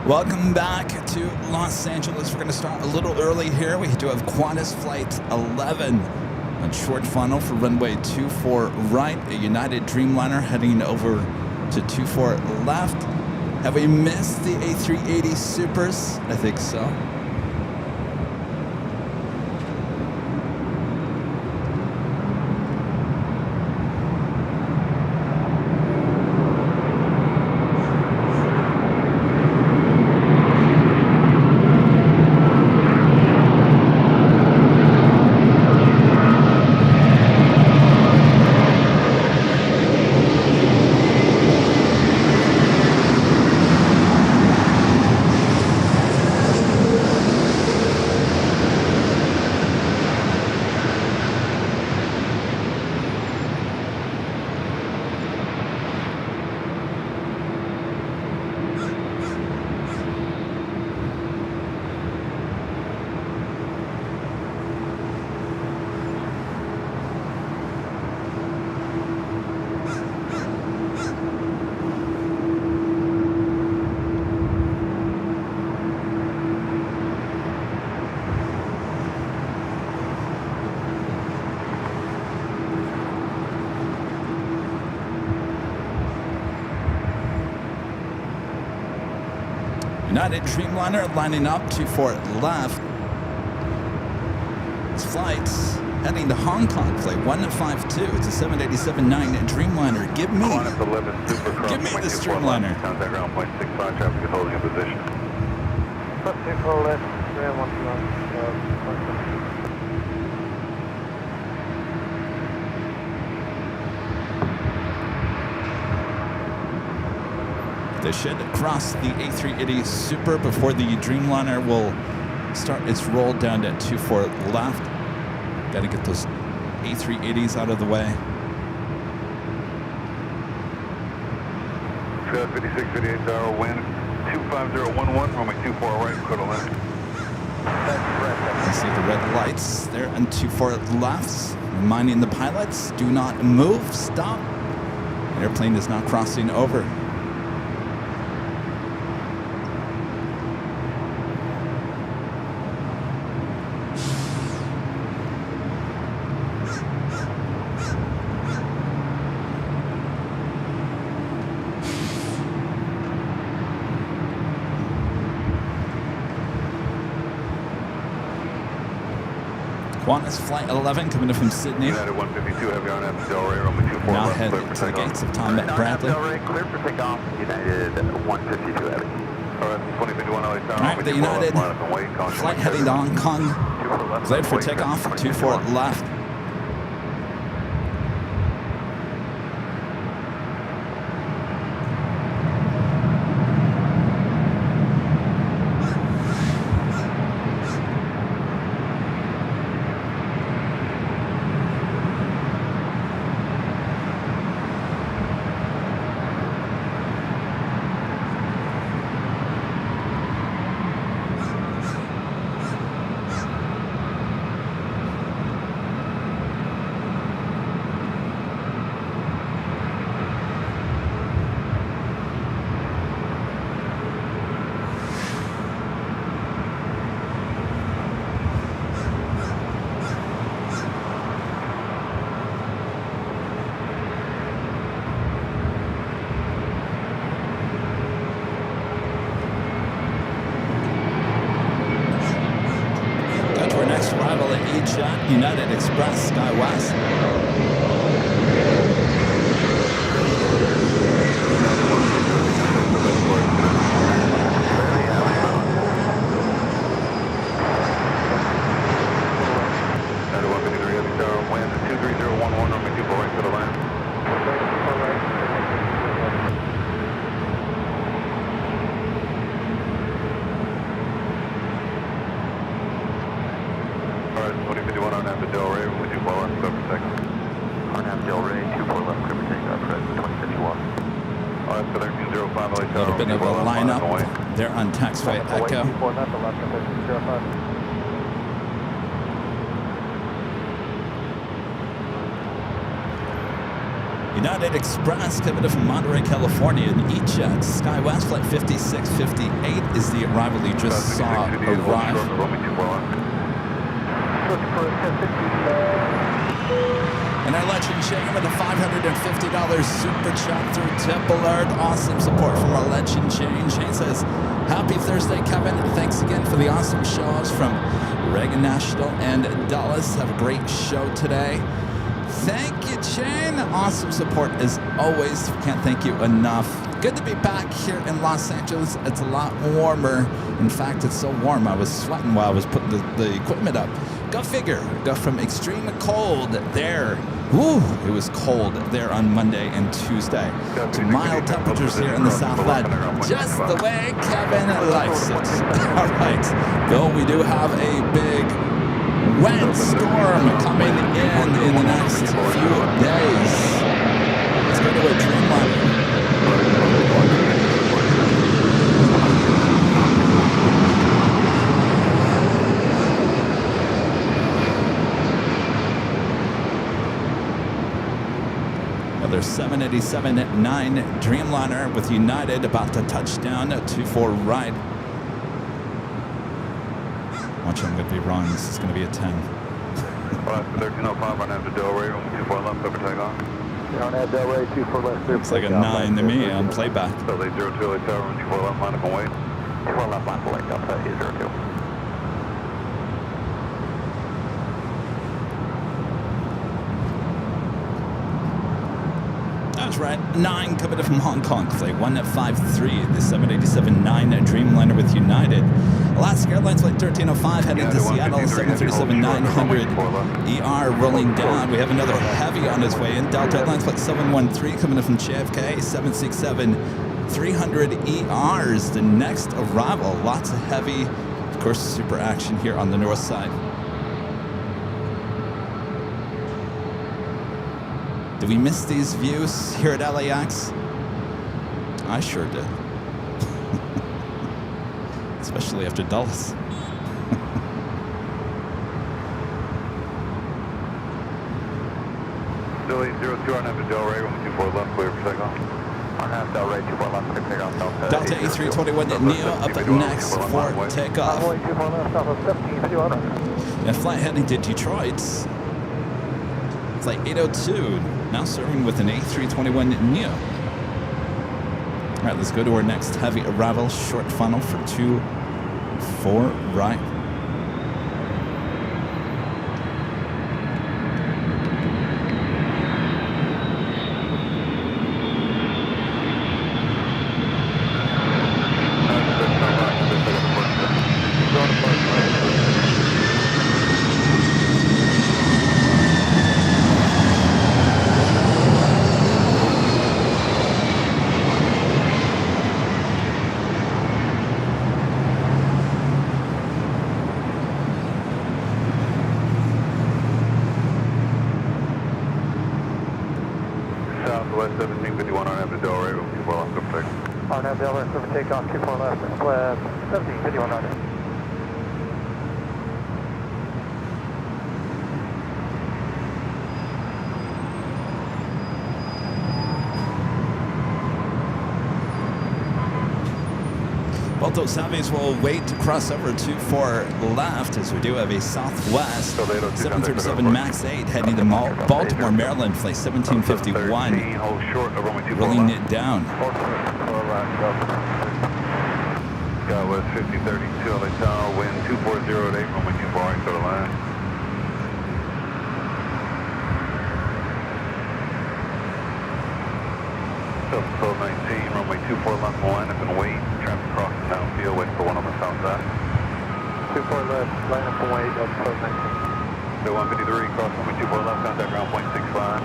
Welcome back to Los Angeles. We're going to start a little early here. We do have Qantas Flight 11 on short funnel for runway 24 right. A United Dreamliner heading over to 24 left. Have we missed the A380 Supers? I think so. United Dreamliner lining up 24 left. This flight's heading to Hong Kong, flight 152. It's a 787-9 Dreamliner. Give me this Dreamliner. Contact ground point 65, traffic is holding in position. They should cross the A380 Super before the Dreamliner will start its roll down to 24 left. Got to get those A380s out of the way. Scott 5658 Tower, wind 25011, runway 24 right, clear to land. You see the red lights there on 24 left. Reminding the pilots, do not move, stop. The airplane is now crossing over. Qantas Flight 11 coming in from Sydney. United 152, heavy on at Delray, runway 24 now left, head clear to for the takeoff. gates of Tom Bradley. Delray, clear for takeoff. United 152 heavy. Alright, 2051 LA Tower. Alright, the United flight heading to Hong Kong. Cleared for takeoff, 24 left. United Express SkyWest. A little bit of a lineup there on taxiway Echo. United Express coming in from Monterey, California, and EJet SkyWest Flight 5658 is the arrival you just saw arrive. And our legend Shane with a $550 super chat through Tip Alert. Awesome support from our legend Shane. Shane says, happy Thursday, Kevin. Thanks again for the awesome shows from Reagan National and Dallas. Have a great show today. Thank you, Shane. Awesome support as always. Can't thank you enough. Good to be back here in Los Angeles. It's a lot warmer. In fact, it's so warm I was sweating while I was putting the equipment up. Go figure. Go from extreme cold there. Woo, it was cold there on Monday and Tuesday to mild temperatures here in the Southland. Just the way Kevin likes it. All right, Bill, we do have a big wet storm coming in the next few days. Let's go to a Dreamliner. Another 787-9 Dreamliner with United about to touch down 24 right. Watch, I'm going to be wrong. This is going to be a 10. 1305 on after Delray, 24 left, over takeoff. On at Delray, 24 left. Looks like a 9 to me on playback. So they 02 tower, 24 left, line up and wait. 24 left, line for wait, Delta 02. That's right, 9 coming in from Hong Kong, flight 153, the 787-9 Dreamliner with United. Alaska Airlines flight 1305 heading to Seattle, 737-900 ER rolling down. We have another heavy on his way in. Delta Airlines flight 713 coming in from JFK, 767-300 ERs, the next arrival. Lots of heavy, of course, super action here on the north side. Did we miss these views here at LAX? I sure did. Especially after Dulles. Delay 02 on after Delray, 24 left, clear for takeoff. On at Delray, 24 left, clear for takeoff. Delta A321 Neo up next for takeoff. 24 left, Delta 17, And flight heading to Detroit. Flight 802, now serving with an A321 Neo. All right, let's go to our next heavy arrival, short funnel for 24 right. Southwest 1751 on after Delray, 24 left, clear for takeoff. On at Delray, clear for takeoff, 24 left, 1751 on it. Both those heavies will wait to cross over to 4 left as we do have a Southwest 737 MAX 8 heading to Baltimore, Maryland, flight 1751, rolling it down. Southwest 5032, LA Tower, wind 240 at 8, runway 24 right, go to line. South 19, runway 24 left, line up and wait. Traffic across the downfield, wait for one on the south side. 24 left, line up and wait, Delta 19. So 153, cross runway 24 left, contact ground point 65.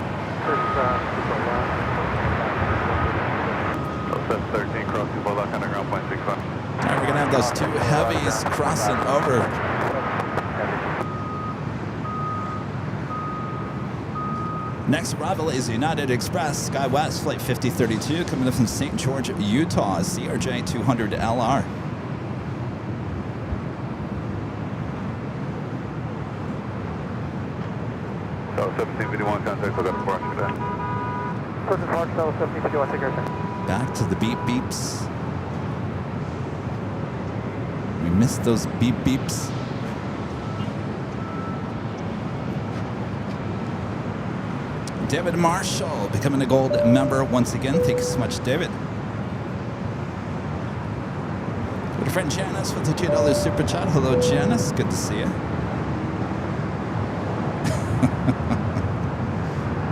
Southwest 13, cross 24 left, contact ground point 65. All right, we're going to have those 2 heavies crossing over. Next arrival is United Express SkyWest Flight 5032 coming in from St. George, Utah, CRJ 200LR. So 1751, contact, I got a departure today. Closest Mark, 751, take care, sir. Back to the beep beeps. We missed those beep beeps. David Marshall becoming a gold member once again. Thank you so much, David. Good friend Janice with the $2 super chat. Hello, Janice. Good to see you.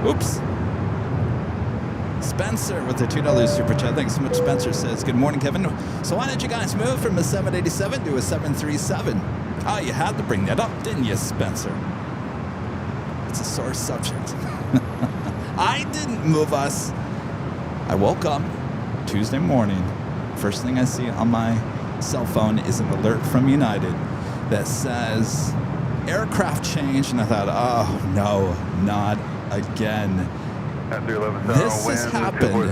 Oops. Spencer with the $2 super chat. Thanks so much, Spencer. Says, good morning, Kevin. So why did you guys move from a 787 to a 737? Oh, you had to bring that up, didn't you, Spencer? It's a sore subject. I didn't move us. I woke up Tuesday morning. First thing I see on my cell phone is an alert from United that says aircraft change, and I thought, oh no, not again. This has happened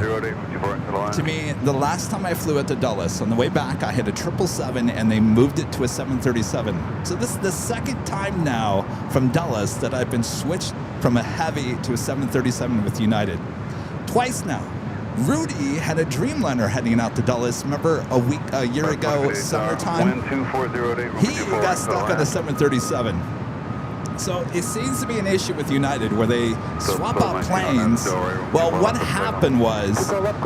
to me the last time I flew it to Dulles. On the way back, I had a 777 and they moved it to a 737. So this is the second time now from Dulles that I've been switched from a heavy to a 737 with United. Twice now. Rudy had a Dreamliner heading out to Dulles. Remember a year ago, summertime? He got stuck on the 737. So it seems to be an issue with United where they swap out planes. Well, what happened was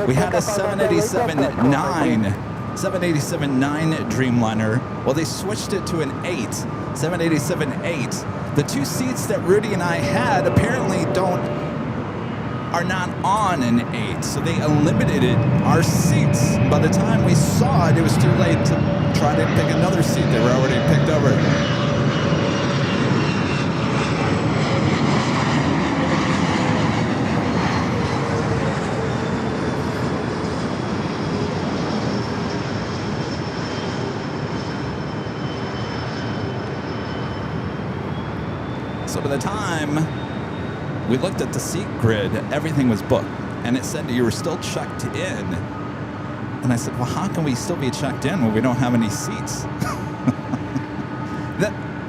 we had a 787-9 Dreamliner. Well, they switched it to an 787-8. The two seats that Rudy and I had apparently are not on an 8, so they eliminated our seats. By the time we saw it, it was too late to try to pick another seat. They were already picked over. So by the time we looked at the seat grid, everything was booked. And it said that you were still checked in. And I said, well, how can we still be checked in when we don't have any seats?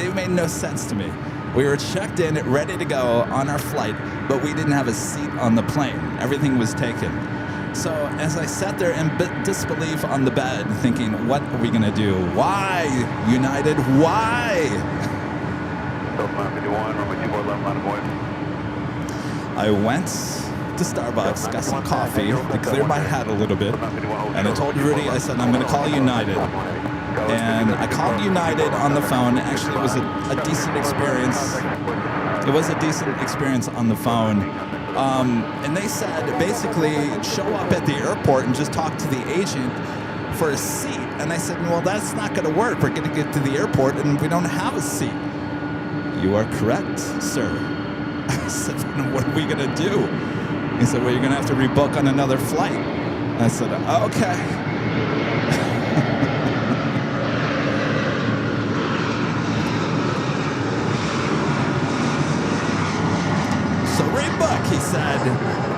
It made no sense to me. We were checked in, ready to go on our flight, but we didn't have a seat on the plane. Everything was taken. So as I sat there in disbelief on the bed, thinking, what are we going to do? Why, United? Why? I went to Starbucks, got some coffee to clear my head a little bit, and I told Rudy, I said, I'm going to call United. And I called United on the phone. Actually, it was a decent experience. It was a decent experience on the phone. And they said, basically, show up at the airport and just talk to the agent for a seat. And I said, well, that's not going to work. We're going to get to the airport and we don't have a seat. You are correct, sir. I said, what are we going to do? He said, well, you're going to have to rebook on another flight. I said, okay. So rebook, he said.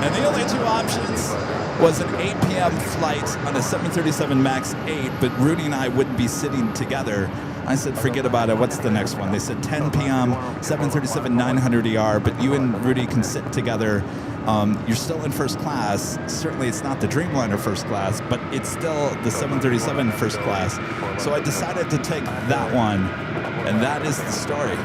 And the only two options was an 8 p.m. flight on a 737 MAX 8, but Rudy and I wouldn't be sitting together. I said, forget about it. What's the next one? They said 10 p.m., 737-900ER, but you and Rudy can sit together. You're still in first class. Certainly it's not the Dreamliner first class, but it's still the 737 first class. So I decided to take that one, and that is the story.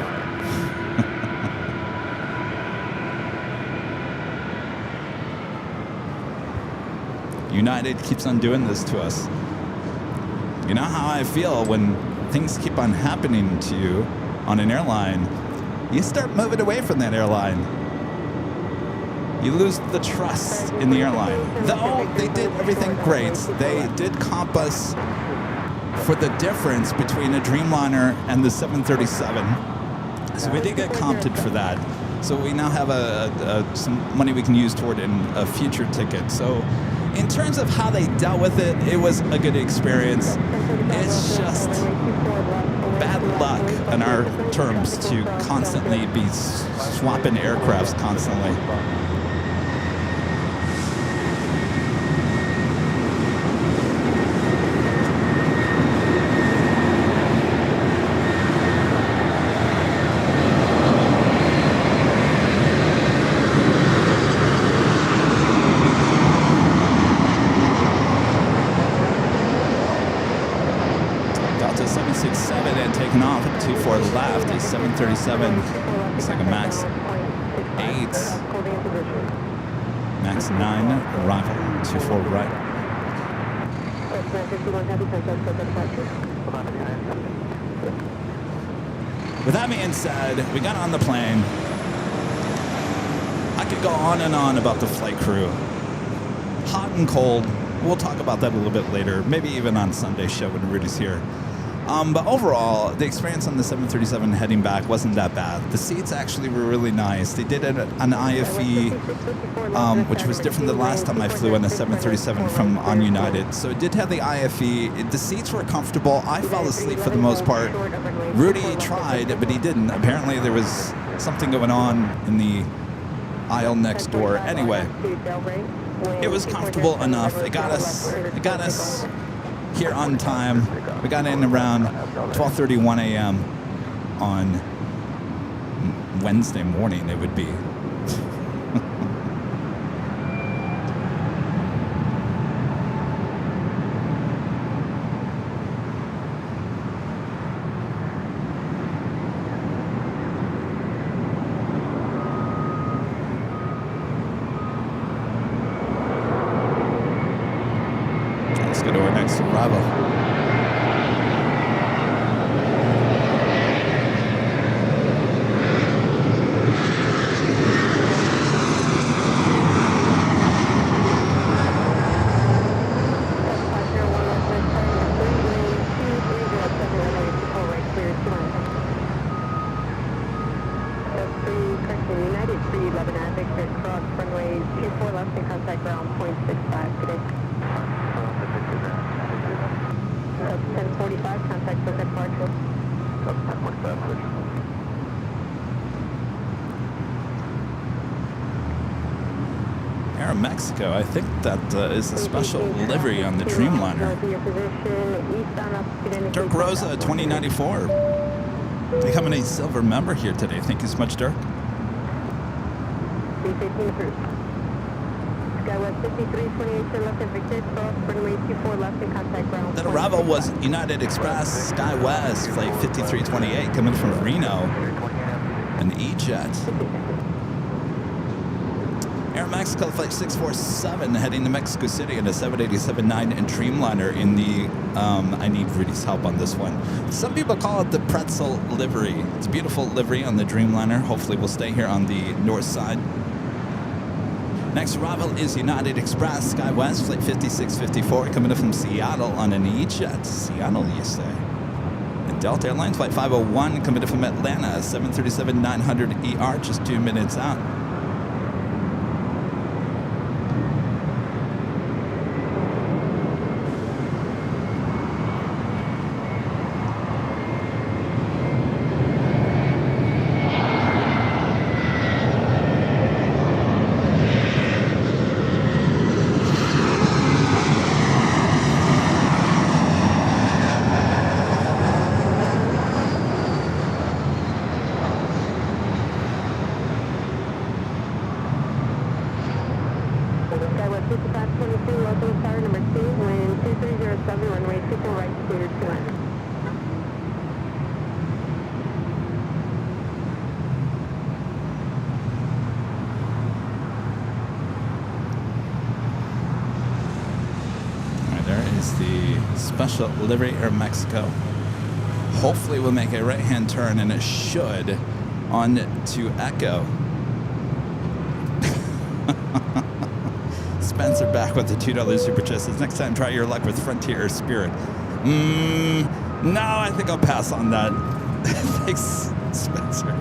United keeps on doing this to us. You know how I feel when things keep on happening to you on an airline. You start moving away from that airline. You lose the trust in the airline. Though they did everything great, they did comp us for the difference between a Dreamliner and the 737. So we did get comped for that. So we now have some money we can use toward a future ticket. So in terms of how they dealt with it, it was a good experience. It's just bad luck on our terms to constantly be swapping aircrafts constantly. 737. Looks like a MAX 8. MAX 9 arrival, 24 right. With that being said, we got on the plane. I could go on and on about the flight crew. Hot and cold. We'll talk about that a little bit later, maybe even on Sunday's show when Rudy's here. But overall, the experience on the 737 heading back wasn't that bad. The seats actually were really nice. They did an IFE, which was different than the last time I flew on a 737 from on United. So it did have the IFE. The seats were comfortable. I fell asleep for the most part. Rudy tried, but he didn't. Apparently there was something going on in the aisle next door. Anyway, it was comfortable enough. It got us here on time. We got in around 12:31 a.m. on Wednesday morning, it would be. Let's go to our next arrival. Mexico. I think that is a special livery on the Dreamliner. Dirk Rosa, 2094. Becoming a silver member here today. Thank you so much, Dirk. That arrival was United Express SkyWest Flight 5328 coming from Reno, an E-Jet. Air Mexico Flight 647 heading to Mexico City in a 787-9 and Dreamliner in the, I need Rudy's help on this one. Some people call it the pretzel livery. It's a beautiful livery on the Dreamliner. Hopefully we'll stay here on the north side. Next arrival is United Express SkyWest Flight 5654 coming in from Seattle on an E-Jet. Seattle, you say. And Delta Airlines Flight 501 coming in from Atlanta, 737-900ER, just 2 minutes out. Special livery Air Mexico. Hopefully we'll make a right-hand turn, and it should, on to Echo. Spencer back with the $2 super chat says, next time try your luck with Frontier or Spirit. No, I think I'll pass on that. Thanks, Spencer.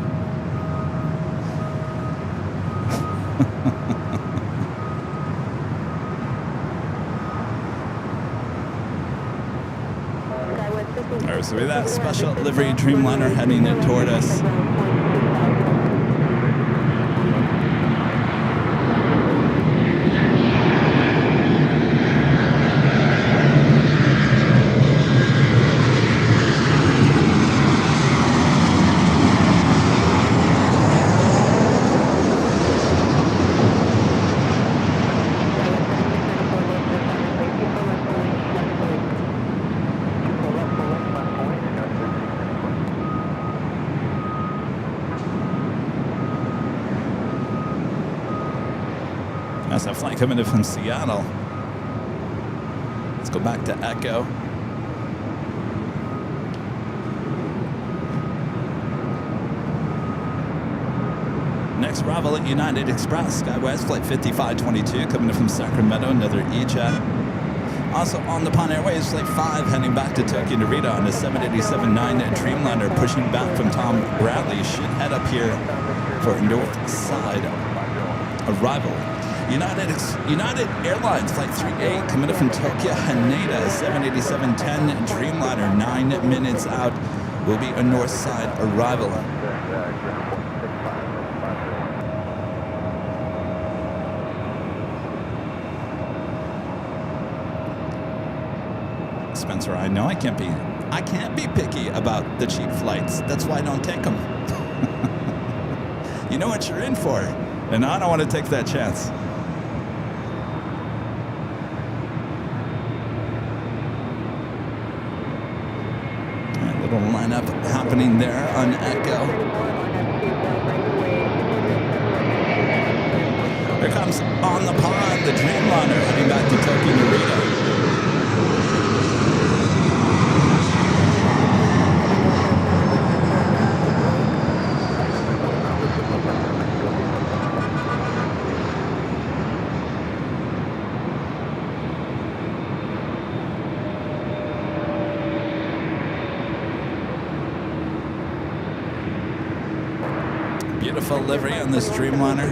Alright, so we have that special livery Dreamliner heading in toward us. That's a flight coming in from Seattle. Let's go back to Echo. Next arrival at United Express, SkyWest Flight 5522, coming in from Sacramento, another E-Jet. Also on the Pan Airways, Flight 5, heading back to Tokyo Narita on the 787-9 Dreamliner, pushing back from Tom Bradley, should head up here for North Side arrival. United Airlines Flight 38, coming in from Tokyo Haneda, 787-10 Dreamliner, 9 minutes out, will be a North Side arrival. Spencer, I know I can't be picky about the cheap flights. That's why I don't take them. You know what you're in for, and I don't want to take that chance. A little lineup happening there on Echo. Here comes on the pond, the Dreamliner heading back to Tokyo Narita. Beautiful livery on this Dreamliner.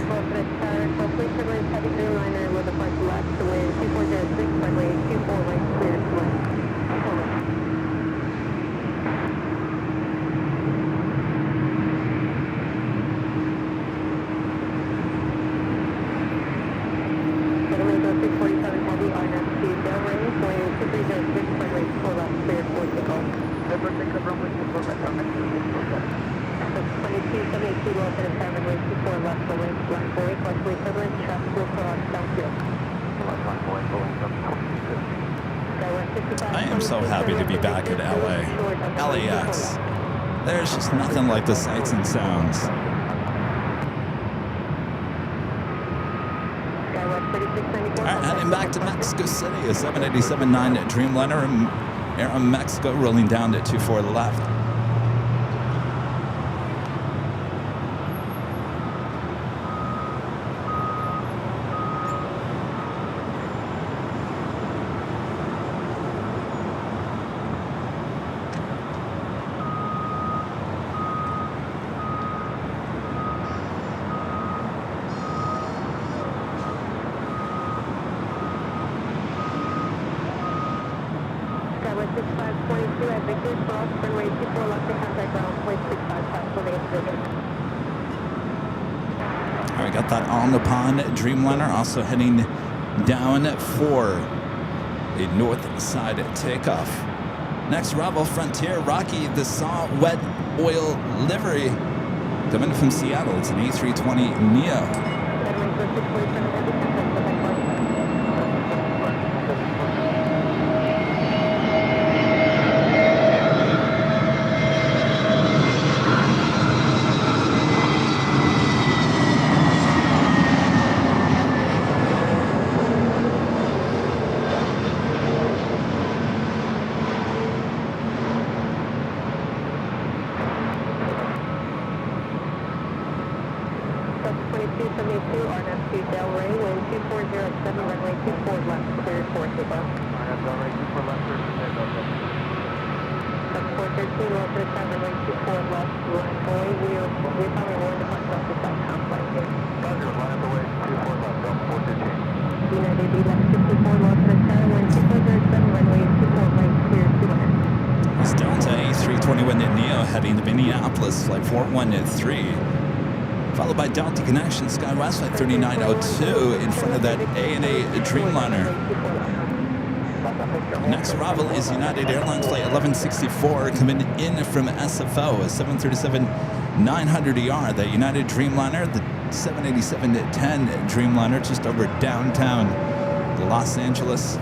I am so happy to be back at LAX. There's just nothing like the sights and sounds. Alright, heading back to Mexico City, a 787-9 Dreamliner, Aeromexico rolling down to 24 left. All right, got that on the pond Dreamliner, also heading down for a north side takeoff. Next arrival, Frontier Rocky, the Saw Wet Oil livery, coming from Seattle. It's an A320 Neo. It's Delta A320 wind at Neo heading to Minneapolis, flight 413. Followed by Delta Connection, SkyWest flight 3902 in front of that ANA Dreamliner. Next arrival is United Airlines flight 1164 coming in from SFO, a 737-900ER, the United Dreamliner, the 787-10 Dreamliner just over downtown Los Angeles.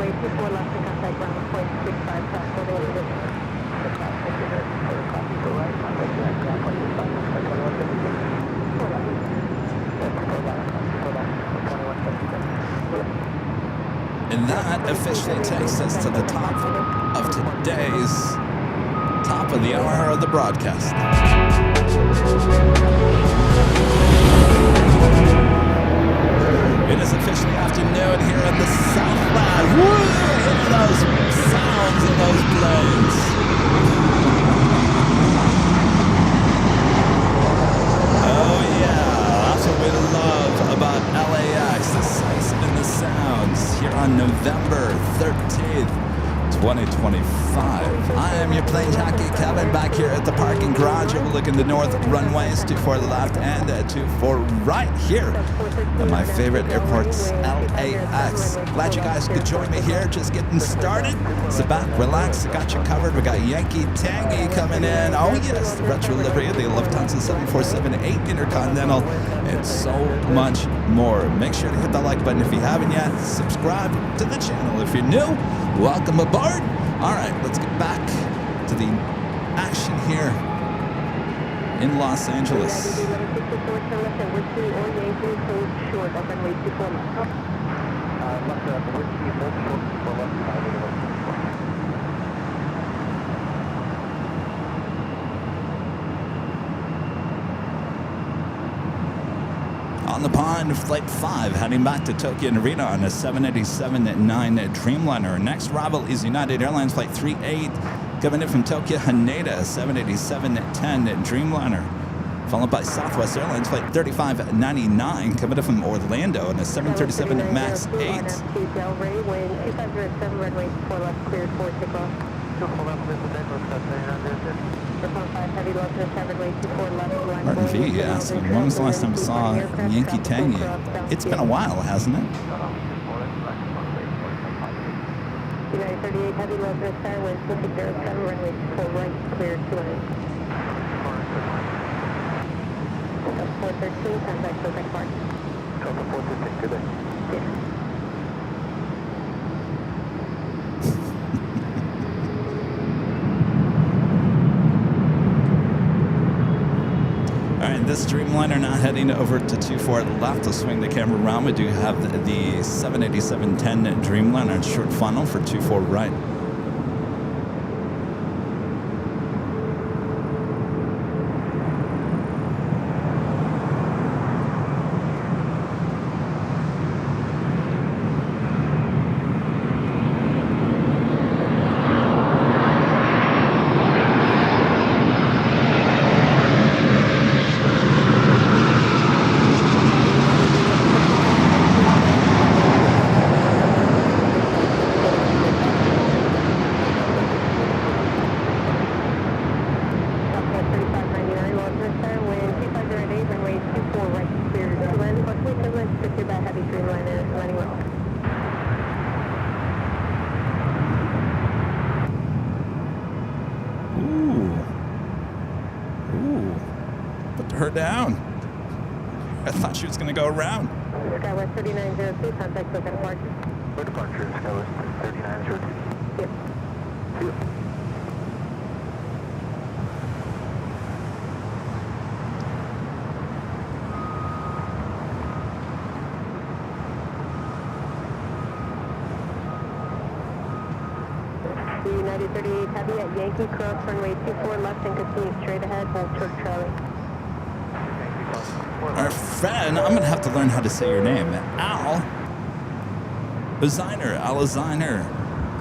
runway 24 left and contact ground point 65 past for the lead. The class consider for the copy to right, contact ground point 65 past 2156. For left. And that officially takes us to the top of today's top of the hour of the broadcast. It is officially afternoon here in the Southland. Woo! Look at those sounds of those planes. Oh yeah, that's what we love about LAX, the sights and the sounds, here on November 13th, 2025. I am your plane jockey Kevin, back here at the parking garage overlooking the north runways, 24 left and 24 right here at my favorite airports, LAX. Glad you guys could join me here, just getting started. Sit back, relax, I got you covered. We got Yankee Tangy coming in. Oh yes, the retro livery of the Lufthansa 747-8 Intercontinental, and so much more. Make sure to hit that like button if you haven't yet. Subscribe to the channel if you're new. Welcome aboard. All right, let's get back to the action here in Los Angeles. On the pond, Flight 5, heading back to Tokyo Narita on a 787-9 Dreamliner. Next arrival is United Airlines Flight 38, coming in from Tokyo Haneda, 787-10 Dreamliner. Followed by Southwest Airlines Flight 3599, coming in from Orlando on a 737 MAX 8. Martin V asked, when was the last time I saw Yankee Tangy? It's been a while, hasn't it? United 38 Heavy Low to Star Wind 2607 runway 4 right, clear 200. 413, contact Quebec Park. Delta 413, good day. Yes. This Dreamliner now heading over to 24 left. I'll swing the camera around. We do have the 787-10 Dreamliner short funnel for 24 right. Her down. I thought she was going to go around. Skywest 3902, contact Quebec Park. For departure, Skywest 3902. Yes. Yep. United 38 Heavy at Yankee Cross runway 24 left and continue straight ahead, hold short Charlie. Our friend, I'm going to have to learn how to say your name. Al Oziner.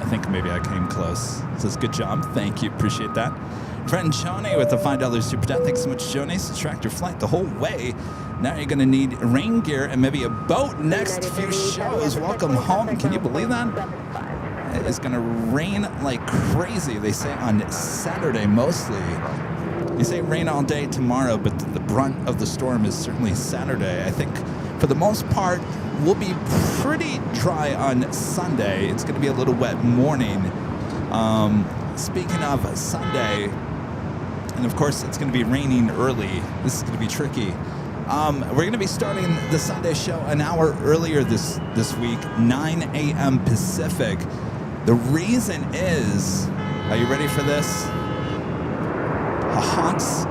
I think maybe I came close. Says, good job. Thank you. Appreciate that. Friend Joni with the $5 super chat. Thanks so much, Joni. Subtract your flight the whole way. Now you're going to need rain gear and maybe a boat next few shows. Welcome home. Can you believe that? It is going to rain like crazy, they say, on Saturday mostly. They say rain all day tomorrow, but the brunt of the storm is certainly Saturday. I think for the most part, we'll be pretty dry on Sunday. It's going to be a little wet morning. Speaking of Sunday, and of course it's going to be raining early. This is going to be tricky. We're going to be starting the Sunday show an hour earlier this week, 9 a.m. Pacific. The reason is, are you ready for this? Hawks.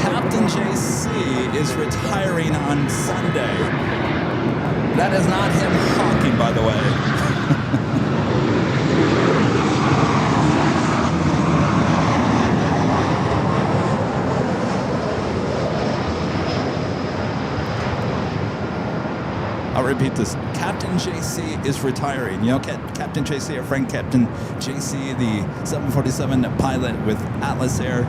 Captain JC is retiring on Sunday. That is not him honking, by the way. I'll repeat this. Captain JC is retiring. You know, Captain JC, our friend Captain JC, the 747 pilot with Atlas Air.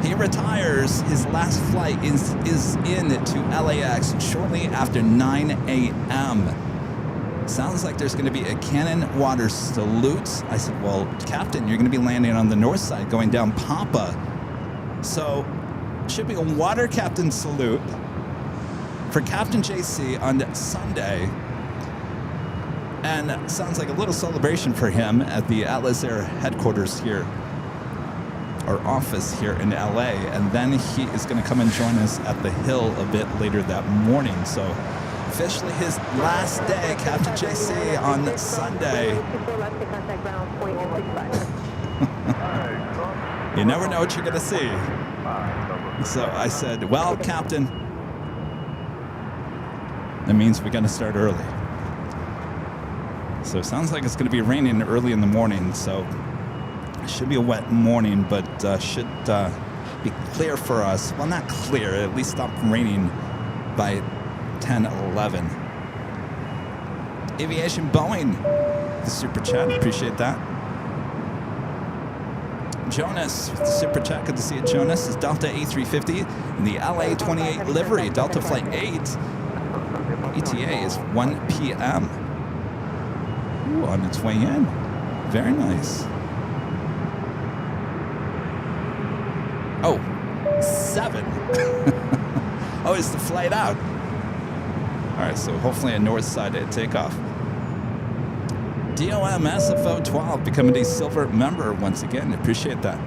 He retires. His last flight is in to LAX shortly after 9 a.m. Sounds like there's going to be a cannon water salute. I said, well, Captain, you're going to be landing on the north side going down Papa. So, should be a water captain salute for Captain JC on Sunday. And sounds like a little celebration for him at the Atlas Air headquarters here, or office here in LA. And then he is going to come and join us at the Hill a bit later that morning. So officially his last day, Captain JC, on Sunday. You never know what you're going to see. So I said, well, Captain, that means we're going to start early. So it sounds like it's going to be raining early in the morning, so it should be a wet morning, but should be clear for us. Well, not clear, at least stop raining by 10, 11. Aviation Boeing, the super chat, appreciate that. Jonas with the super chat, good to see you, Jonas. Is Delta A350 in the LA28 livery, Delta Flight 8. ETA is 1 p.m. Ooh, on its way in. Very nice. Oh, 7. Oh, it's the flight out. All right, so hopefully a north side at takeoff. DOM SFO 12 becoming a silver member once again. Appreciate that.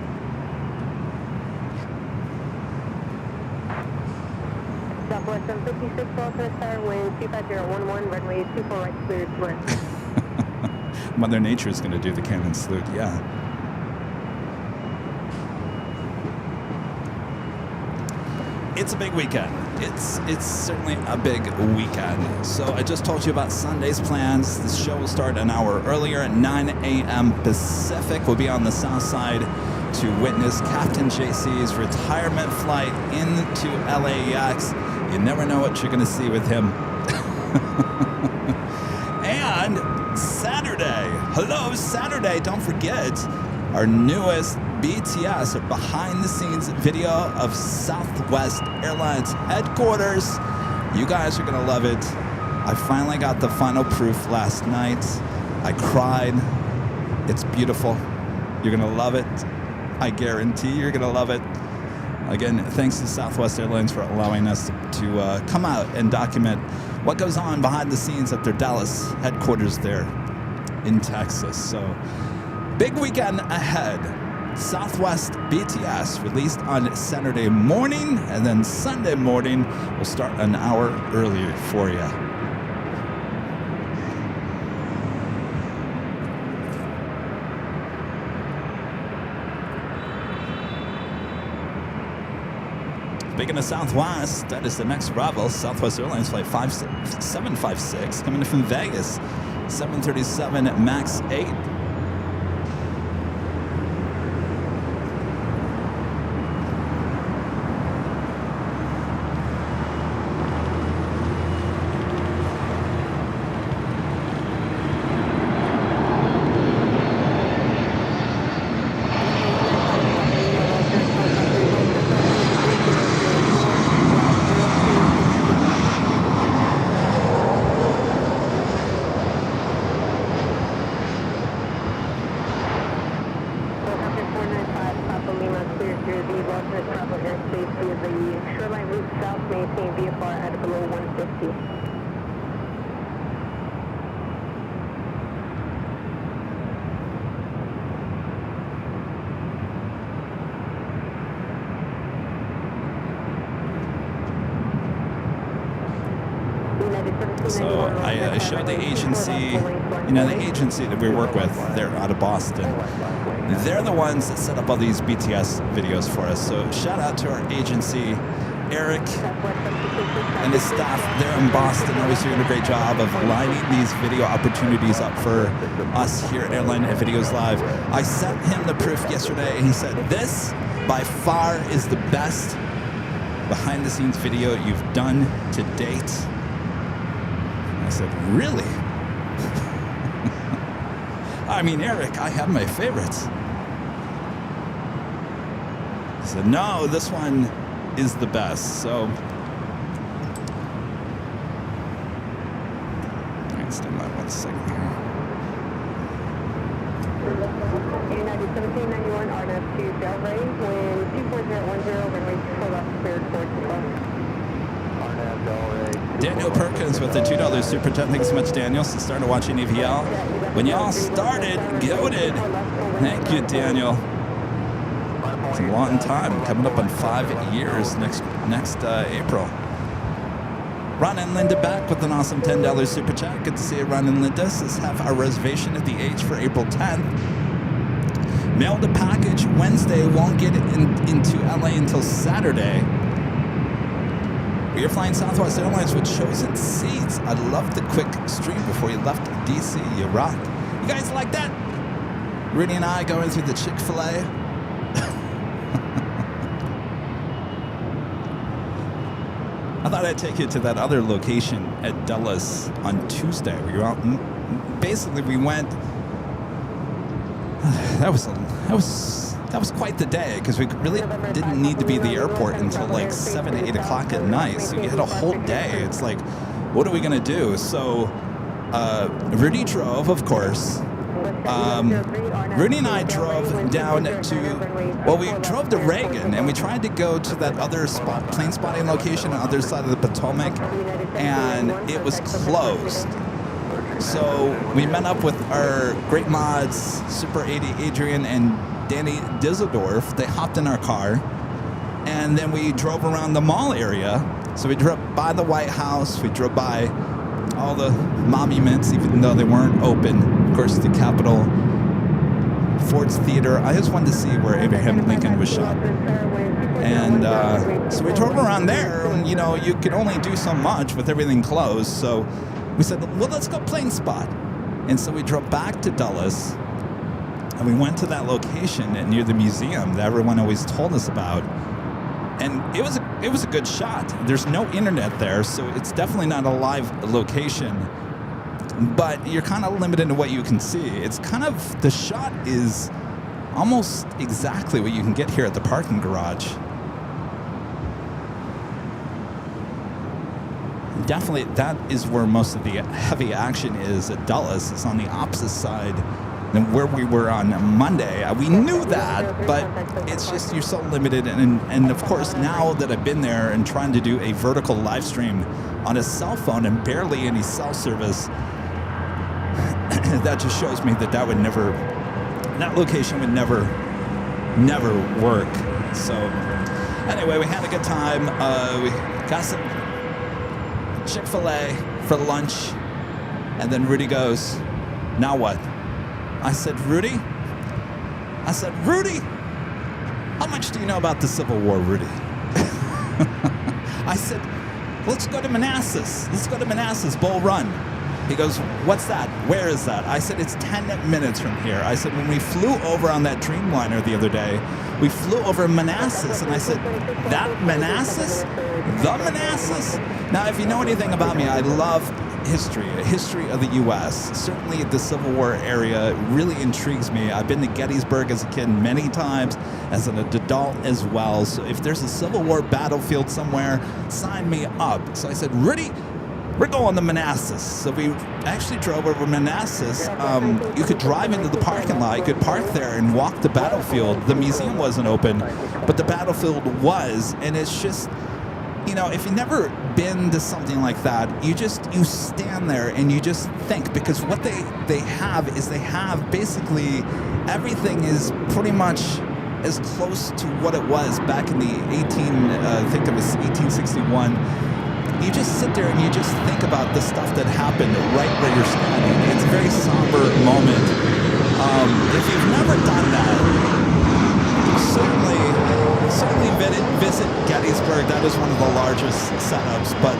Southwest 756, alternate star, wind 25011, runway 24 right, clear to land. Mother Nature is going to do the cannon salute, yeah. It's a big weekend. It's certainly a big weekend. So I just told you about Sunday's plans. The show will start an hour earlier at 9 a.m. Pacific. We'll be on the south side to witness Captain JC's retirement flight into LAX. You never know what you're going to see with him. And Saturday, hello Saturday, don't forget our newest BTS, or behind the scenes video of Southwest Airlines headquarters. You guys are gonna love it. I finally got the final proof last night. I cried. It's beautiful. You're gonna love it. I guarantee you're gonna love it. Again, thanks to Southwest Airlines for allowing us to come out and document what goes on behind the scenes at their Dallas headquarters there in Texas. So, big weekend ahead. Southwest BTS released on Saturday morning, and then Sunday morning we'll start an hour earlier for you. Speaking of Southwest, that is the next arrival. Southwest Airlines flight 756 coming in from Vegas, 737 MAX 8. So I showed the agency, the agency that we work with, they're out of Boston. They're the ones that set up all these BTS videos for us. So shout out to our agency, Eric and his staff there in Boston, always doing a great job of lining these video opportunities up for us here at Airline and Videos Live. I sent him the proof yesterday, and he said, this by far is the best behind the scenes video you've done to date. And I said, really? I mean, Eric, I have my favorites. He said, no, this one is the best. So, stand by 1 second here. United 1791 RNAV to Delray, wind 24010, runway 24 left, cleared towards the coast. RNAV Delray. Daniel Perkins with the $2 super chat. Thanks so much, Daniel. Since started watching EVL. When y'all started, goated. Thank you, Daniel. It's a long time, coming up on 5 years next April. Ron and Linda back with an awesome $10 super chat. Good to see you, Ron and Linda. Let's have our reservation at the H for April 10th. Mailed a package Wednesday. Won't get it into LA until Saturday. We are flying Southwest Airlines with chosen seats. I love the quick stream before you left DC. You rock. You guys like that? Rudy and I going through the Chick-fil-A. I thought I'd take you to that other location at Dulles on Tuesday. We were out. Basically, we went. That was quite the day because we really didn't need to be at the airport until like 7 to 8 o'clock at night. So you had a whole day. It's like, what are we gonna do? So Rudy drove, of course. Rudy and I drove down to, we drove to Reagan, and we tried to go to that other plane spotting location on the other side of the Potomac, and it was closed. So we met up with our great mods, Super 80 Adrian and Danny Dizeldorf. They hopped in our car, and then we drove around the mall area. So we drove by the White House, we drove by all the monuments, even though they weren't open. Of course, the Capitol, Ford's Theater. I just wanted to see where Abraham Lincoln was shot. And so we drove around there, and you could only do so much with everything closed. So we said, well, let's go plane spot. And so we drove back to Dulles, and we went to that location near the museum that everyone always told us about. And it was a good shot. There's no internet there, so it's definitely not a live location. But you're kind of limited to what you can see. It's kind of, the shot is almost exactly what you can get here at the parking garage. Definitely, that is where most of the heavy action is at Dulles. It's on the opposite side than where we were on Monday. We knew that, but it's just, you're so limited. And of course, now that I've been there and trying to do a vertical live stream on a cell phone and barely any cell service, that just shows me that that location would never work. So anyway, we had a good time. We got some Chick-fil-A for lunch, and then Rudy goes, now what? I said, Rudy, how much do you know about the Civil War, Rudy? I said, let's go to Manassas. Let's go to Manassas, Bull Run. He goes, what's that? Where is that? I said, it's 10 minutes from here. I said, when we flew over on that Dreamliner the other day, we flew over Manassas. And I said, that Manassas? The Manassas? Now, if you know anything about me, I love history of the U.S. Certainly the Civil War area really intrigues me. I've been to Gettysburg as a kid many times, as an adult as well. So if there's a Civil War battlefield somewhere, sign me up. So I said, Rudy, we're going to Manassas. So we actually drove over Manassas. You could drive into the parking lot. You could park there and walk the battlefield. The museum wasn't open, but the battlefield was. And it's just, if you've never been to something like that, you stand there and you just think, because what they have basically everything is pretty much as close to what it was back in the 1861. you just sit there and you just think about the stuff that happened right where you're standing. It's a very somber moment. If you've never done that, certainly visit Gettysburg. That is one of the largest setups. But,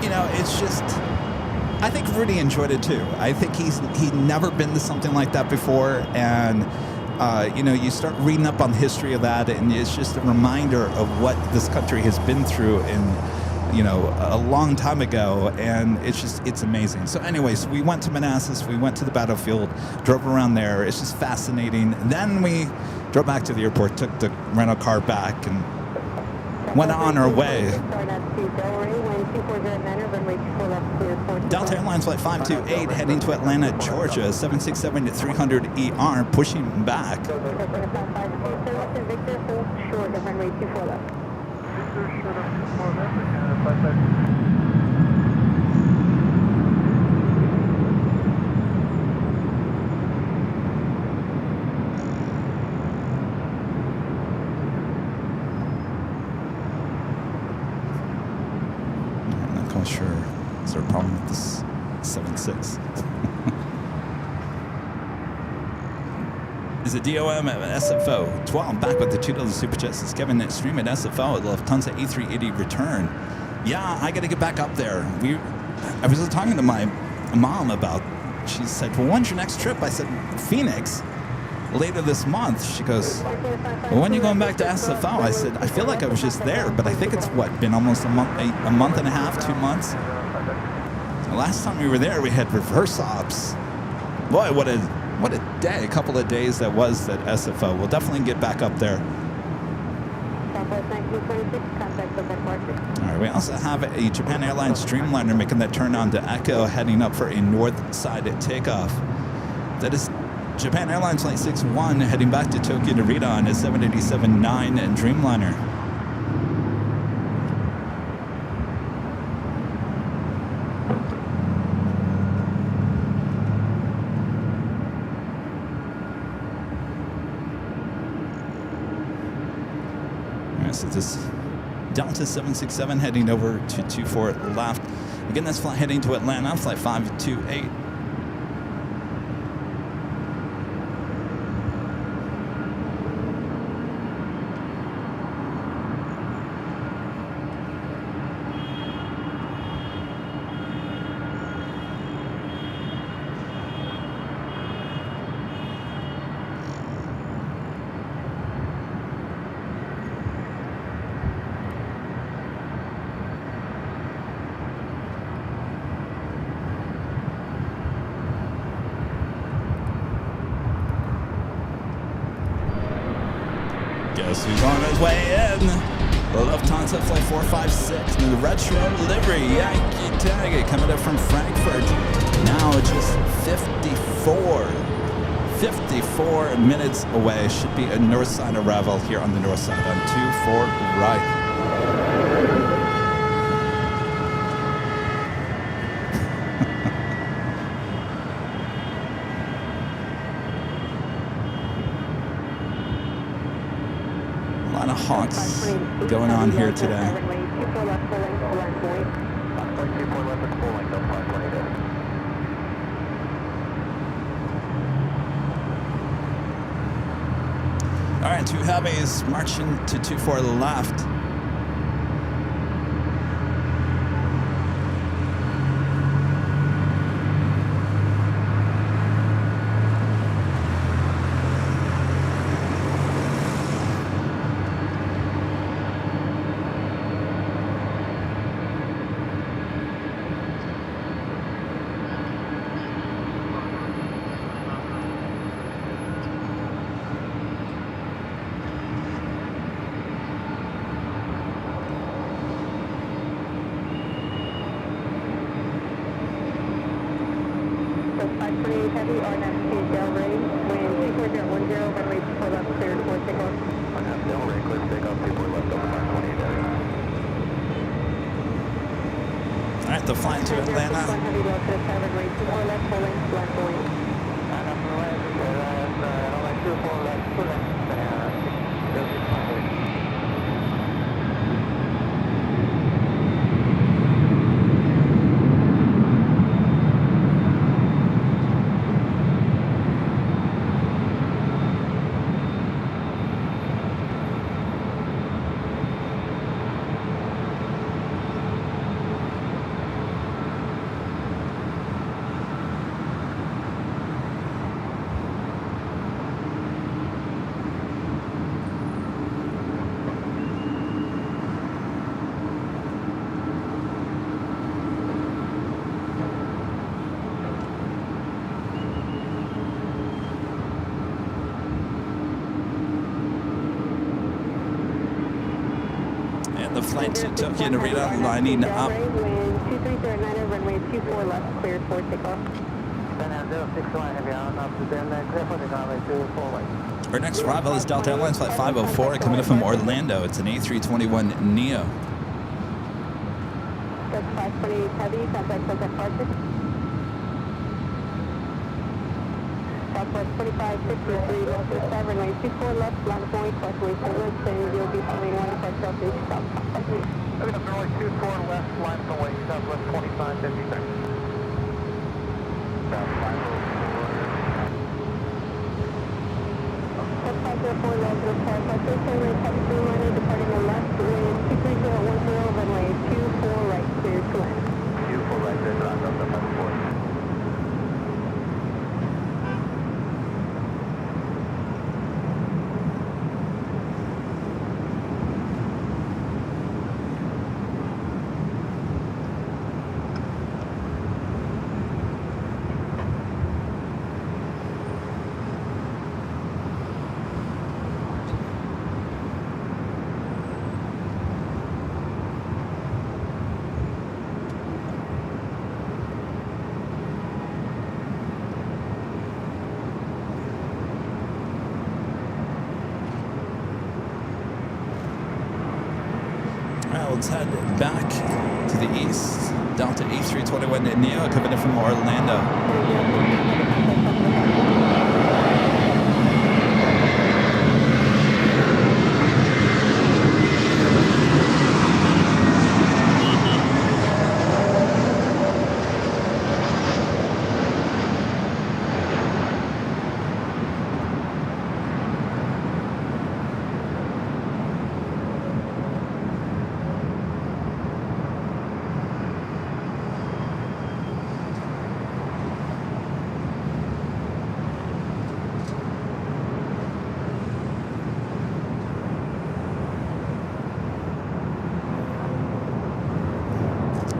you know, it's just... I think Rudy enjoyed it too. I think he'd never been to something like that before, and you know, you start reading up on the history of that, and it's just a reminder of what this country has been through in, you know, a long time ago, and it's amazing. So anyways, we went to Manassas, we went to the battlefield, drove around there. It's just fascinating. Then we drove back to the airport, took the rental car back, and went on our way. Delta Airlines Flight 528 heading to Atlanta, Georgia, 767-300ER, pushing back. I'm not quite sure. Is there a problem with this 76? Is it DOM at SFO? 12, back with the $2 super chats. It's Kevin at Stream at SFO at Lufthansa A380 return. Yeah, I got to get back up there. I was talking to my mom about, she said, well, when's your next trip? I said, Phoenix, later this month. She goes, well, when are you going back to SFO? I said, I feel like I was just there, but I think it's, been almost a month and a half, 2 months? The last time we were there, we had reverse ops. Boy, what a day, a couple of days that was at SFO. We'll definitely get back up there. All right, we also have a Japan Airlines Dreamliner making that turn on to Echo, heading up for a north side takeoff. That is Japan Airlines Flight 61 heading back to Tokyo Narita on a 787-9 and Dreamliner. So this Delta 767 heading over to 24 left. Again, that's flight heading to Atlanta, flight 528. Guess who's on his way in? Lufthansa Flight 456 in the retro livery. Yankee Tiger coming up from Frankfurt. Now just 54 minutes away. Should be a north side arrival here on the north side on 24 right. Hawks going on here today. All right, two heavies marching to 24 left. The flight to Atlanta. the flight to Tokyo Narita lining up. Wind 2309, runway 24 left, cleared for takeoff. Our next arrival is Delta Airlines Flight 504 coming in from Orlando. It's an A321neo. That's 528 heavy, contact for departure. Southwest 2553, Northwest 7, runway 24 left, line of runway, crossway 7, and you'll be following one departure of the South. Runway 24 left, line of runway, Southwest 2553. South 504. 504 left, report, runway Dreamliner departing the left, wind 23010, runway 24 right, clear to land. 24 right, there, Delta 504. Let's head back to the east. Delta A321neo coming in from Orlando.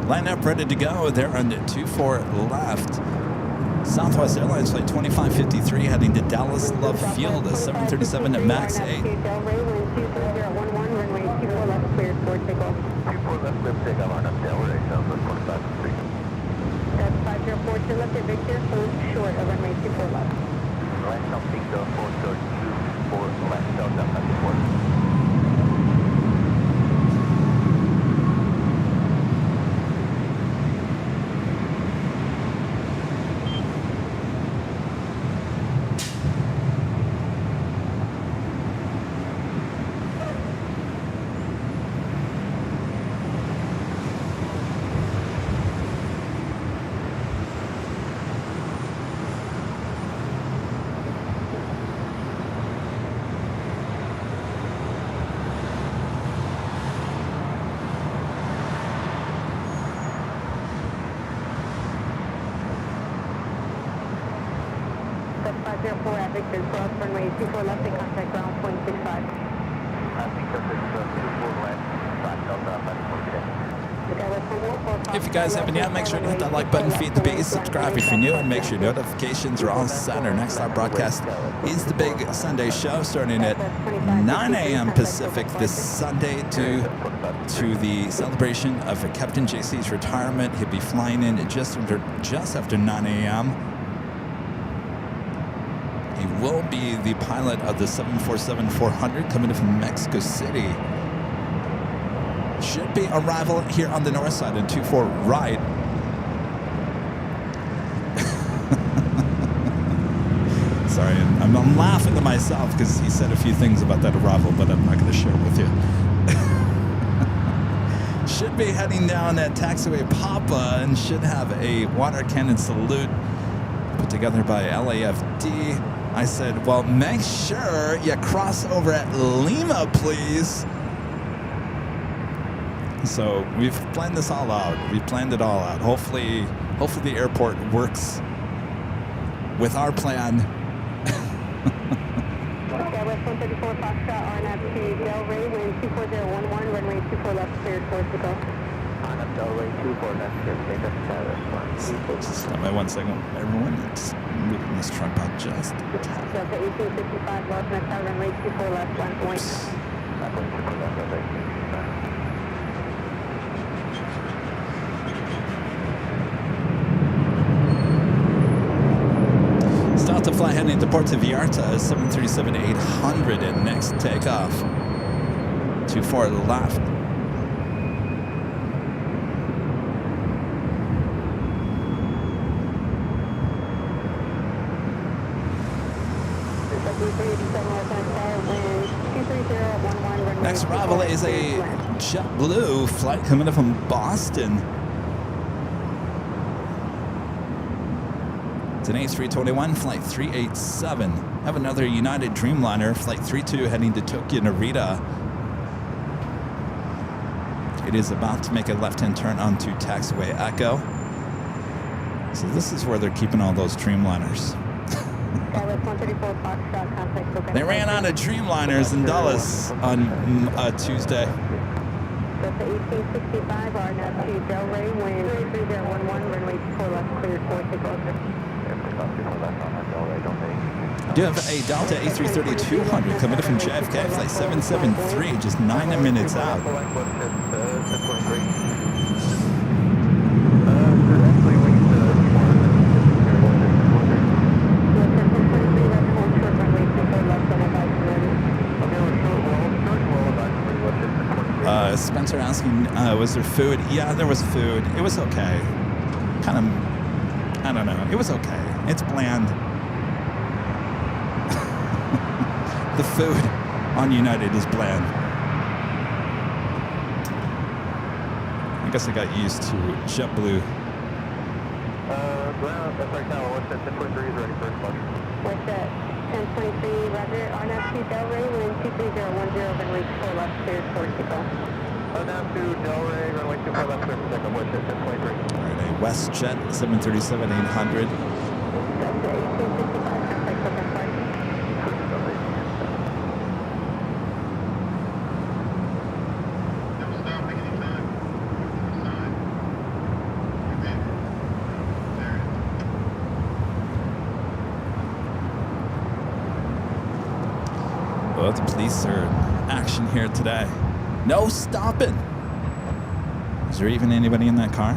Line up, ready to go. They're on 24 left. Southwest Airlines Flight 2553 heading to Dallas Love Field, a 737 at MAX 8. Runway 2011, runway 24 left, cleared for takeoff. 24 left, clear for takeoff on up Delaware, Southwest 2553. That's 504 to left, Victor, hold short of runway 24 left. Last time, Victor, 424 left, Delta 54. That's 504 at Victor, cross runway 24 left, and contact ground point 65. If you guys haven't yet, make sure to hit that like button, feed the beast, subscribe if you're new, and make sure notifications are all set. Our next live broadcast is the big Sunday show starting at 9 a.m. Pacific this Sunday to the celebration of Captain JC's retirement. He'll be flying in just after 9 a.m. He will be the pilot of the 747-400 coming in from Mexico City. Should be arrival here on the north side in 24 right. Sorry, I'm laughing to myself because he said a few things about that arrival, but I'm not going to share it with you. Should be heading down at taxiway Papa and should have a water cannon salute put together by LAFD. I said, well, make sure you cross over at Lima, please. So we've planned this all out. We've planned it all out. Hopefully the airport works with our plan. West 134 Foxtrot, RNAV to Delray, wind 24011, runway 24 left, cleared for takeoff. RNAV Delray 24 left, clear for takeoff. Just hold on 1 second, everyone. It's moving this trunk out just a tad. Delta 1855, Los Angeles, runway 24 left, line point. heading to Puerto Vallarta, 737-800 and next takeoff. 24 left. Next arrival is a JetBlue flight coming in from Boston. It's an A321 flight 387. Have another United Dreamliner flight 32 heading to Tokyo Narita. It is about to make a left-hand turn onto taxiway Echo. So this is where they're keeping all those Dreamliners. They ran out of Dreamliners in Dulles on Tuesday. Delta 1865 are now to Delray, wind 3011, runway 4 left, cleared for takeoff. You have a Delta A330-200 coming in from JFK, flight 773, just 9 minutes out. Spencer asking, was there food? Yeah, there was food. It was okay. Kind of, I don't know. It was okay. It's bland. The food on United is bland. I guess I got used to JetBlue. Ground, that's right now. What's that? 1023 is ready for exposure. What's that? 1023, roger. On up to Delray, wind 23010, runway 4 left, cleared for takeoff. Down to Delray, runway 24 left, clear for takeoff. What's that? 1023. All right, a WestJet 737-800. Delta 1865, contact open flight. Well, the police are in action here today. No stopping. Is there even anybody in that car?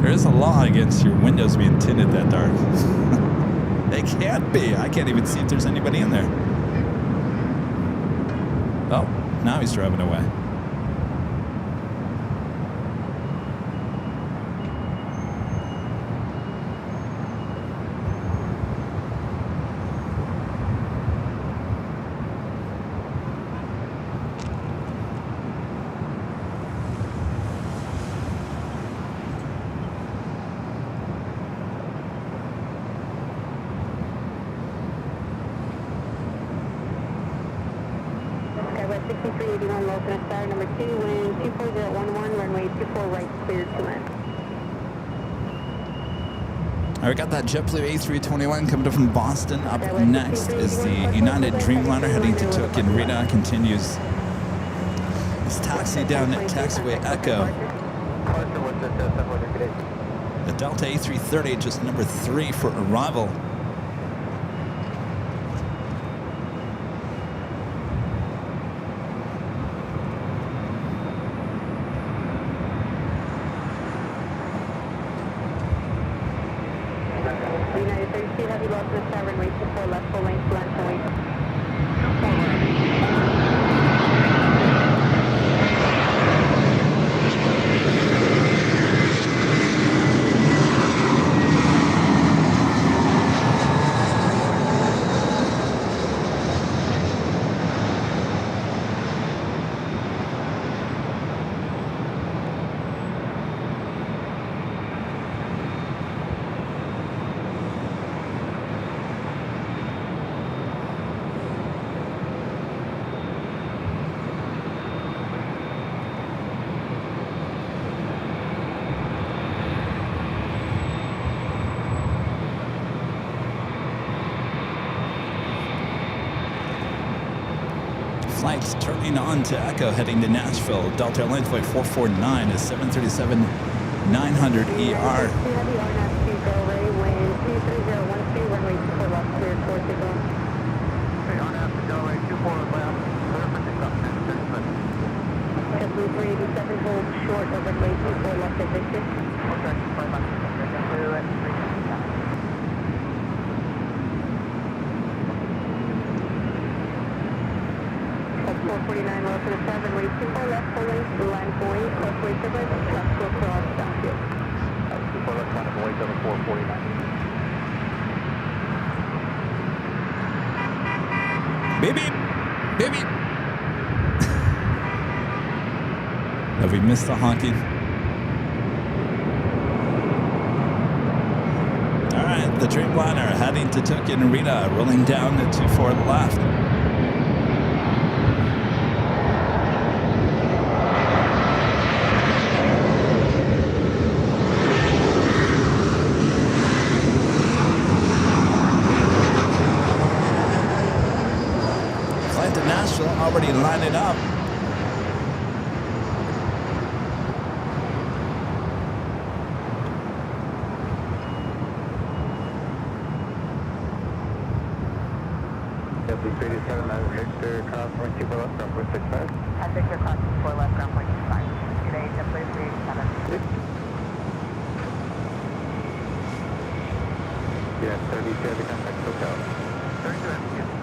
There is a law against your windows being tinted that dark. They can't be. I can't even see if there's anybody in there. Oh, now he's driving away. Skywest 6381, low finish tower number 2, wind 24011, runway 24 right, cleared to land. All right, got that JetBlue A321 coming up from Boston. Up next is the United Dreamliner heading to Tokyo Narita. Continues its taxi down at taxiway Echo. The Delta A330 just number 3 for arrival. United 32, heavy loss in the tower, runway 24 left, full length, to land, away. Flights turning on to Echo, heading to Nashville. Delta Airlines flight 449 is 737-900 ER. Heavy R now to Delray, wind 23012, runway 24 left, cleared for takeoff. Okay, on out to Delray, 24 left, clear for takeoff. JetBlue 387, hold short of runway 24 left at Victor. Okay, 5 miles. Clear at 3. 449 low to the 7, wait 24 left, full length, the line of wait, cross wait to right, traffic will cross downfield. 24 left, line of wait to the 449. Beep, beep. Beep, beep. Have we missed the honking? All right, the Dreamliner heading to Tokyo Narita, rolling down to 24 left. Flight to Nashville already lining up. W37, Victor, cross 24 left, ground point 65. At Victor, cross 4 left, ground point 5. Today, W387. Yeah, 30, contact hotel. 32,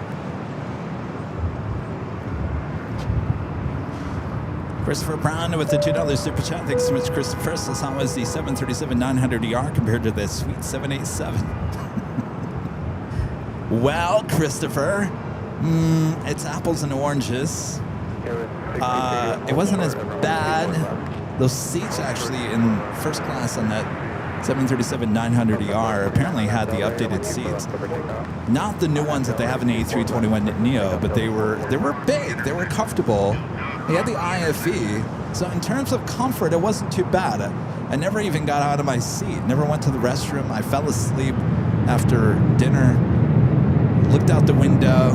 Christopher Brown with the $2 super chat. Thanks so much, Christopher. So how was the 737-900ER compared to the sweet 787? Well, Christopher, it's apples and oranges. It wasn't as bad. Those seats actually in first class on that 737-900ER apparently had the updated seats. Not the new ones that they have in the A321neo, but they were big. They were comfortable. They had the IFE. So in terms of comfort, it wasn't too bad. I never even got out of my seat. Never went to the restroom. I fell asleep after dinner. Looked out the window.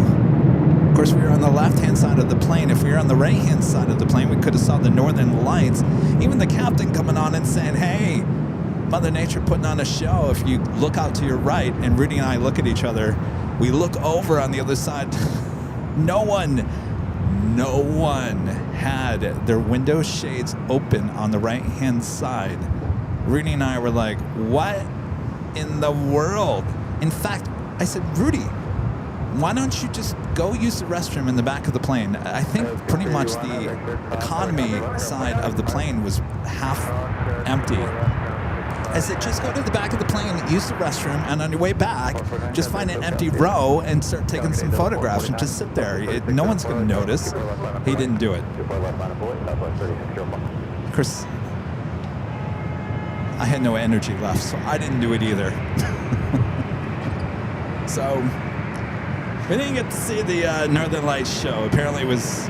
Of course, we were on the left-hand side of the plane. If we were on the right-hand side of the plane, we could have saw the northern lights. Even the captain coming on and saying, hey, Mother Nature putting on a show. If you look out to your right, and Rudy and I look at each other, we look over on the other side. No one had their window shades open on the right-hand side. Rudy and I were like, what in the world? In fact, I said, Rudy, why don't you just go use the restroom in the back of the plane? I think pretty much the economy side of the plane was half empty. I said, just go to the back of the plane, use the restroom, and on your way back, just find an empty row and start taking some photographs and just sit there. No one's going to notice. He didn't do it. Of course, I had no energy left, so I didn't do it either. So we didn't get to see the Northern Lights show. Apparently it was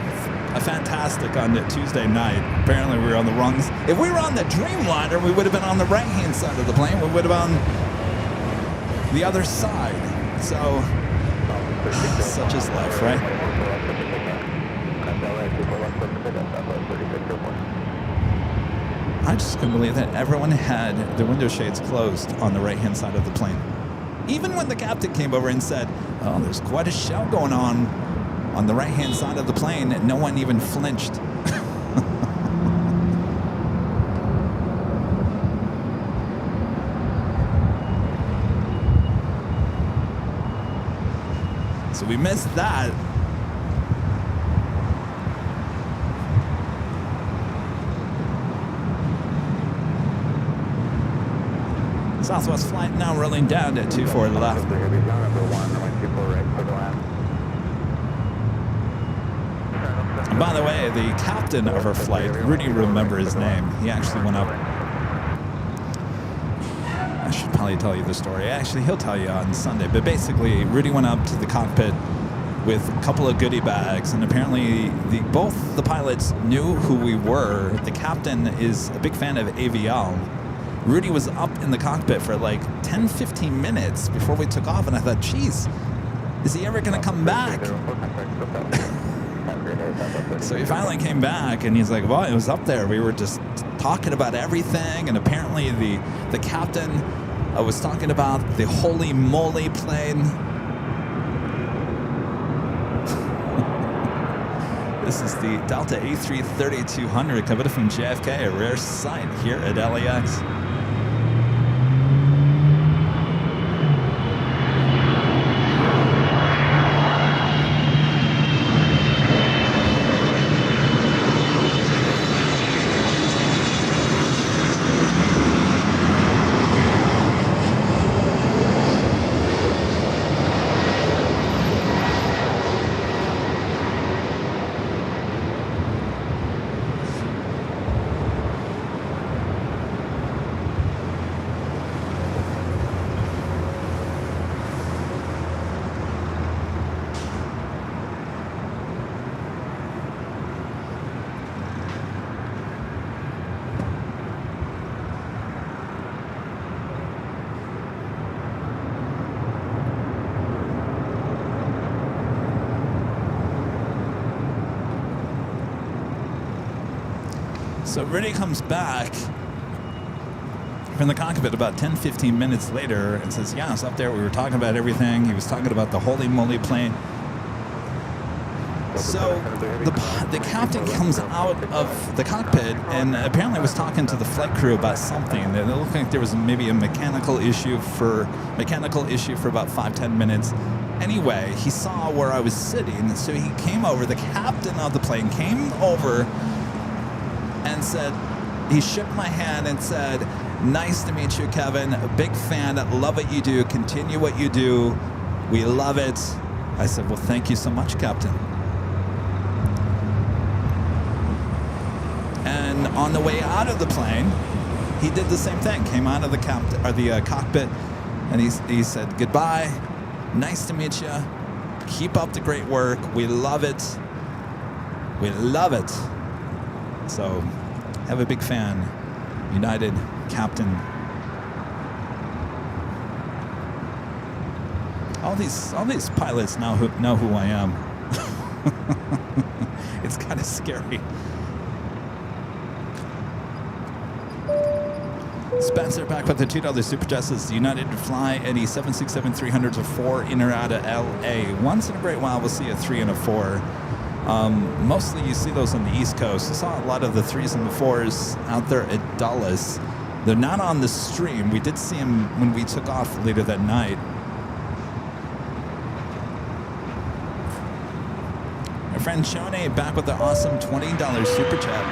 fantastic on the Tuesday night. Apparently we were on the wrong. If we were on the Dreamliner, we would have been on the right-hand side of the plane. We would have been on the other side. So such is life, right? I just couldn't believe that everyone had their window shades closed on the right-hand side of the plane. Even when the captain came over and said, oh, there's quite a show going on the right-hand side of the plane, and no one even flinched. So we missed that. Southwest flight now rolling down to 24 left. And by the way, the captain of our flight, Rudy remember his name. He actually went up. I should probably tell you the story. Actually, he'll tell you on Sunday. But basically, Rudy went up to the cockpit with a couple of goodie bags, and apparently both the pilots knew who we were. The captain is a big fan of AVL. Rudy was up in the cockpit for like 10, 15 minutes before we took off, and I thought, geez, is he ever going to come back? So he finally came back, and he's like, well, it was up there. We were just talking about everything, and apparently the captain was talking about the holy moly plane. This is the Delta A330-200 coming from JFK, a rare sight here at LAX. So Rudy comes back from the cockpit about 10, 15 minutes later and says, yeah, I was up there. We were talking about everything. He was talking about the holy moly plane. So the captain comes out of the cockpit and apparently was talking to the flight crew about something. It looked like there was maybe a mechanical issue for about 5-10 minutes. Anyway, he saw where I was sitting, so he came over. The captain of the plane came over and said, he shook my hand and said, "Nice to meet you, Kevin. A big fan. Love what you do. Continue what you do. We love it." I said, "Well, thank you so much, Captain." And on the way out of the plane, he did the same thing. Came out of the cockpit, and he said, "Goodbye. Nice to meet you. Keep up the great work. We love it. We love it." So, have a big fan, United Captain. All these pilots now know who I am. It's kind of scary. Spencer back with the $2 super chat says, United to fly any 767-300s or 4 in or out of LA. Once in a great while, we'll see a 3 and a 4. Mostly you see those on the East Coast. I saw a lot of the 3s and the 4s out there at Dulles. They're not on the stream. We did see them when we took off later that night. My friend Shone back with the awesome $20 super chat.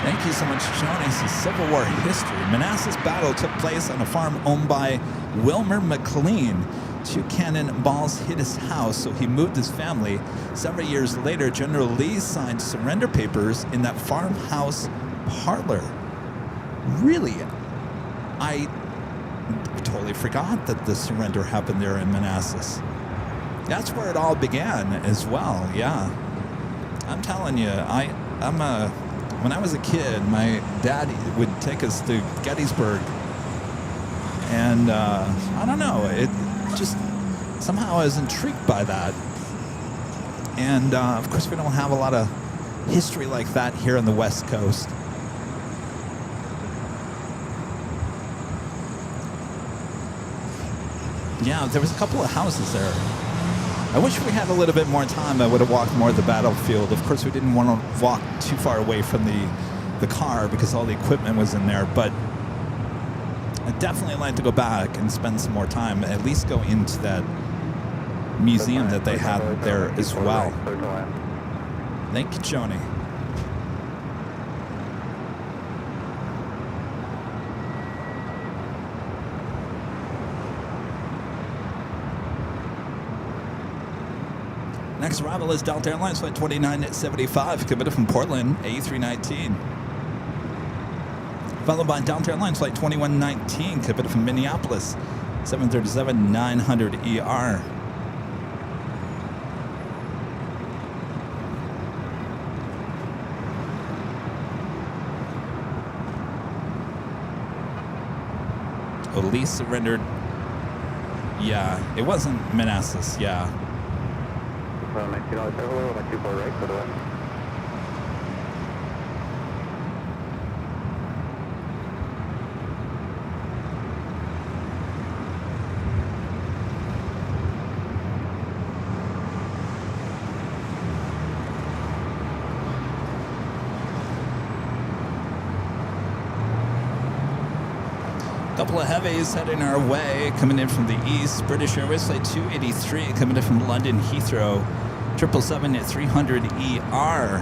Thank you so much, Shone. This is Civil War history. Manassas battle took place on a farm owned by Wilmer McLean. 2 cannonballs hit his house, so he moved his family. Several years later, General Lee signed surrender papers in that farmhouse parlor. Really? I totally forgot that the surrender happened there in Manassas. That's where it all began as well, yeah. I'm telling you, when I was a kid, my dad would take us to Gettysburg. And I don't know, it just somehow I was intrigued by that. And of course, we don't have a lot of history like that here on the West Coast. Yeah, there was a couple of houses there. I wish we had a little bit more time. I would have walked more of the battlefield. Of course, we didn't want to walk too far away from the car because all the equipment was in there. But I'd definitely like to go back and spend some more time, at least go into that museum that they had there as well. Thank you, Joni. Next arrival is Delta Airlines Flight 2975, committed from Portland, A319. Followed by Delta Airlines Flight 2119, committed from Minneapolis, 737-900ER. Lee surrendered. Yeah, it wasn't Manassas, yeah. 19 on the Airway, 124 right, for the way. Couple of heavies heading our way, coming in from the east. British Airways Flight 283, coming in from London Heathrow, 777-300ER.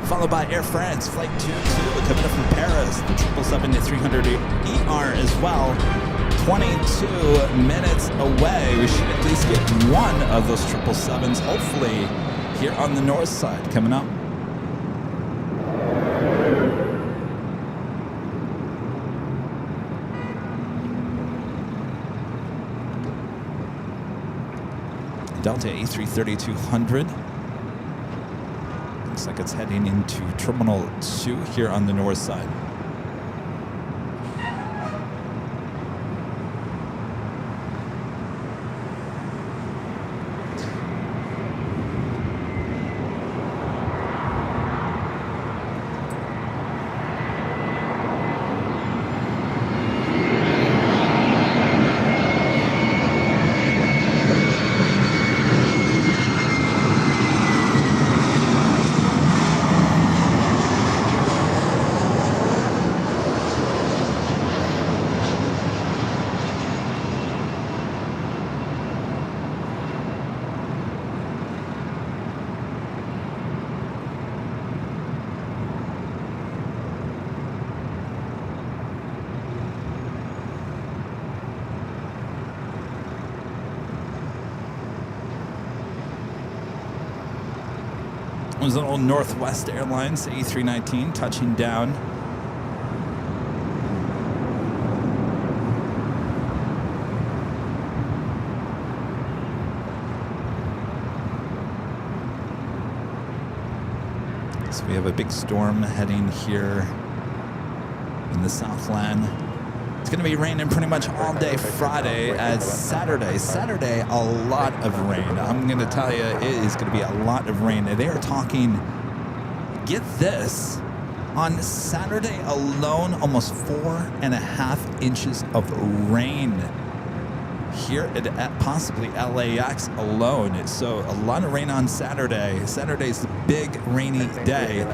Followed by Air France Flight 22, coming in from Paris, the 777-300ER as well. 22 minutes away. We should at least get one of those 777s, hopefully, here on the north side coming up. Delta A330-200. Looks like it's heading into Terminal 2 here on the north side. was an old Northwest Airlines A319 touching down. So we have a big storm heading here in the Southland. It's going to be raining pretty much all day Friday as Saturday. Saturday, a lot of rain. I'm going to tell you, it is going to be a lot of rain. They are talking, get this, on Saturday alone, almost 4.5 inches of rain here at possibly LAX alone. So a lot of rain on Saturday. Saturday's the big rainy day.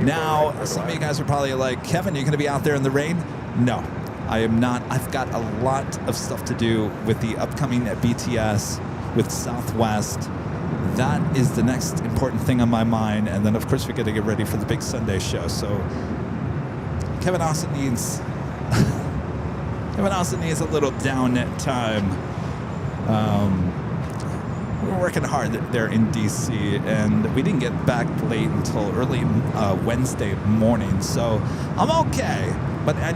Now, some of you guys are probably like, Kevin, you're going to be out there in the rain? No, I am not. I've got a lot of stuff to do with the upcoming BTS with Southwest. That is the next important thing on my mind. And then, of course, we got to get ready for the big Sunday show. So Kevin also needs a little down time. We're working hard there in DC, and we didn't get back late until early Wednesday morning. So I'm okay, but I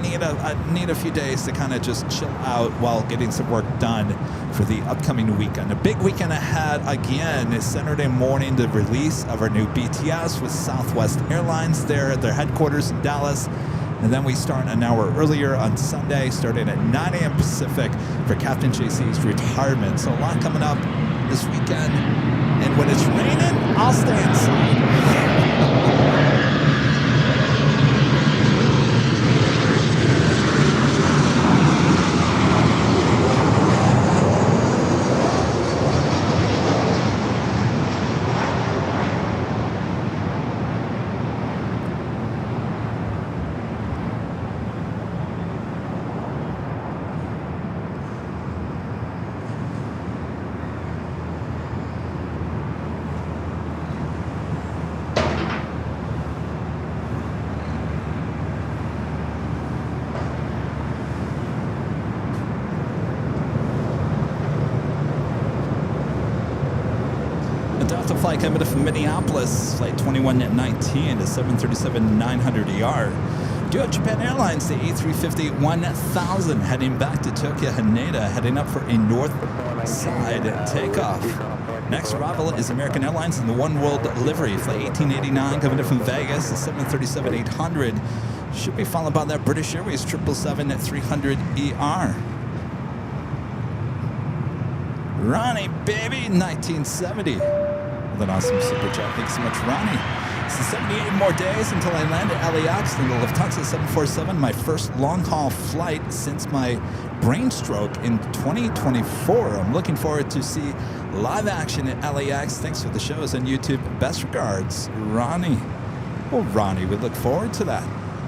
need a few days to kind of just chill out while getting some work done for the upcoming weekend. A big weekend ahead again is Saturday morning, the release of our new BTS with Southwest Airlines there at their headquarters in Dallas. And then we start an hour earlier on Sunday, starting at 9 a.m. Pacific for Captain JC's retirement. So a lot coming up this weekend. And when it's raining, I'll stay inside. Flight coming from Minneapolis, flight 2119 to 737-900ER. Due at Japan Airlines, the A350-1000 heading back to Tokyo Haneda, heading up for a north side takeoff. Next arrival is American Airlines in the One World livery, flight 1889 coming in from Vegas, the 737-800. Should be followed by that British Airways 777-300ER. Ronnie, baby, 1970. An awesome super chat. Thanks so much, Ronnie. It's 78 more days until I land at LAX in the Lufthansa 747, my first long-haul flight since my brain stroke in 2024. I'm looking forward to see live action at LAX. Thanks for the shows on YouTube. Best regards, Ronnie. Well, Ronnie, we look forward to that.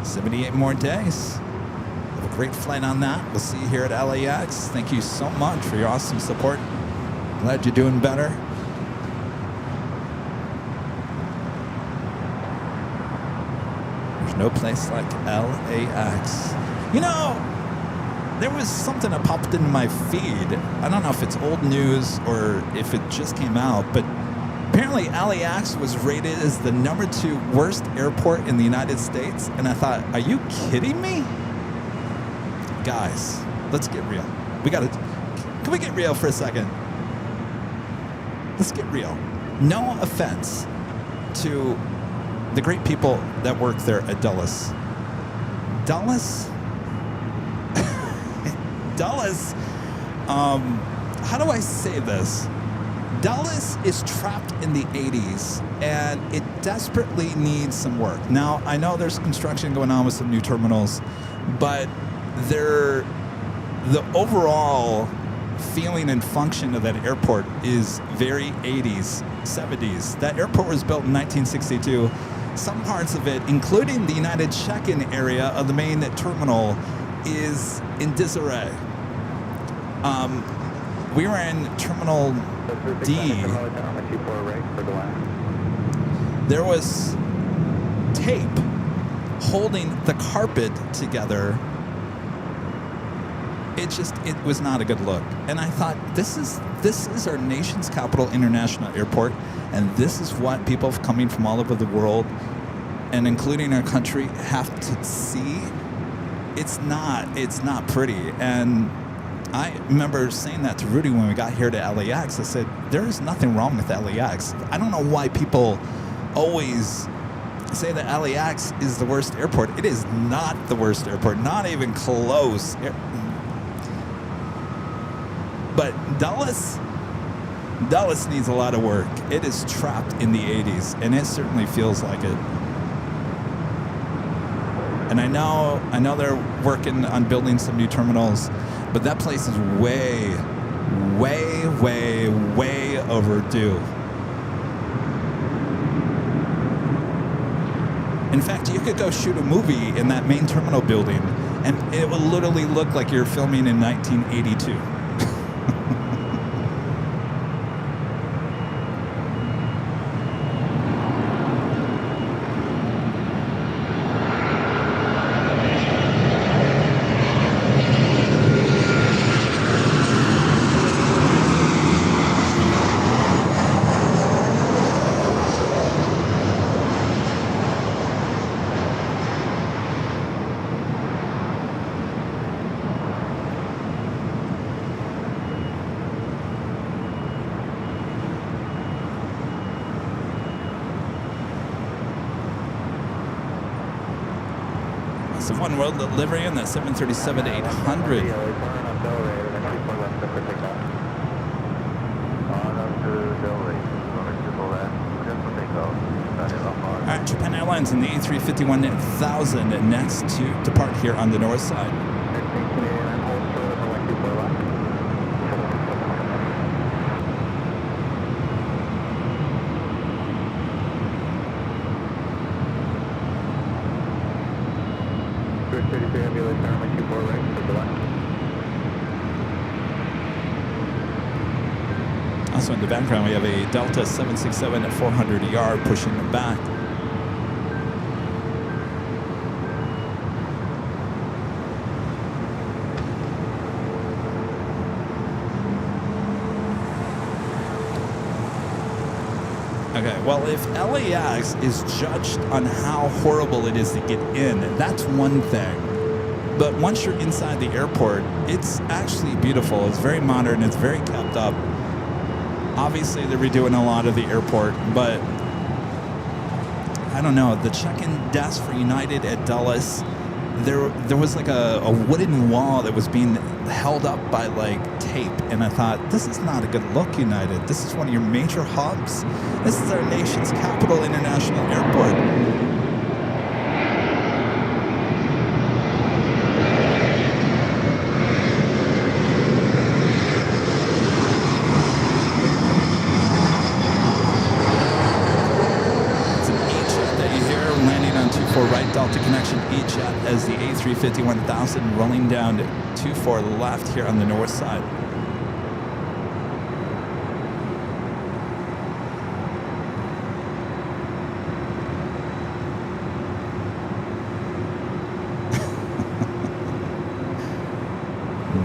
78 more days. Have a great flight on that. We'll see you here at LAX. Thank you so much for your awesome support. Glad you're doing better. No place like LAX. You know, there was something that popped in my feed. I don't know if it's old news or if it just came out, but apparently LAX was rated as the #2 worst airport in the United States. And I thought, are you kidding me? Guys, let's get real. Can we get real for a second? Let's get real. No offense to the great people that work there at Dulles. Dulles? Dulles, how do I say this? Dulles is trapped in the 80s, and it desperately needs some work. Now, I know there's construction going on with some new terminals, but the overall feeling and function of that airport is very 80s, 70s. That airport was built in 1962. Some parts of it, including the United check-in area of the main terminal, is in disarray. We were in Terminal D. There was tape holding the carpet together. it was not a good look. And I thought, this is our nation's capital international airport, and this is what people coming from all over the world, and including our country, have to see. It's not pretty. And I remember saying that to Rudy when we got here to LAX. I said, there is nothing wrong with LAX. I don't know why people always say that LAX is the worst airport. It is not the worst airport, not even close. But Dulles needs a lot of work. It is trapped in the 80s, and it certainly feels like it. And I know they're working on building some new terminals, but that place is way, way, way, way overdue. In fact, you could go shoot a movie in that main terminal building, and it would literally look like you're filming in 1982. So one world livery in that 737-800. All right, Japan Airlines in the A350-1000 next to depart here on the north side. Also in the background, we have a Delta 767 at 400 ER pushing back. Okay, well, if LAX is judged on how horrible it is to get in, that's one thing. But once you're inside the airport, it's actually beautiful. It's very modern. It's very kept up. Obviously, they're redoing a lot of the airport, but I don't know. The check-in desk for United at Dulles, there was like a wooden wall that was being held up by like tape, and I thought, this is not a good look, United. This is one of your major hubs. This is our nation's capital international airport. Delta connection E-Jet as the A350-1000 rolling down to 24 left here on the north side.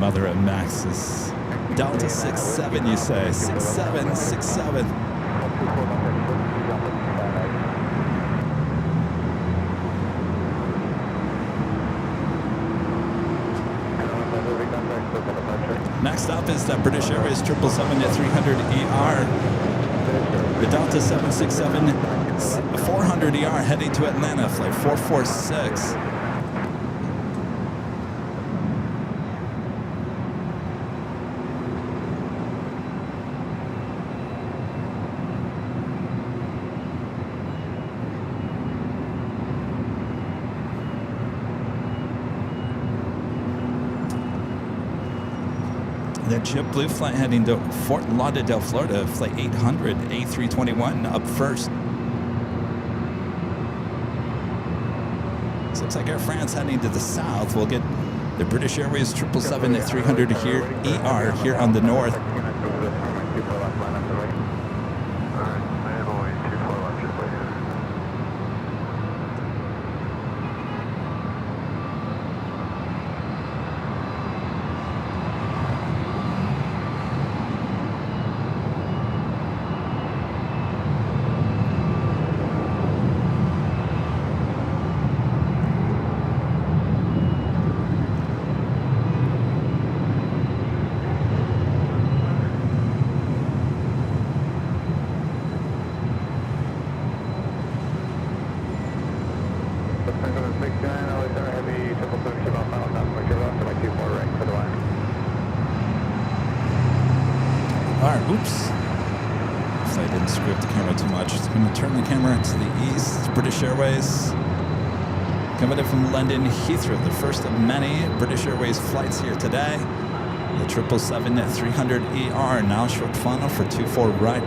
Mother of Maxes. Delta 67, you say. 67, 67. Next up is the British Airways 777 at 300 ER. The Delta 767 400 ER heading to Atlanta, flight 446. The JetBlue flight heading to Fort Lauderdale, Florida, flight 800, A321 up first. So looks like Air France heading to the south. We'll get the British Airways 777 at 300 here, ER here on the north. 69, Alexander Heavy, 777 on final time, point your left, my 24 right for the line. All right, oops. So I didn't screw up the camera too much. Just going to turn the camera to the east. British Airways. Coming in from London Heathrow, the first of many British Airways flights here today. The 777-300ER, now short final for 24 right.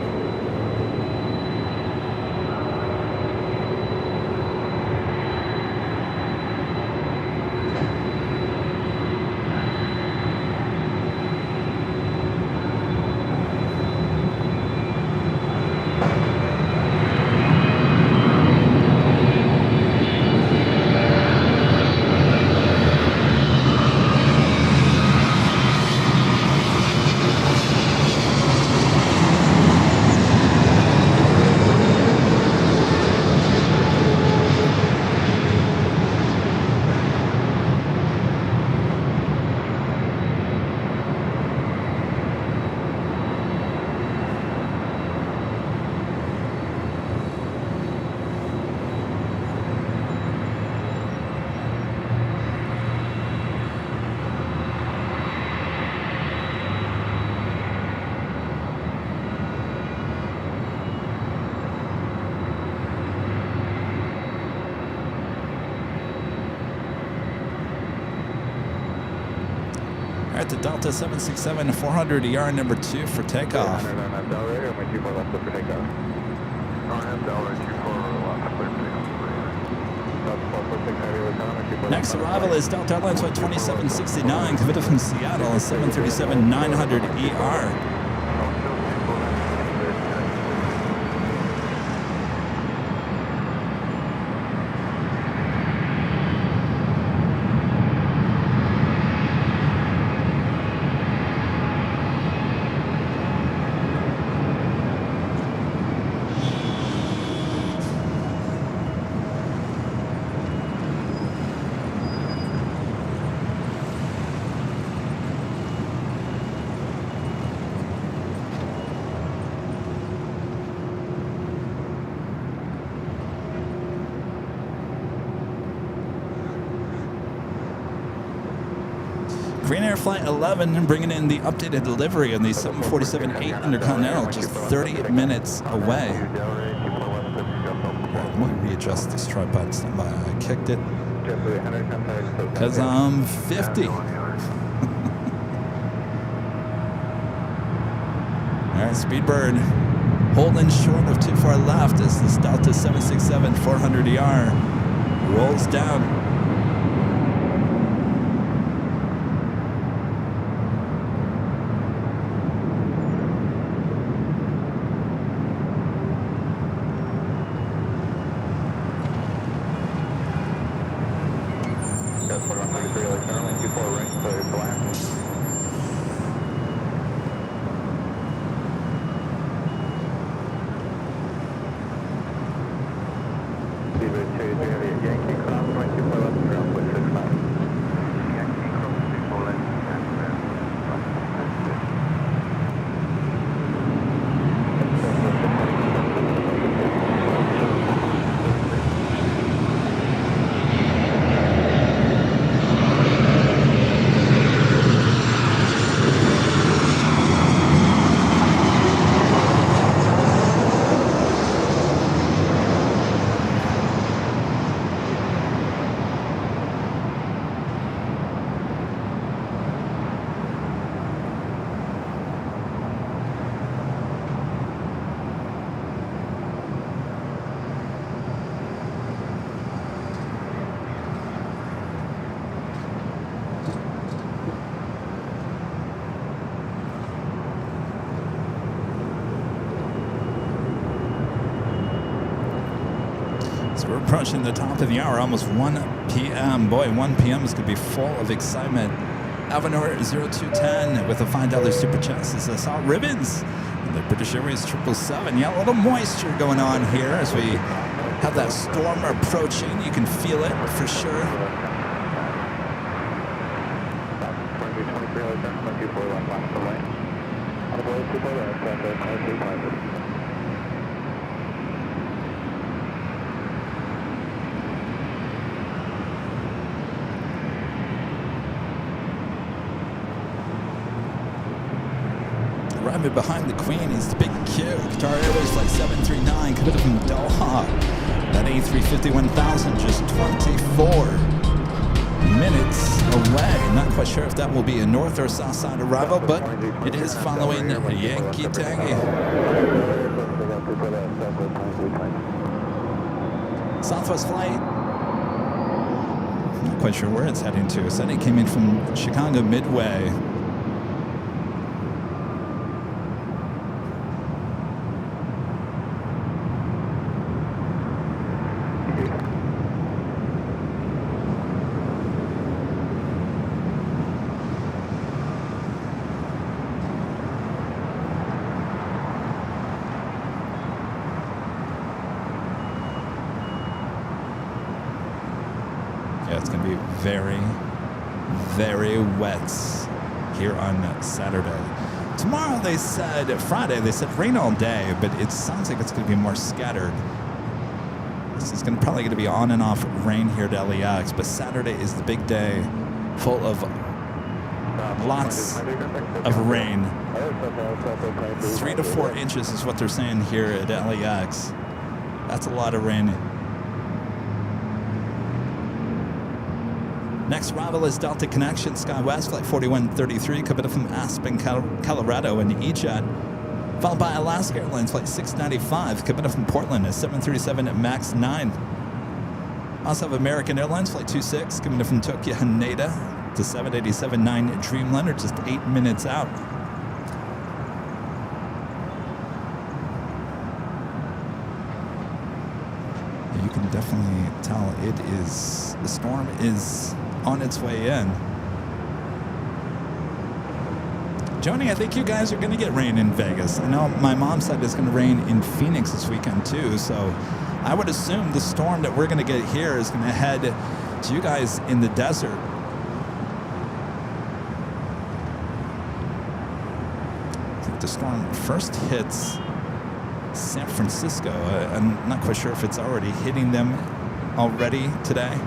At the Delta 767-400ER number 2 for takeoff. Next arrival is Delta Airlines Flight 2769, committed from Seattle, 737-900ER. Green Air Flight 11 bringing in the updated delivery on the 747-8 Intercontinental, just 30 minutes away. Right, let me readjust this tripod. Stand by. I kicked it because I'm 50. All right, Speedbird holding short of too far left as this Delta 767-400ER rolls down. We're approaching the top of the hour, almost 1 p.m. Boy, 1 p.m. is going to be full of excitement. Avenor 0210 with a $5 super chat says, I saw ribbons in the British Airways 777. Yeah, a little moisture going on here as we have that storm approaching. You can feel it for sure. Diamond behind the Queen is the big Q. Qatar Airways Flight 739 coming from Doha. That A350 1000 just 24 minutes away. Not quite sure if that will be a north or south side arrival, but it is following Yankee Tangy. Southwest flight. Not quite sure where it's heading to. It said it came in from Chicago Midway. Very, very wet here on Saturday. Tomorrow they said, Friday they said rain all day, but it sounds like it's going to be more scattered. This is probably going to be on and off rain here at LAX, but Saturday is the big day, full of lots of rain. 3 to 4 inches is what they're saying here at LAX. That's a lot of rain. Next arrival is Delta Connection, SkyWest, Flight 4133, coming from Aspen, Colorado, and E-Jet. Followed by Alaska Airlines, Flight 695, coming from Portland, a 737 at MAX 9. Also have American Airlines, Flight 26, coming from Tokyo, Haneda, to 787-9 Dreamliner, just 8 minutes out. You can definitely tell the storm is on its way in. Joni, I think you guys are going to get rain in Vegas. I know my mom said it's going to rain in Phoenix this weekend too, so I would assume the storm that we're going to get here is going to head to you guys in the desert. I think the storm first hits San Francisco. I'm not quite sure if it's already hitting them already today.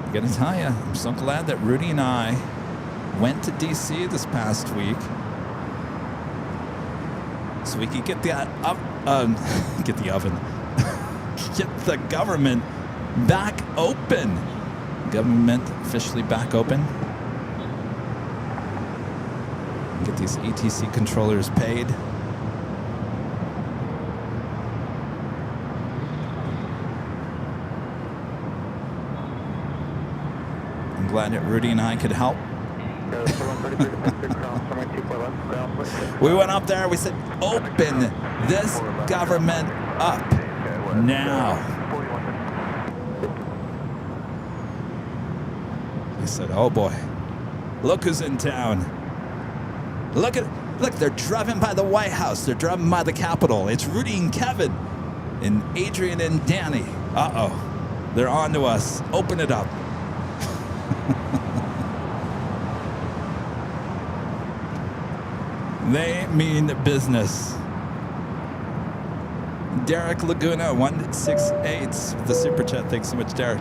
I gotta tell you, I'm so glad that Rudy and I went to DC this past week so we could get the government back open. Government officially back open. Get these ATC controllers paid. Glad that Rudy and I could help. We went up there, we said, open this government up now. He said, oh boy, look who's in town. Look, they're driving by the White House. They're driving by the Capitol. It's Rudy and Kevin and Adrian and Danny. Uh-oh, they're on to us. Open it up. They mean business. Derek Laguna, 168 with the super chat. Thanks so much, Derek.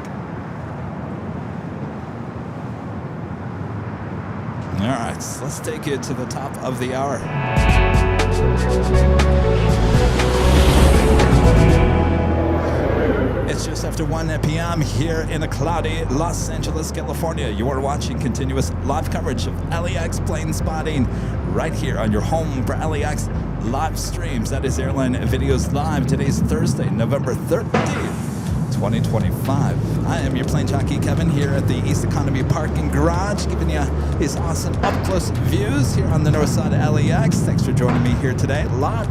All right, so let's take it to the top of the hour. It's just after 1 p.m. here in a cloudy Los Angeles, California. You are watching continuous live coverage of LAX plane spotting right here on your home for LAX live streams. That is Airline Videos Live. Today's Thursday, November 13th, 2025. I am your plane jockey, Kevin, here at the East Economy Parking Garage, giving you these awesome up-close views here on the north side of LAX. Thanks for joining me here today, live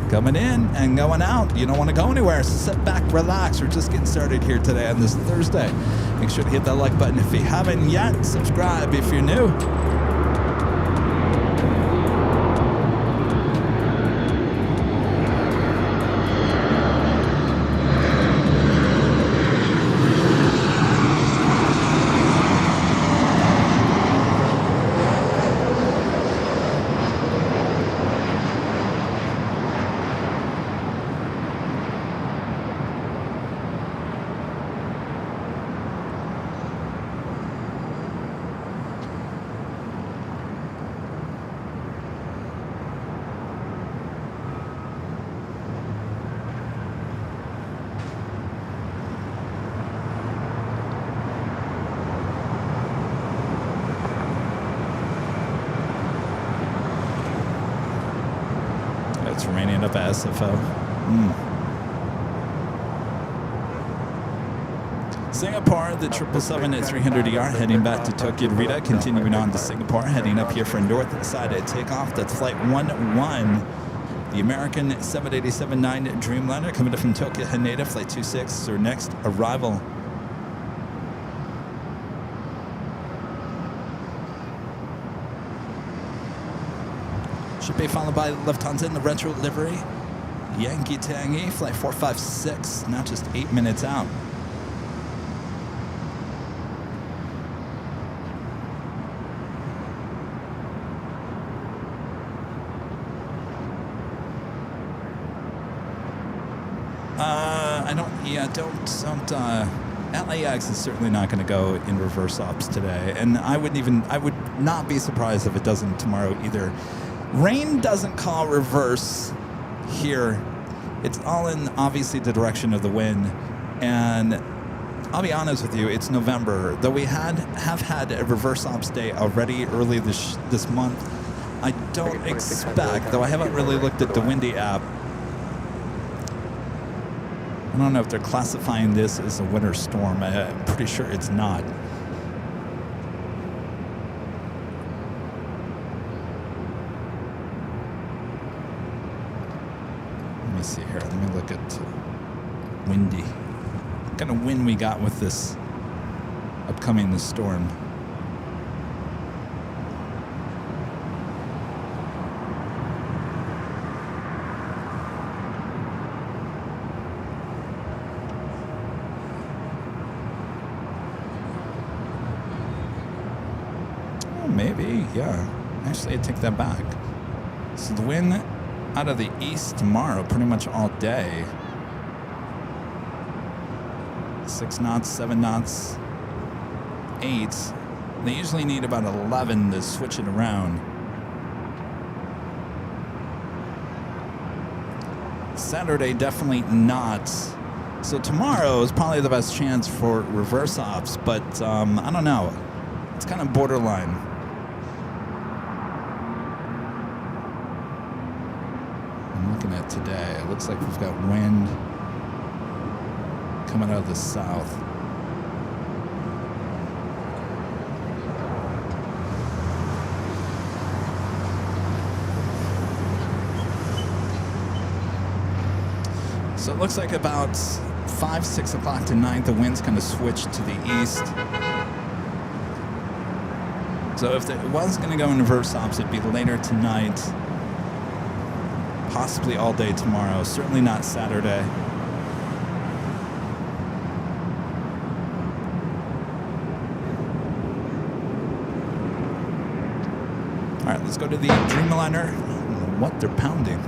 coming in and going out. You don't want to go anywhere. Sit back, relax. We're just getting started here today on this Thursday. Make sure to hit that like button if you haven't yet. Subscribe if you're new. It's raining up at SFO. Singapore, the 777-300ER heading back to Tokyo Narita, continuing on to Singapore, heading up here for north side at takeoff. That's flight 11. The American 787-9 Dreamliner coming up from Tokyo Haneda, flight 26, is our next arrival. Should be followed by Lufthansa in the retro livery. Yankee Tangy, flight 456, now just 8 minutes out. LAX is certainly not going to go in reverse ops today, and I would not be surprised if it doesn't tomorrow either. Rain doesn't call reverse here. It's all in, obviously, the direction of the wind. And I'll be honest with you, it's November. Though we have had a reverse ops day already early this month, I don't expect, though I haven't really looked at the Windy app, I don't know if they're classifying this as a winter storm. I'm pretty sure it's not. Let me see here. Let me look at windy. What kind of wind we got with this upcoming storm? Maybe, yeah. Actually, I take that back. So the wind out of the east tomorrow, pretty much all day. 6 knots, 7 knots, 8. They usually need about 11 to switch it around. Saturday, definitely not. So tomorrow is probably the best chance for reverse ops, but I don't know. It's kind of borderline. Looking at today, it looks like we've got wind coming out of the south. So it looks like about 5, 6 o'clock tonight, the wind's kind of switched to the east. So if it was going to go in reverse ops, it'd be later tonight. Possibly all day tomorrow. Certainly not Saturday. All right, let's go to the Dreamliner. I don't know what they're pounding.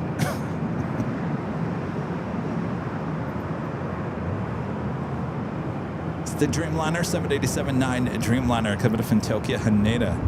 It's the Dreamliner 787-9 Dreamliner coming from Tokyo Haneda.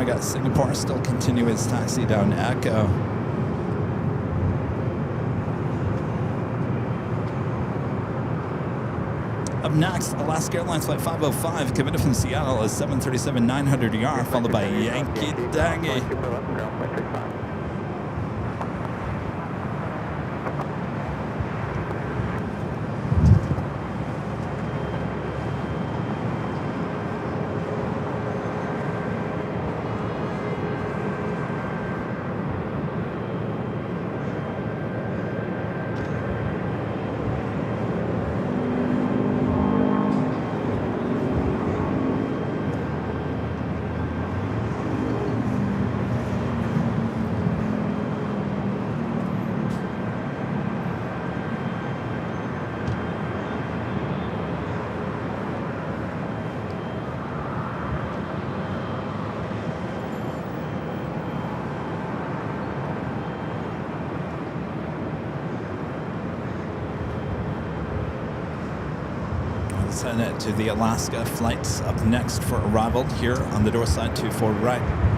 we got Singapore still continue its taxi down Echo. Up next, Alaska Airlines Flight 505, coming from Seattle is 737-900ER, followed by Yankee Tangy. Send it to the Alaska flights up next for arrival here on the door side 24 right.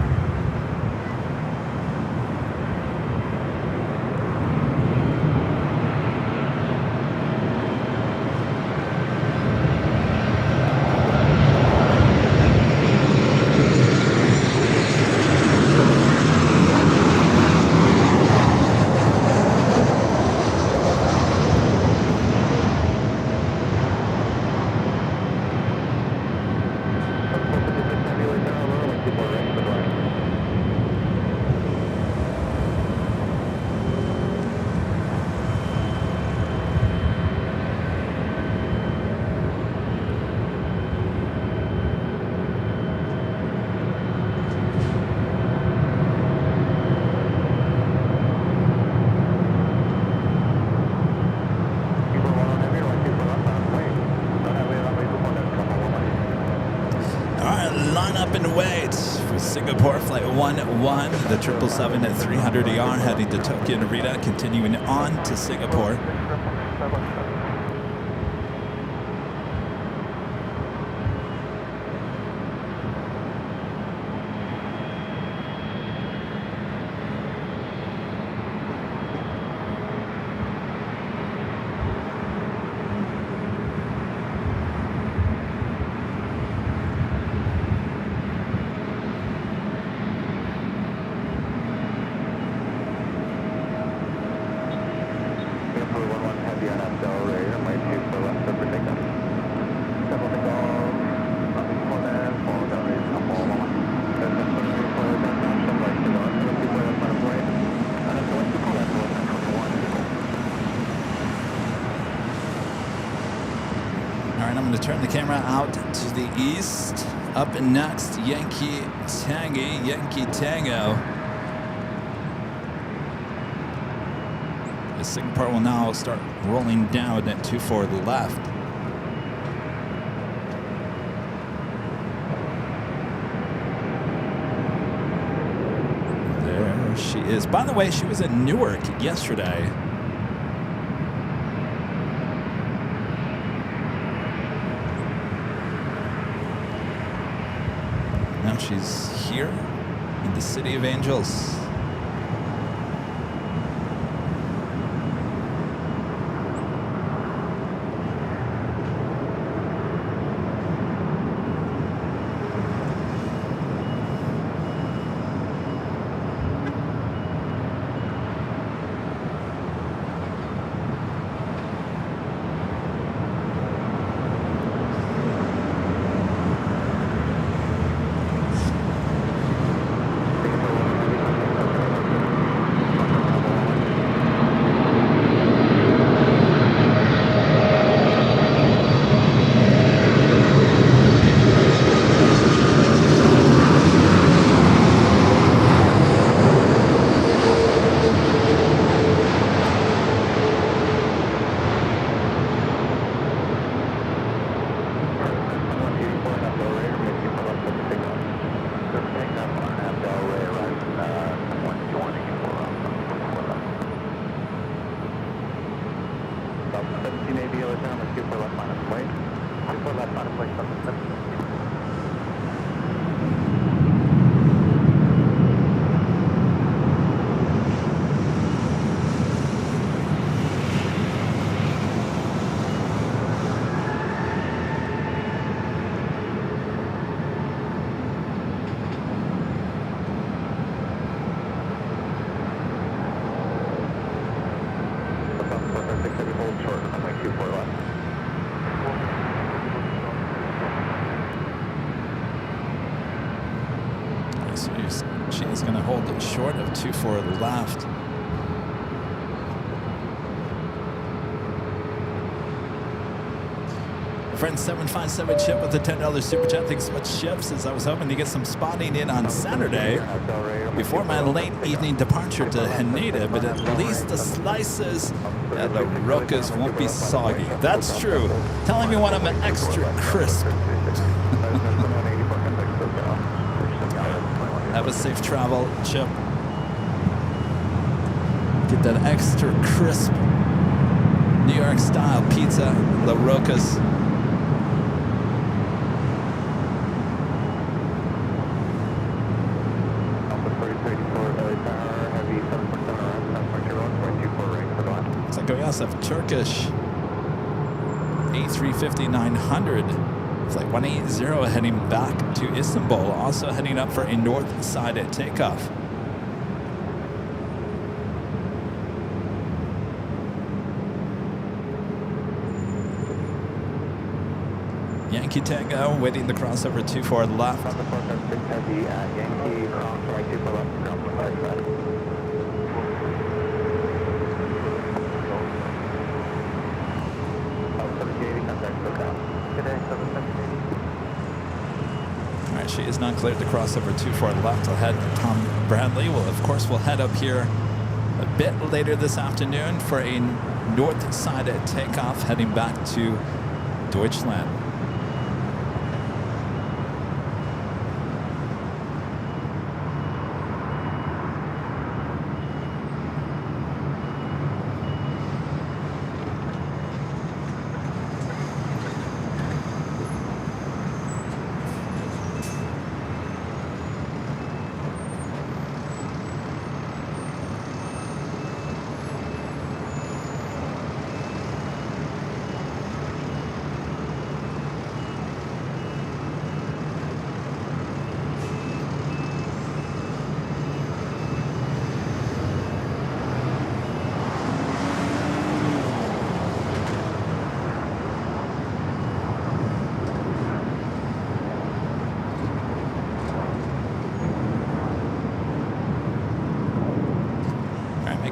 Singapore Flight 11, the 777-300ER heading to Tokyo Narita, continuing on to Singapore. Turn the camera out to the east. Up next, Yankee Tango. The Singapore will now start rolling down at 24 left. There she is. By the way, she was in Newark yesterday. She's here in the City of Angels. So she's going to hold it short of 24 left. Friend 757 Chip with the $10 super chat. Thanks so much, Chip. Says I was hoping to get some spotting in on Saturday before my late evening departure to Haneda, but at least the slices at the Rocas won't be soggy. That's true. Telling me one of them extra crisp. Have a safe travel, Chip. Get that extra crisp New York style pizza, La Rocas. So we also have Turkish A350-900 flight 180 heading back to Istanbul, also heading up for a north side at takeoff. Yankee Tango waiting the crossover 24 left. Yankee cross right 24 left, ground for 55. All right, she is not cleared to cross over 24 left ahead. Tom Bradley will, of course, will head up here a bit later this afternoon for a north side at takeoff, heading back to Deutschland.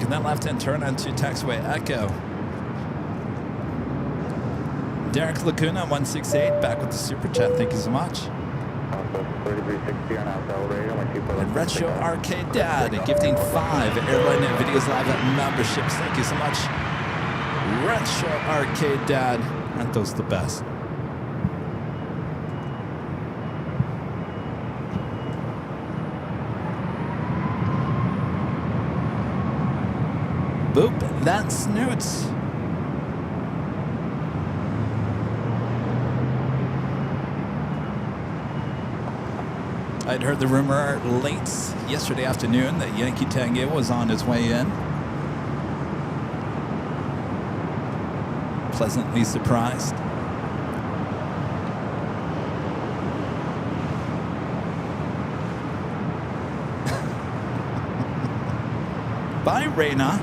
That left-hand turn onto taxiway Echo. Derek Lacuna, 168, back with the super chat. Thank you so much. And Retro Arcade Dad gifting 5 Airline Videos Live memberships. Thank you so much. Retro Arcade Dad. Aren't those the best? Boop, that snoots. I'd heard the rumor late yesterday afternoon that Yankee Tango was on his way in. Pleasantly surprised. Bye, Reina.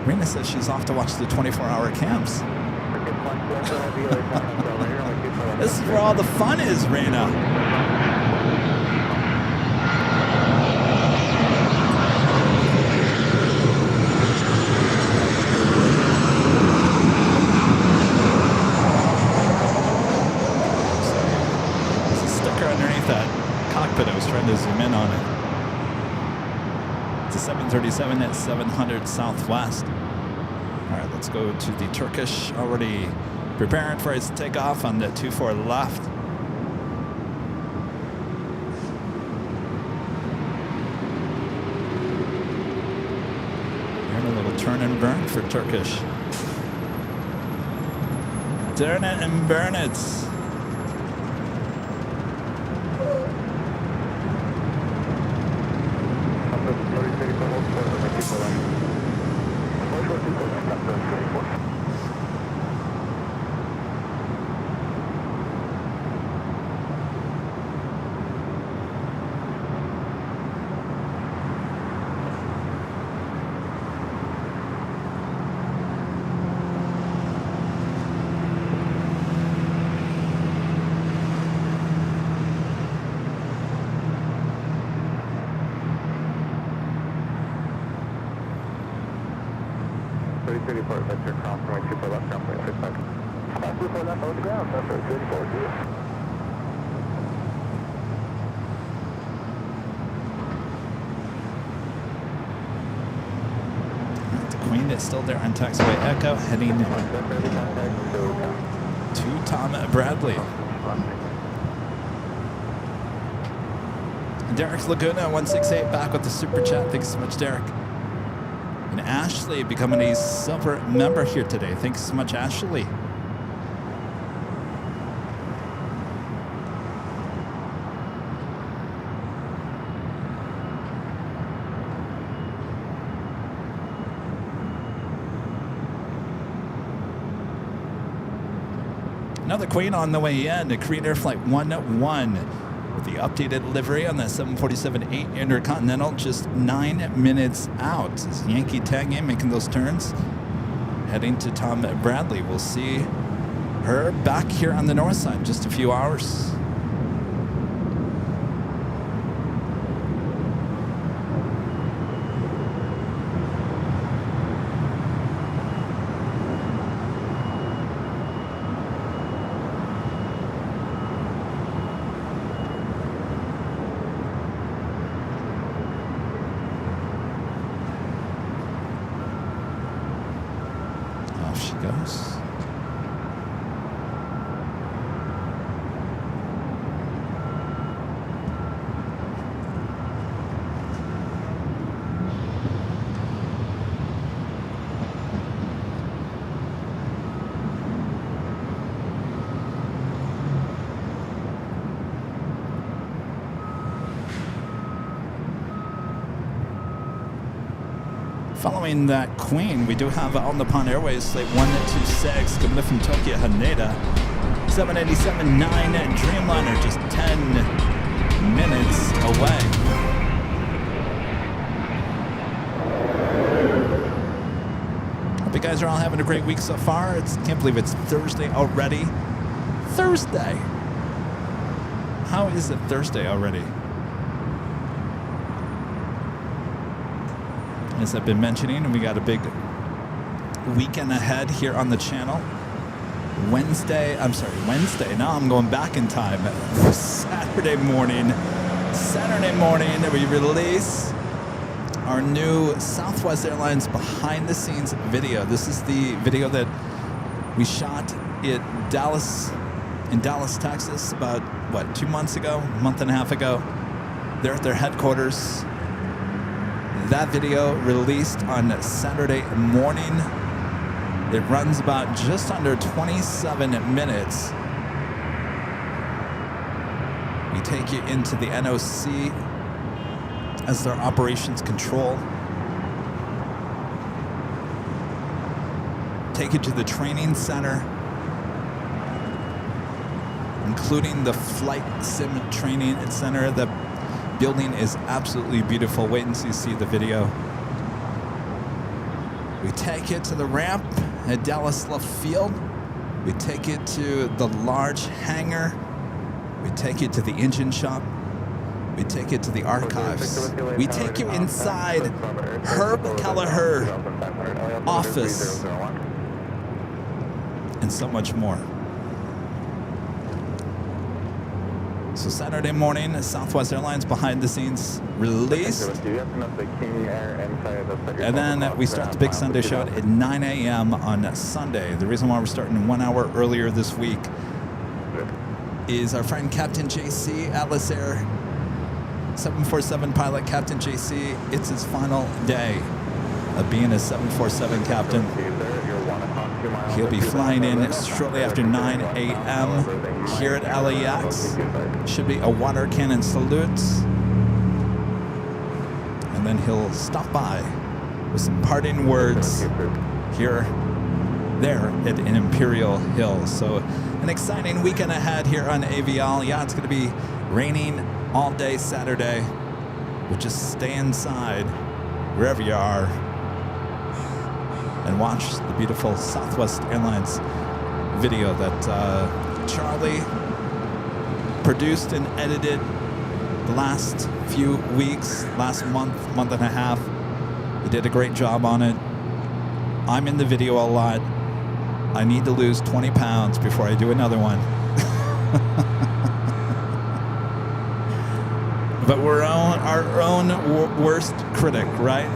Rena says she's off to watch the 24-hour camps. This is where all the fun is, Rena. There's a sticker underneath that cockpit. I was trying to zoom in on it. It's a 737 at 700 Southwest. All right, let's go to the Turkish, already preparing for its takeoff on the 24 left. Here's a little turn and burn for Turkish. Turn it and burn it. 34, that's your cross, runway 24 left, ground point 65. 24 left, hold the ground, that's right, 34 to you. Queen is still there on taxiway Echo, heading to Tom Bradley. Derek Laguna 168 back with the super chat. Thanks so much, Derek. And Ashley becoming a silver member here today. Thanks so much, Ashley. Another Queen on the way in, a Korean Air Flight 101 with the updated livery on the 747-8 Intercontinental, just 9 minutes out. As Yankee tagging, making those turns, heading to Tom Bradley. We'll see her back here on the north side in just a few hours. Following that Queen, we do have on the Pond Airways flight 126 coming in from Tokyo Haneda. 787-9 Dreamliner, just 10 minutes away. Hope you guys are all having a great week so far. Can't believe it's Thursday already. Thursday! How is it Thursday already? As I've been mentioning, we got a big weekend ahead here on the channel. Wednesday, now I'm going back in time. Saturday morning, we release our new Southwest Airlines behind the scenes video. This is the video that we shot in Dallas, Texas about, 2 months ago, a month and a half ago. They're at their headquarters. That video released on Saturday morning. It runs about just under 27 minutes. We take you into the NOC as their operations control. Take you to the training center, including the flight sim training center. The building is absolutely beautiful. Wait until you see the video. We take it to the ramp at Dallas Love Field. We take it to the large hangar. We take it to the engine shop. We take it to the archives. We take you inside Herb Kelleher office and so much more. So Saturday morning, Southwest Airlines behind the scenes released. And then we start the big Sunday show at 9 a.m. on Sunday. The reason why we're starting 1 hour earlier this week is our friend Captain JC, Atlas Air 747 pilot Captain JC. It's his final day of being a 747 captain. He'll be flying in shortly after 9 a.m. here at LAX. Should be a water cannon salute. And then he'll stop by with some parting words there at an Imperial Hill. So an exciting weekend ahead here on AVL. Yeah, it's going to be raining all day Saturday. But just stay inside wherever you are and watch the beautiful Southwest Airlines video that Charlie produced and edited the last few weeks, last month and a half. He did a great job on it. I'm in the video a lot. I need to lose 20 pounds before I do another one. But we're our own worst critic, right?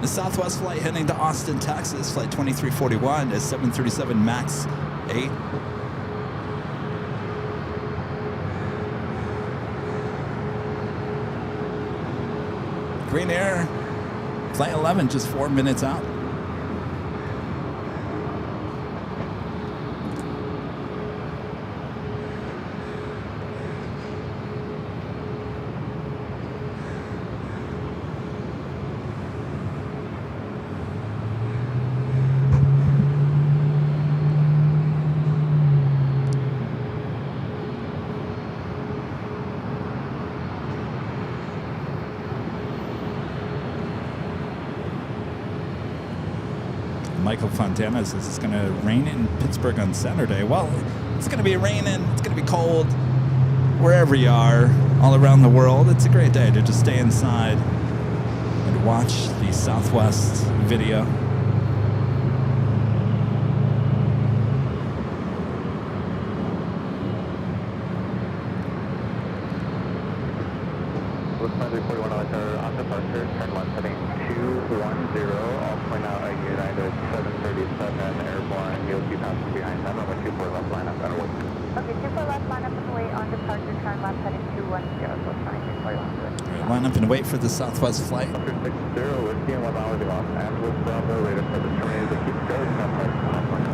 The Southwest flight heading to Austin, Texas, flight 2341 is 737 MAX 8. Green Air, flight 11, just 4 minutes out. Michael Fontana says it's going to rain in Pittsburgh on Saturday. Well, it's going to be raining. It's going to be cold wherever you are, all around the world. It's a great day to just stay inside and watch the Southwest video. On departure, turn left heading 210, all point out a United 737 airborne. You'll keep passing behind them. Runway 24 left line up and wait. Okay, 24 left line up and wait on departure, turn left heading 210, so 2341. Line up and wait for the Southwest flight. 60 Whiskey and 1 mile to Los Angeles, Bravo, radar service terminated. They keep going, southwest left line up.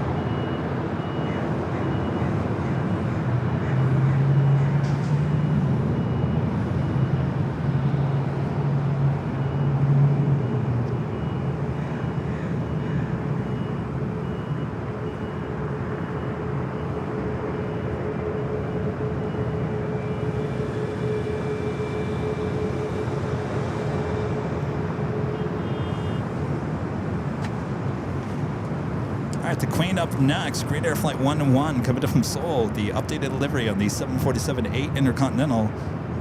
All right, the Queen up next. Green Air Flight 101 coming in from Seoul. The updated livery on the 747-8 Intercontinental,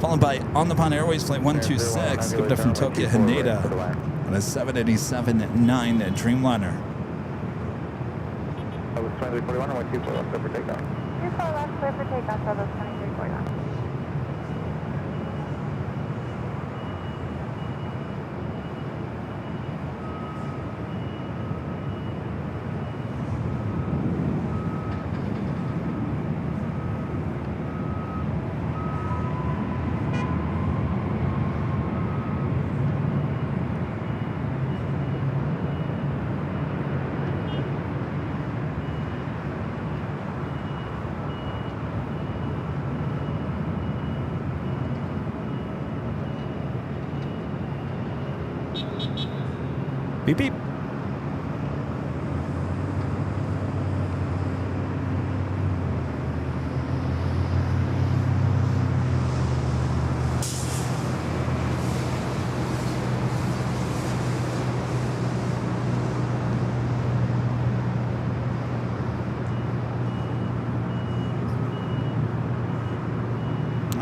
followed by On the Pond Airways Flight 126 coming in from Tokyo Haneda on a 787-9 Dreamliner. That was 2341, runway 24 left, clear for takeoff. 24 left, clear for takeoff, so those 2341. Beep, beep.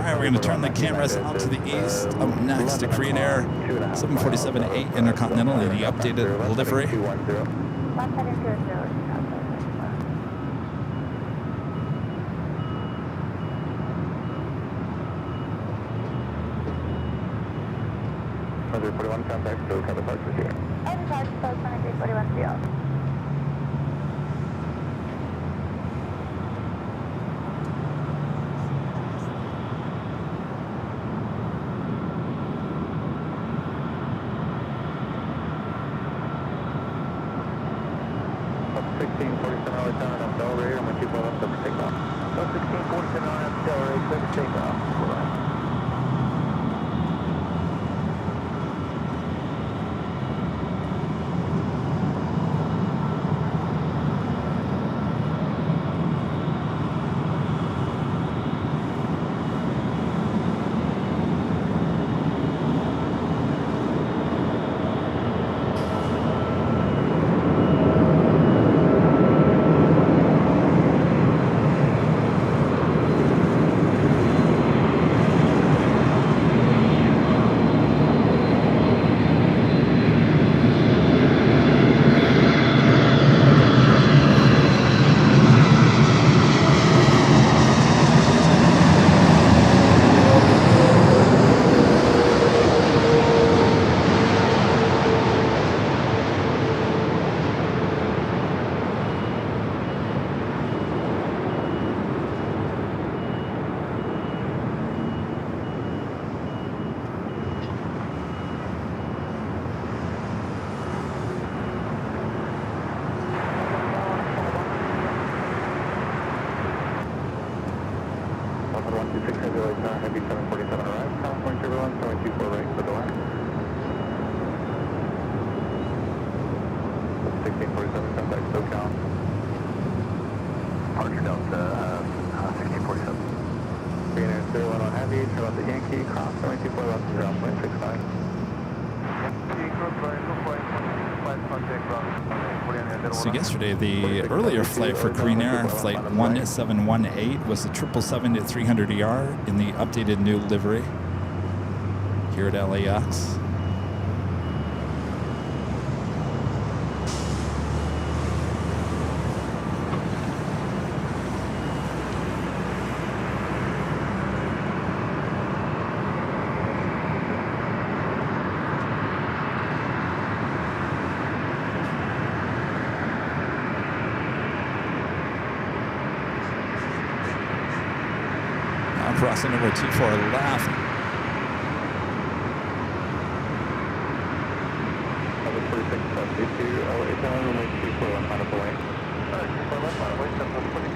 We're going to turn the cameras out to the east. Up next to Korean Air 747-8 Intercontinental in the updated livery. Left heading 210. Weather 41, contact, so cover departure here. And departure, so 2341 CO. 126 heavy light, heavy 747 arrives, California turbulence, 724 right for the line. 1647, contact SoCal. Departure Delta, 1647. Beginner 011 heavy, turn left at Yankee, cross 724 left to ground, 0.65. So yesterday, the earlier flight for Green Air, flight 1718, was the 777-300ER in the updated new livery here at LAX. Crossing over 24 left. Level 4672, LA town, runway 24 left, final away. 24 left, final away, 746.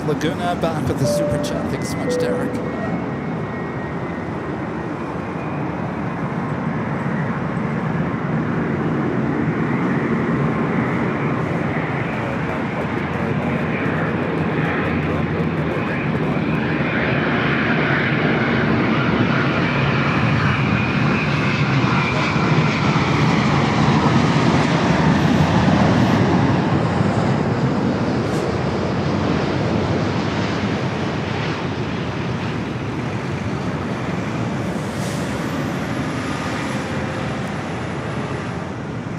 Laguna back with the super chat. Thanks so much, Derek.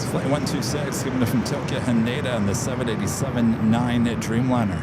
Flight 126 coming from Tokyo Haneda on the 787-9 Dreamliner.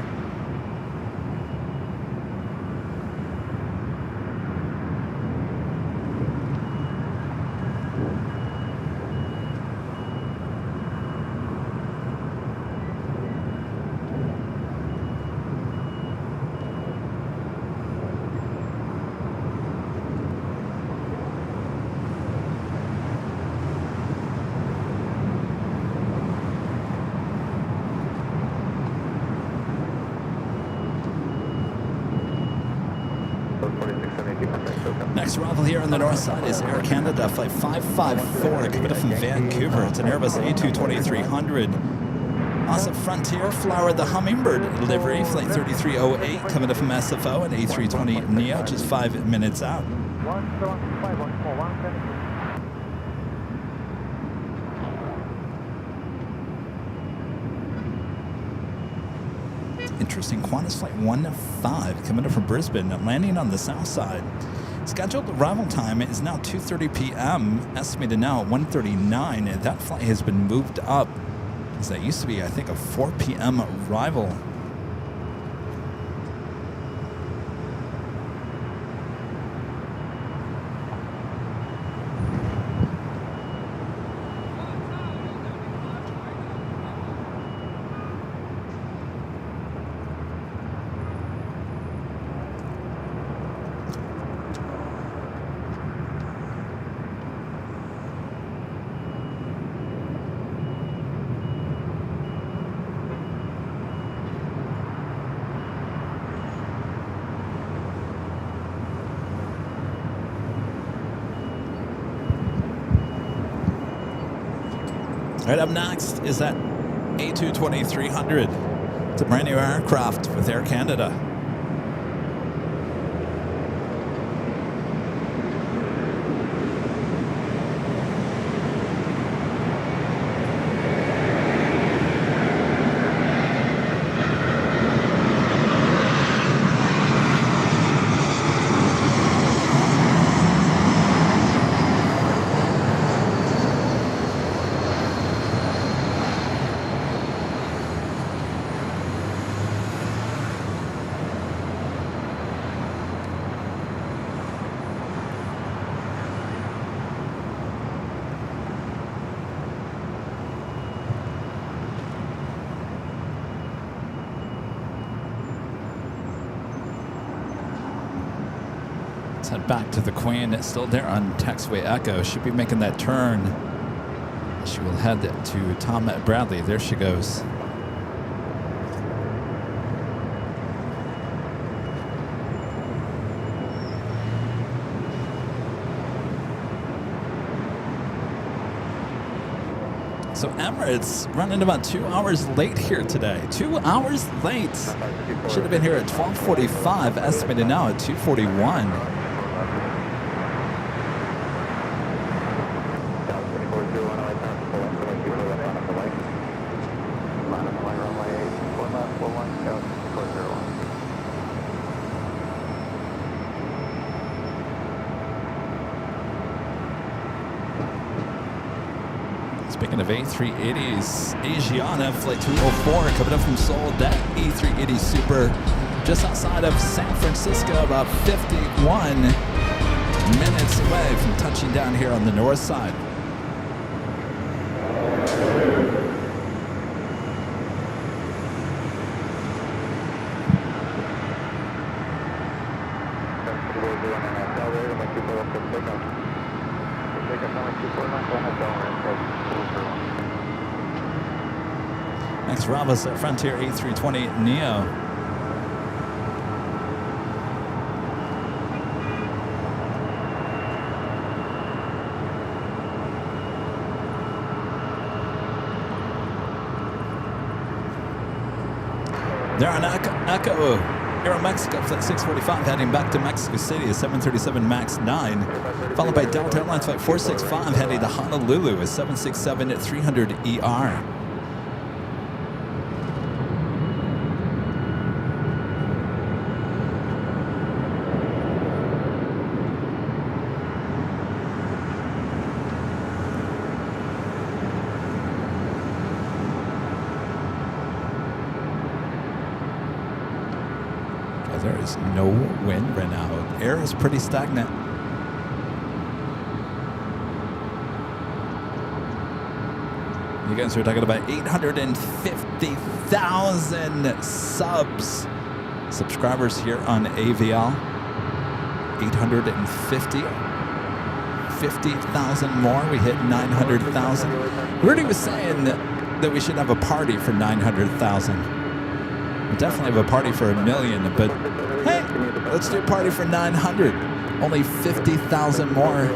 Next arrival here on the north side is Air Canada Flight 554 coming up from Vancouver. It's an Airbus A320-300. Also Frontier Flower the Hummingbird livery, Flight 3308 coming up from SFO, an A320neo, just 5 minutes out. Interesting, Qantas Flight 15 coming up from Brisbane, landing on the south side. Scheduled arrival time is now 2:30 p.m., estimated now at 1:39, and that flight has been moved up, because that used to be, I think, a 4 p.m. arrival. Right up next is that A220-300. It's a brand new aircraft with Air Canada. Let's head back to the Queen. It's still there on taxiway Echo. Should be making that turn. She will head to Tom Bradley. There she goes. So Emirates running about 2 hours late here today. 2 hours late. Should have been here at 12:45. Estimated now at 2:41. Speaking of A380s, Asia flight 204 coming up from Seoul. That A380 Super just outside of San Francisco, about 51 minutes away from touching down here on the north side. Next, Ravas at Frontier A320 Neo. They're on Echo. Aero Mexico, flight 645, heading back to Mexico City, a 737 MAX 9. Followed by Delta Airlines flight 465, heading to Honolulu, a 767-300ER. There is no wind right now. Air is pretty stagnant. You guys are talking about 850,000 subscribers here on AVL. 50,000 more. We hit 900,000. Rudy was saying that we should have a party for 900,000. We'll definitely have a party for 1 million, but hey, let's do a party for 900. Only 50,000 more.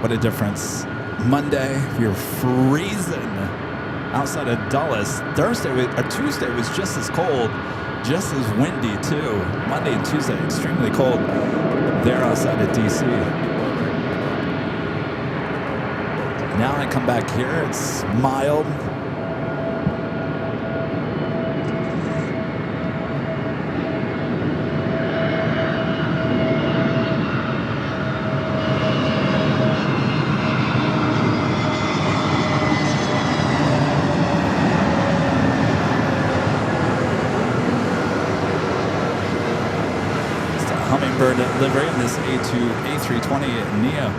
What a difference. Monday, we were freezing outside of Dulles. Tuesday was just as cold, just as windy too. Monday and Tuesday, extremely cold there outside of DC. Now I come back here, it's mild. Livery in this A320 Neo.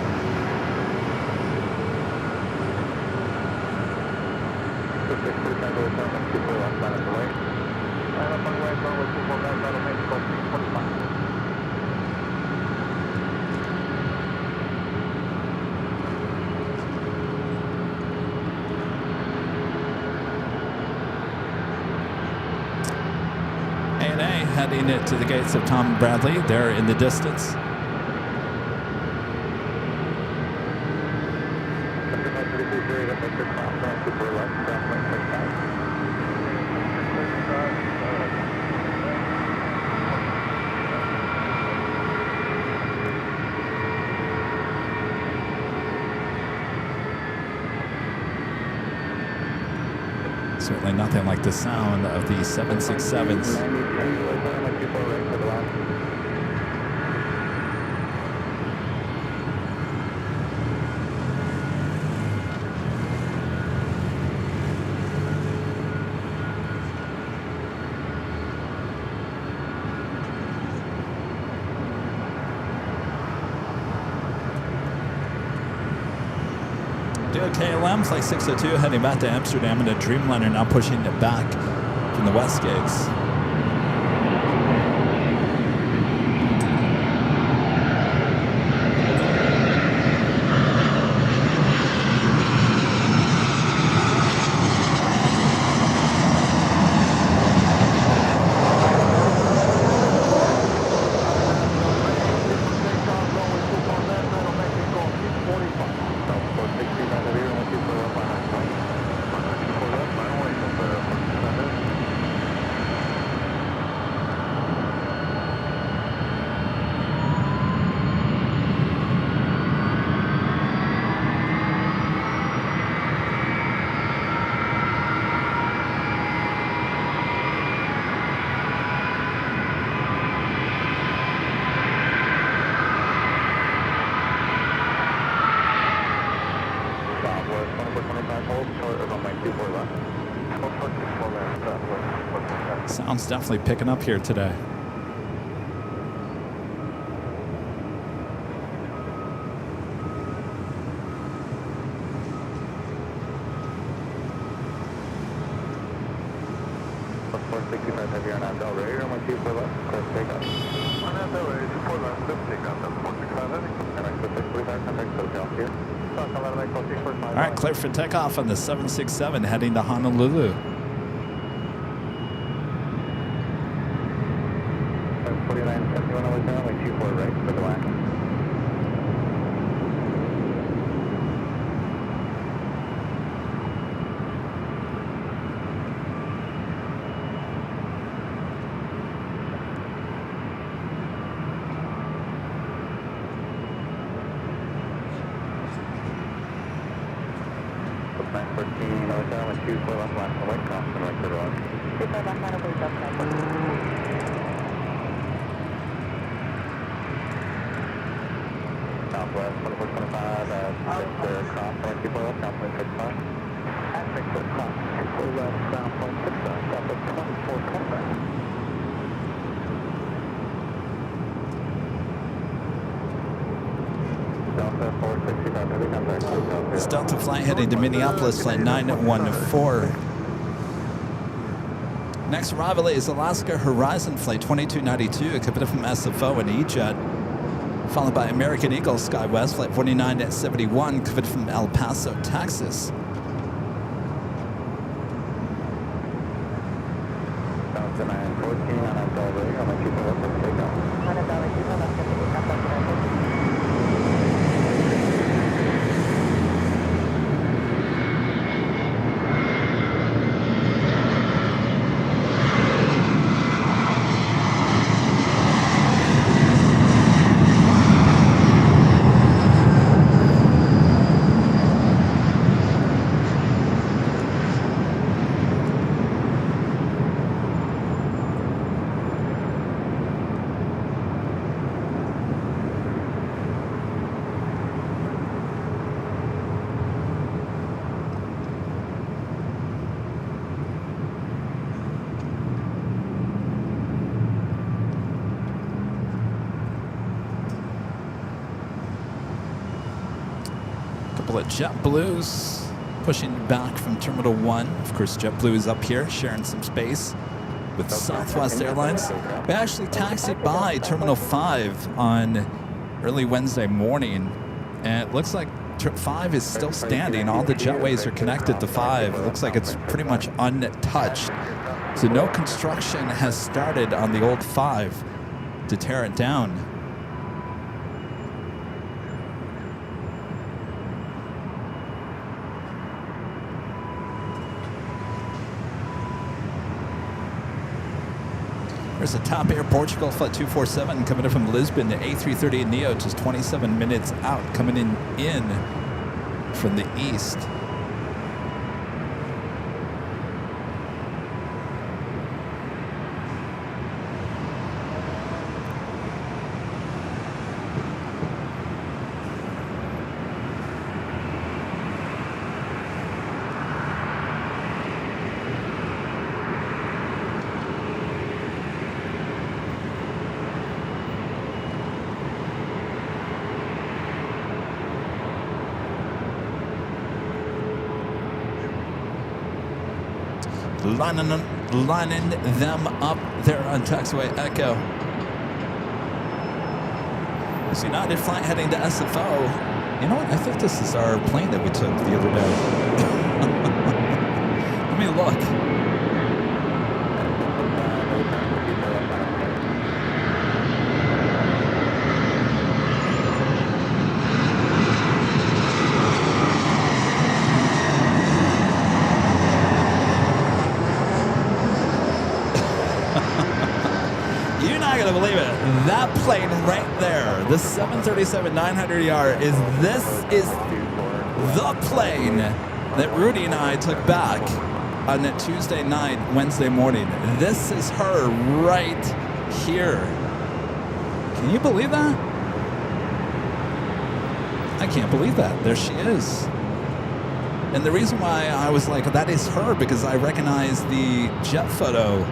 ANA heading it to the gates of Tom Bradley. They're in the distance. Certainly nothing like the sound of the 767s. do KLM, flight 602, heading back to Amsterdam, and a Dreamliner now pushing it back from the west gates. Sound's definitely picking up here today. All right, clear for takeoff on the 767 heading to Honolulu. It's Delta flight heading to Minneapolis, flight 914. Next arrival is Alaska Horizon flight 2292, equipped from SFO and E-Jet, followed by American Eagle SkyWest flight 4971, equipped from El Paso, Texas. JetBlue's pushing back from Terminal 1. Of course, JetBlue is up here sharing some space with Southwest Airlines. We actually taxied by Terminal 5 on early Wednesday morning, and it looks like 5 is still standing. All the jetways are connected to 5. It looks like it's pretty much untouched. So no construction has started on the old 5 to tear it down. There's a Top Air Portugal flight 247 coming in from Lisbon, the A380 Neo, just 27 minutes out, coming in from the east. lining them up there on taxiway Echo. This United flight heading to SFO. You know what? I think this is our plane that we took the other day. Let me look. You're not going to believe it. That plane right there, the 737-900ER, is the plane that Rudy and I took back on that Tuesday night, Wednesday morning. This is her right here. Can you believe that? I can't believe that. There she is. And the reason why I was like, that is her, because I recognize the jet photo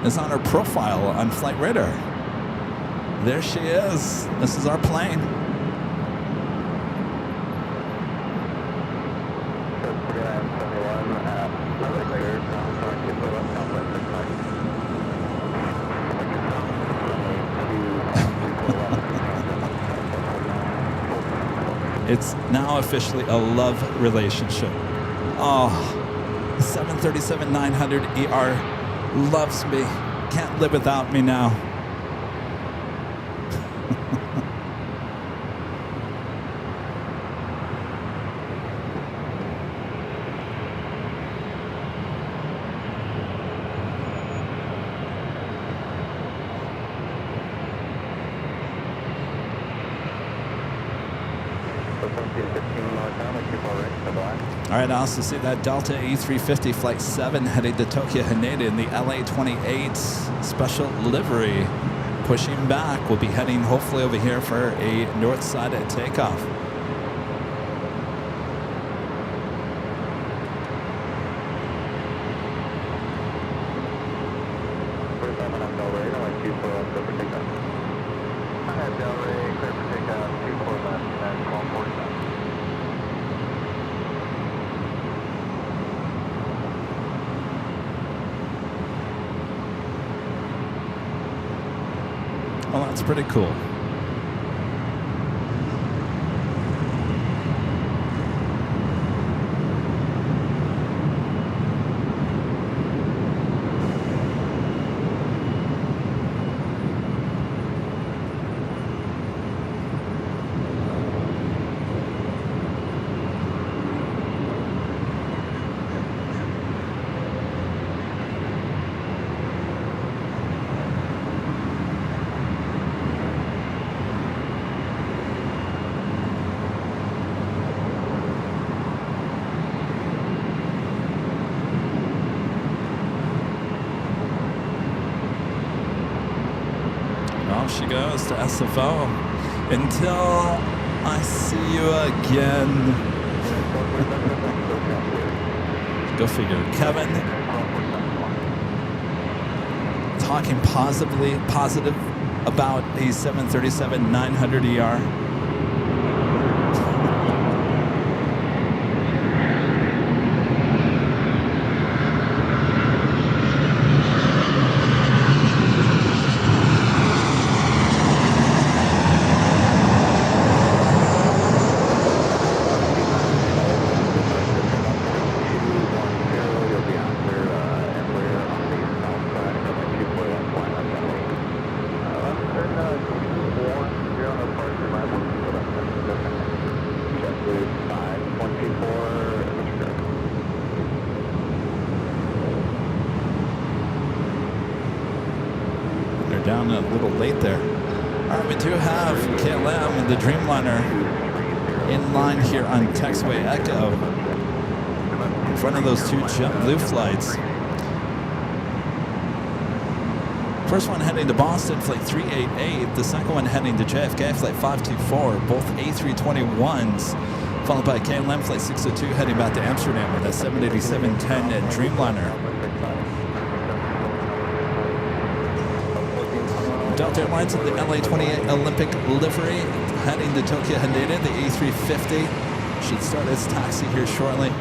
is on her profile on Flight Radar. There she is. This is our plane. It's now officially a love relationship. Oh, 737-900ER loves me. Can't live without me now. All right, I also see that Delta A350 Flight 7 heading to Tokyo Haneda in the LA28 special livery. Pushing back, we'll be heading hopefully over here for a north side at takeoff. Well, that's pretty cool. She goes to SFO until I see you again. Go figure. Kevin talking positive about a 737-900ER. Down a little late there. All right, we do have KLM and the Dreamliner in line here on taxiway Echo in front of those two JetBlue flights. First one heading to Boston, flight 388. The second one heading to JFK, flight 524. Both A321s, followed by KLM flight 602 heading back to Amsterdam with that 787-10 Dreamliner. Delta Airlines in the LA28 Olympic livery heading to Tokyo Haneda. The A350 should start its taxi here shortly.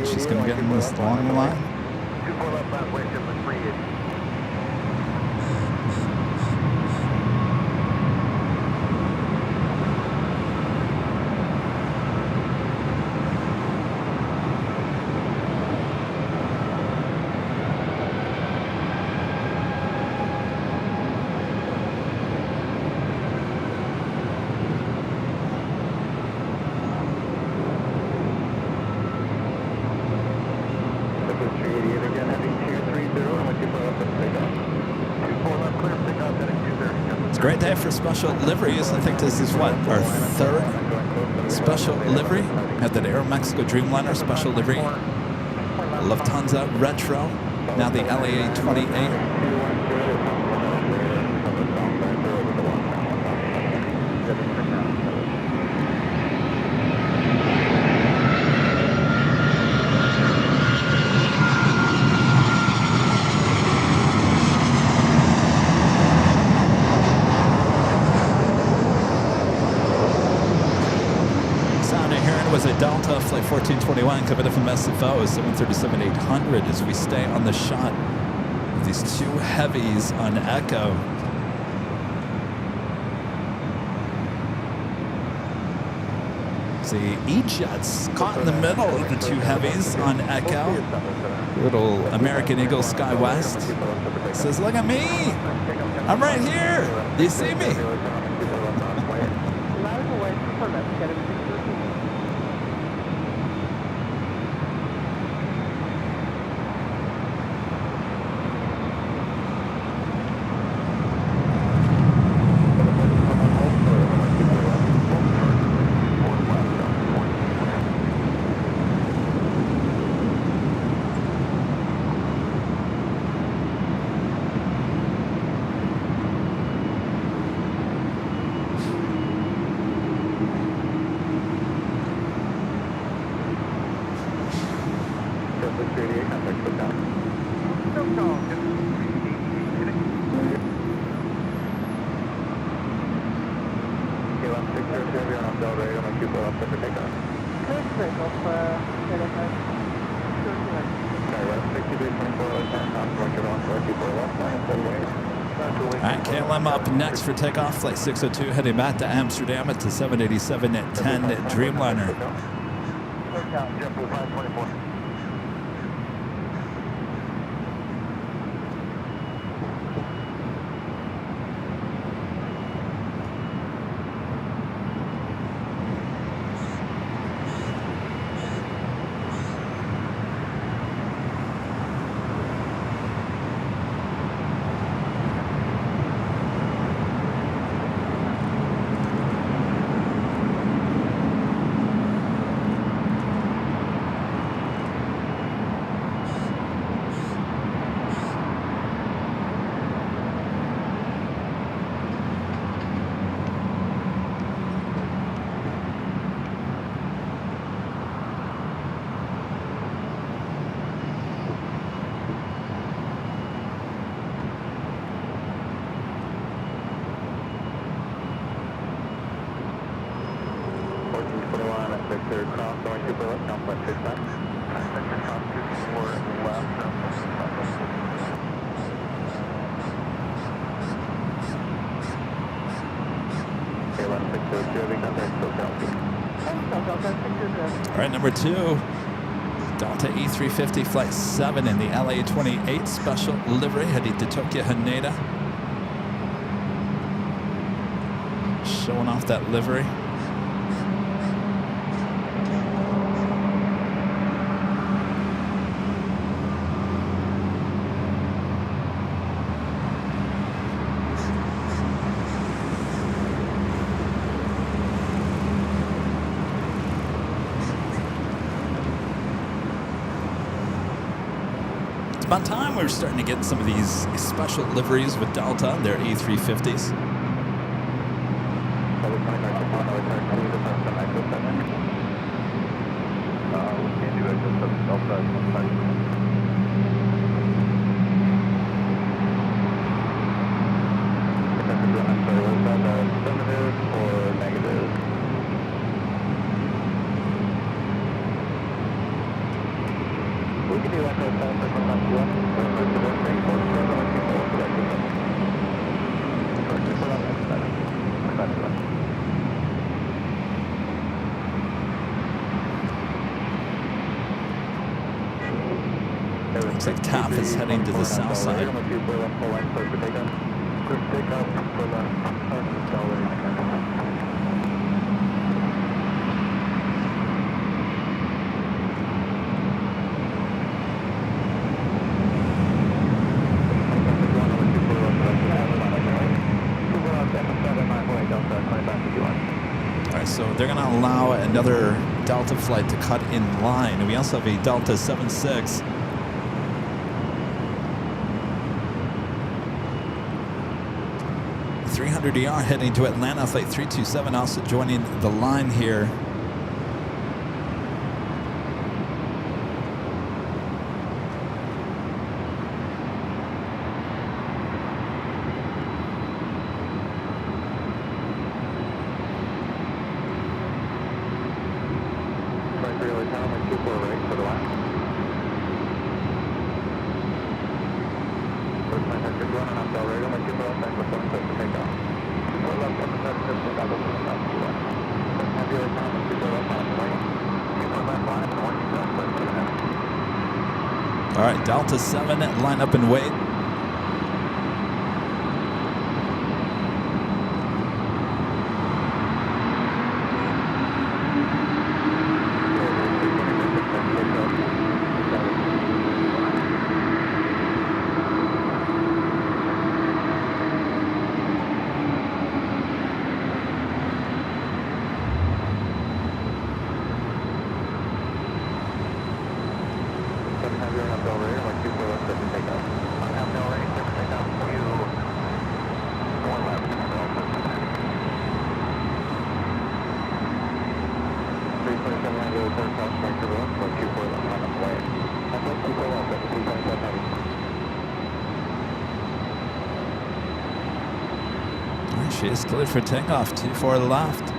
She's going to get in this long line. 24 left left, way to 380. It's a great day for special liveries. I think this is what, our third special livery at that Aeromexico Dreamliner special livery. Lufthansa Retro, now the LA A380. Was a Delta Flight 1421 coming in from SFO 737-800 as we stay on the shot with these two heavies on Echo. See, E-Jets caught in the middle of the two heavies on Echo. Little American Eagle Sky West says, look at me, I'm right here, do you see me? Alright, KLM up next for takeoff. Flight 602 heading back to Amsterdam at the 787 at 10 at Dreamliner. All right, number 2, Delta A350 Flight 7 in the LA28 special livery heading to Tokyo Haneda. Showing off that livery. About time we're starting to get some of these special liveries with Delta and their A350s. Looks like TAP is heading to the south side. So they're going to allow another Delta flight to cut in line. And we also have a Delta 76. .300ER heading to Atlanta, flight 327 also joining the line here. All right, Delta 7, line up and wait. She is cleared for takeoff, 24 left.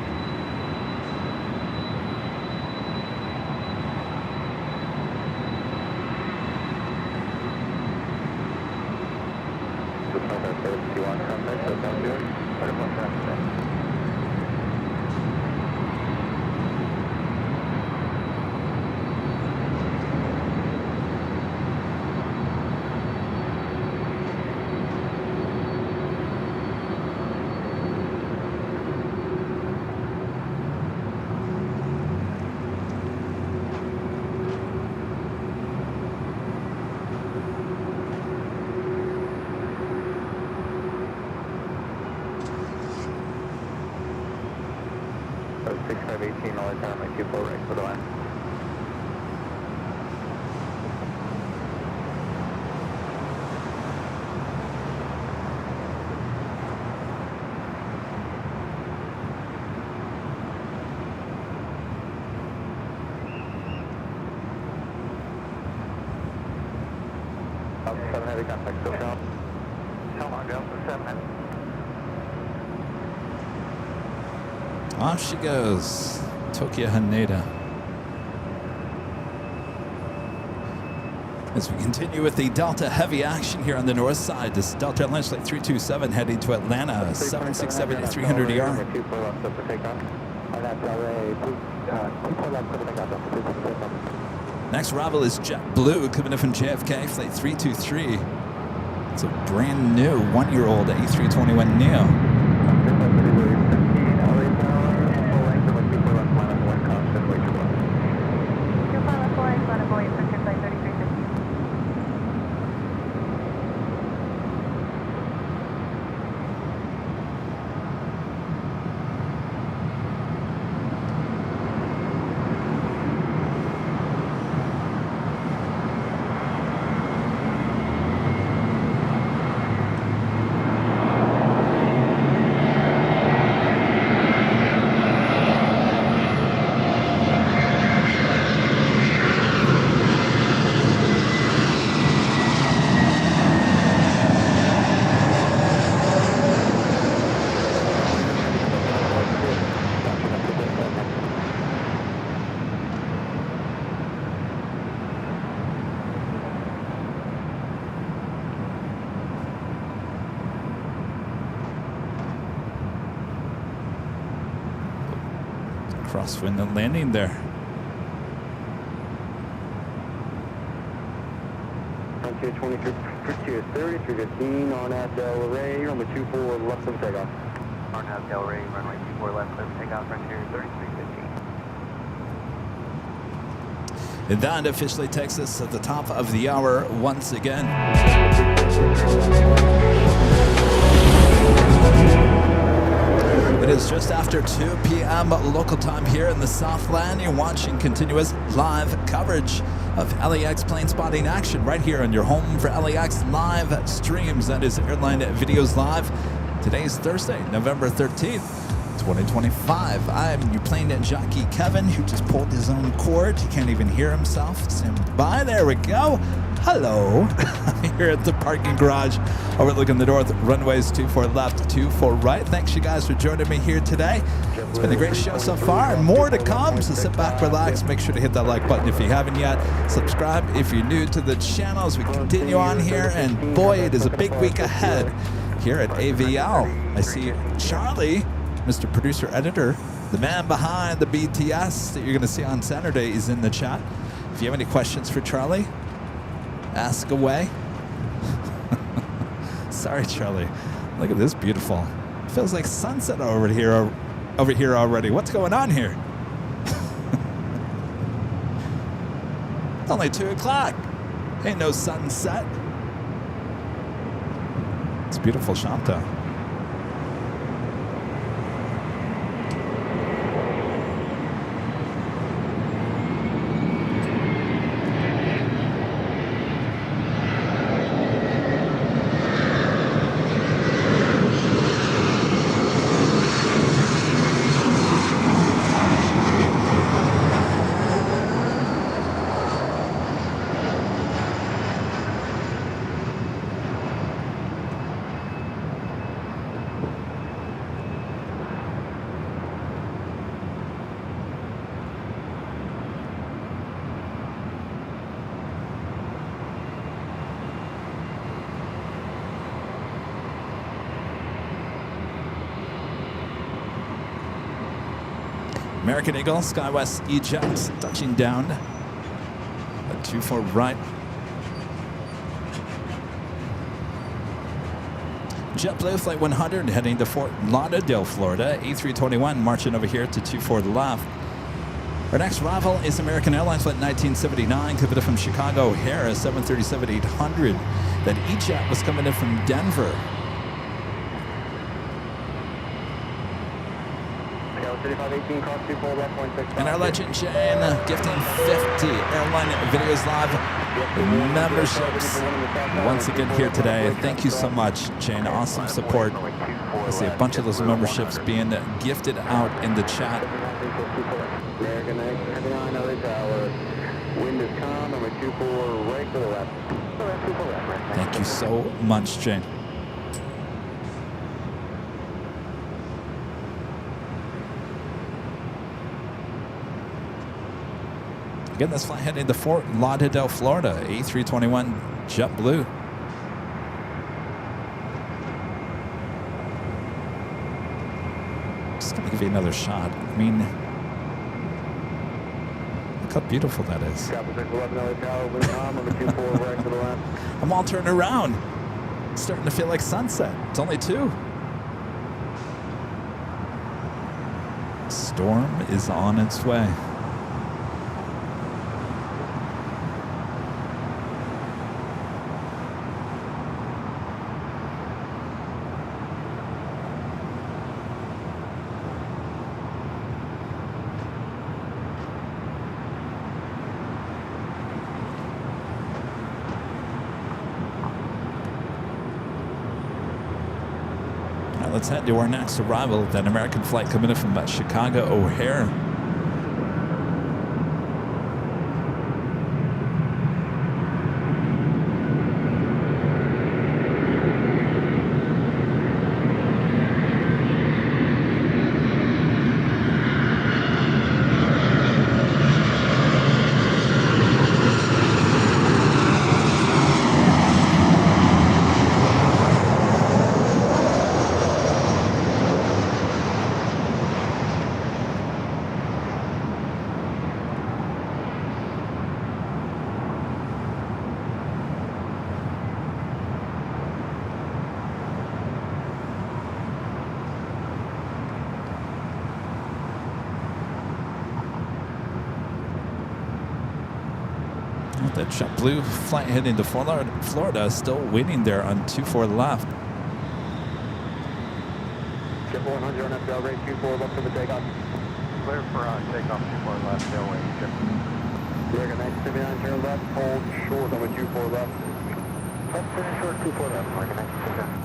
Off she goes, Tokyo Haneda. As we continue with the Delta heavy action here on the north side, this Delta Airlines flight 327 heading to Atlanta, 767 300ER. Next arrival is JetBlue coming in from JFK, flight 323. It's a brand new one-year-old A321neo. Crosswind and landing there. Latitude 23, 3315 on at Del Rey, runway 24 left clear takeoff. On at Del Rey, runway 24 left clear takeoff, Frontier 3315. And that officially takes us at the top of the hour once again. It is just after 2 p.m. local time here in the Southland. You're watching continuous live coverage of LAX plane spotting action right here on your home for LAX live streams. That is Airline Videos Live. Today is Thursday, November 13th, 2025. I'm your plane jockey Kevin, who just pulled his own cord. He can't even hear himself. Stand by. There we go. Hello. I'm here at the parking garage overlooking the north runways 24 left, 24 right. Thanks you guys for joining me here today. It's been a great show so far and more to come, so sit back, relax, make sure to hit that like button if you haven't yet. Subscribe if you're new to the channel as we continue on here, and boy, it is a big week ahead here at AVL. I see Charlie, Mr. Producer Editor, the man behind the BTS that you're going to see on Saturday, is in the chat. If you have any questions for Charlie, ask away. Sorry, Charlie. Look at this beautiful. Feels like sunset over here already. What's going on here? It's only 2 o'clock. Ain't no sunset. It's beautiful shot though. American Eagle, SkyWest ejects, touching down at 24 right. JetBlue Flight 100 heading to Fort Lauderdale, Florida. A321 marching over here to 24 left. Our next arrival is American Airlines Flight 1979, coming in from Chicago O'Hare, 737-800. That E-Jet was coming in from Denver. And our legend Jane gifting 50 Airline Videos Live memberships once again here today. Thank you so much, Jane. Awesome support. I see a bunch of those memberships being gifted out in the chat. Thank you so much, Jane. Again, this flight heading to Fort Lauderdale, Florida, A321 JetBlue. Just gonna give you another shot. I mean, look how beautiful that is. I'm all turned around. It's starting to feel like sunset. It's only 2. Storm is on its way. Let's head to our next arrival, that American flight coming in from Chicago O'Hare. JetBlue flight heading to Florida, still waiting there on 24 left. Triple 100 on FBL rate 24 left for the takeoff. Clear for takeoff 24 left, Airways. American 979, turn left, hold short on the 24 left. Left turn short 24 left, American 979.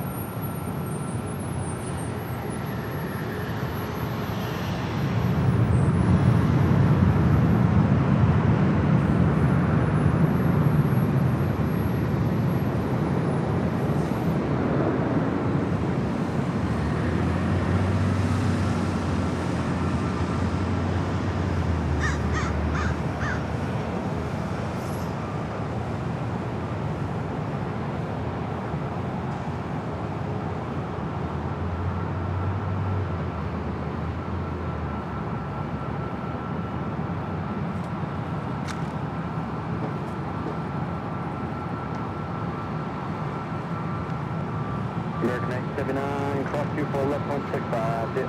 American 979, cross 24 left 165, dip.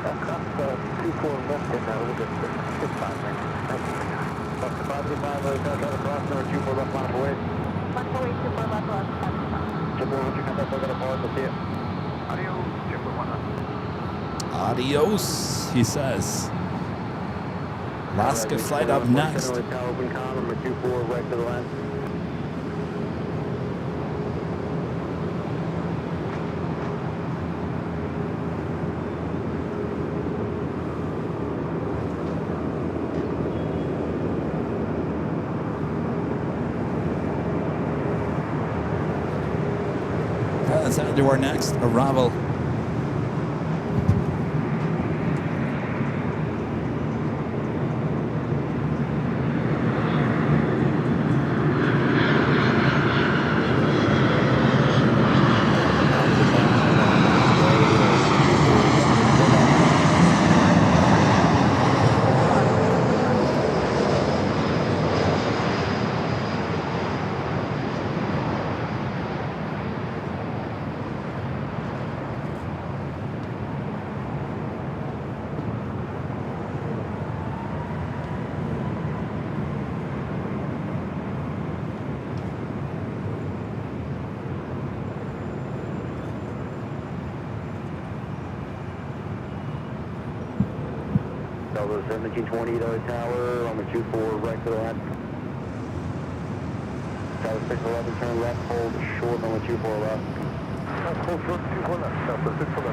Cross 24 left and we'll get 65, man. Thank you. Cross the 535, hotel, try to cross, number 24 left, line of away. 24 left, left. Triple 100, contact, we're going to pause, we'll see it. Adios, Triple 100. Adios, he says. Alaska flight up next. Open com, number 24, right to the line. Let's head to our next arrival. Delta 1720 tower, on the 24 right to the left. Tower 611, turn left, hold short on the 24 left. Hold short, 24 left, Delta 611.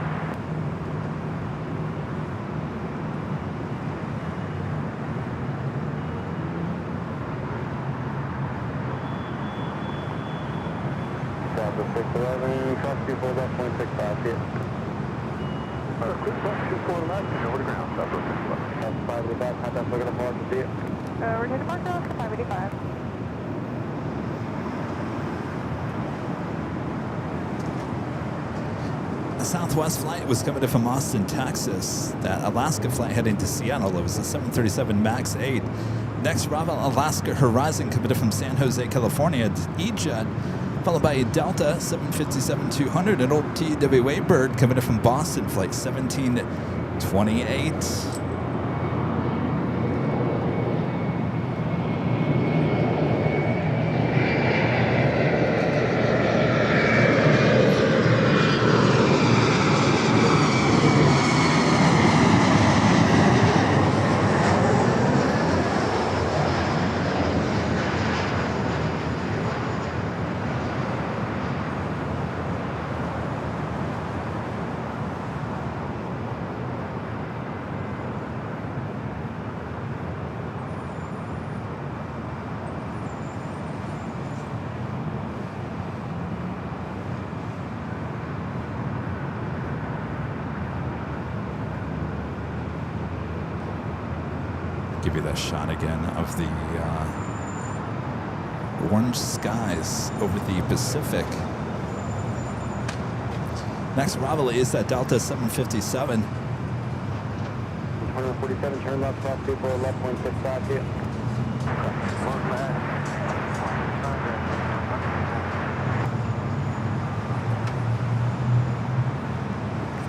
Delta 611, cross 24 left, 165, see it. Quick cross 24 left, and over the ground, Delta 611. That's 585, contact, we're going to pause to see it. We're taking mark off 585. A Southwest flight was coming in from Austin, Texas. That Alaska flight heading to Seattle, it was a 737 MAX 8. Next arrival, Alaska Horizon coming in from San Jose, California, E-Jet, followed by a Delta 757-200, an old TWA bird coming in from Boston, flight 1728. Give you that shot again of the orange skies over the Pacific. Next arrival is that Delta 757. 147, turn left, cross 24 left, 165, see it.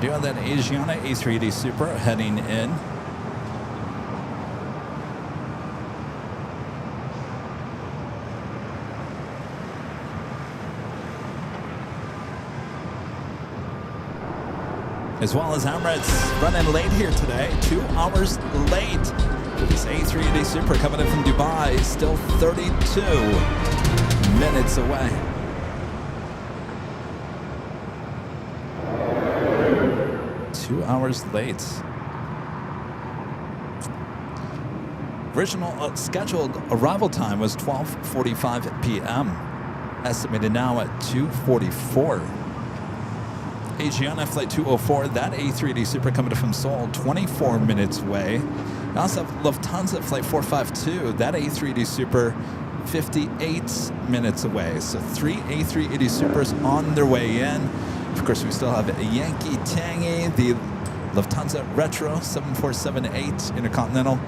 Do have that Asia A380 Super heading in. as well as Emirates running late here today. 2 hours late. This A380 Super coming in from Dubai, still 32 minutes away. Two hours late. Original scheduled arrival time was 12:45 p.m. Estimated now at 2:44. Asiana Flight 204, that A380 Super coming from Seoul, 24 minutes away. We also have Lufthansa Flight 452, that A380 Super, 58 minutes away. So 3 A380 Supers on their way in. Of course, we still have a Yankee Tangy, the Lufthansa Retro 7478 Intercontinental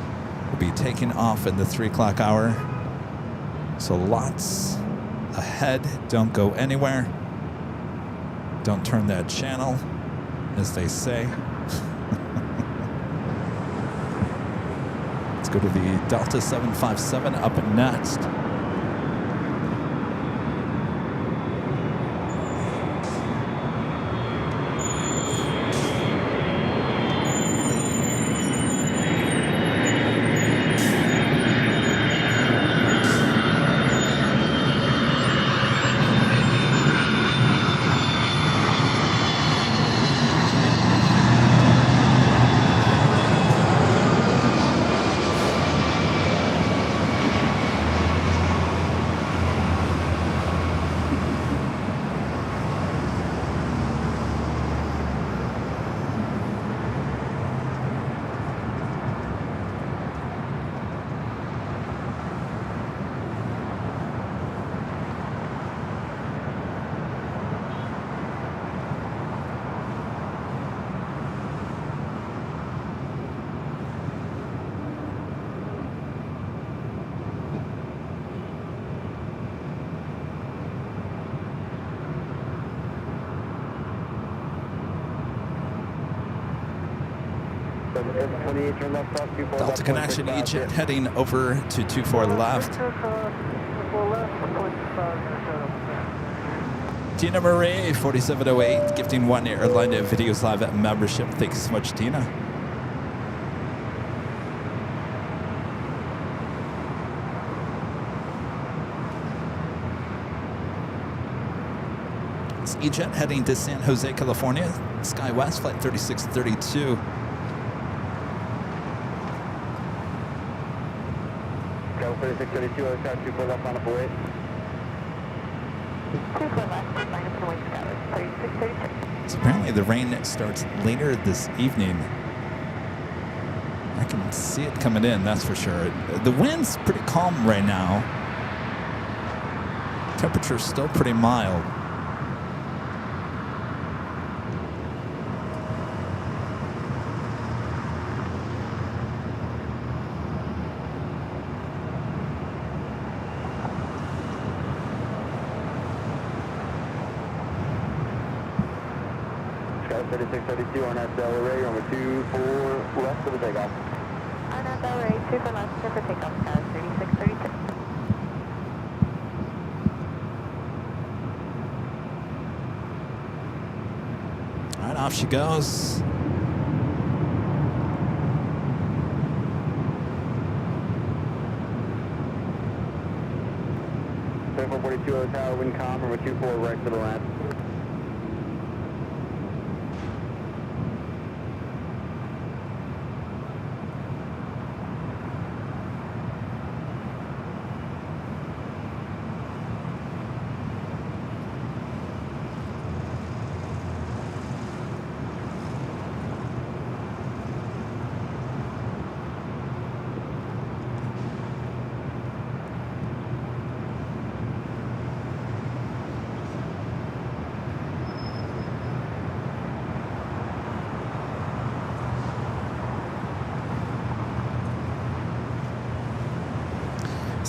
will be taking off in the 3 o'clock hour. So lots ahead. Don't go anywhere. Don't turn that channel, as they say. Let's go to the Delta 757 up next. Delta Connection E-Jet heading over to 24 left. Tina Marie, 4708, gifting 1 Airline Videos Live membership. Thank you so much, Tina. It's E-Jet heading to San Jose, California. SkyWest Flight 3632. Travel 3632, I got 24 left on a boy. 24 left, minus 1 wing scour, 3632. So apparently the rain starts later this evening. I can see it coming in, that's for sure. The wind's pretty calm right now. Temperature's still pretty mild. Sky 3632 on that Delray, number 24 left for the takeoff. On that Delray, 24 left, clear for takeoff, Sky 3632. All right, off she goes. Tower 42 Tower, wind calm, number 24 right to the left.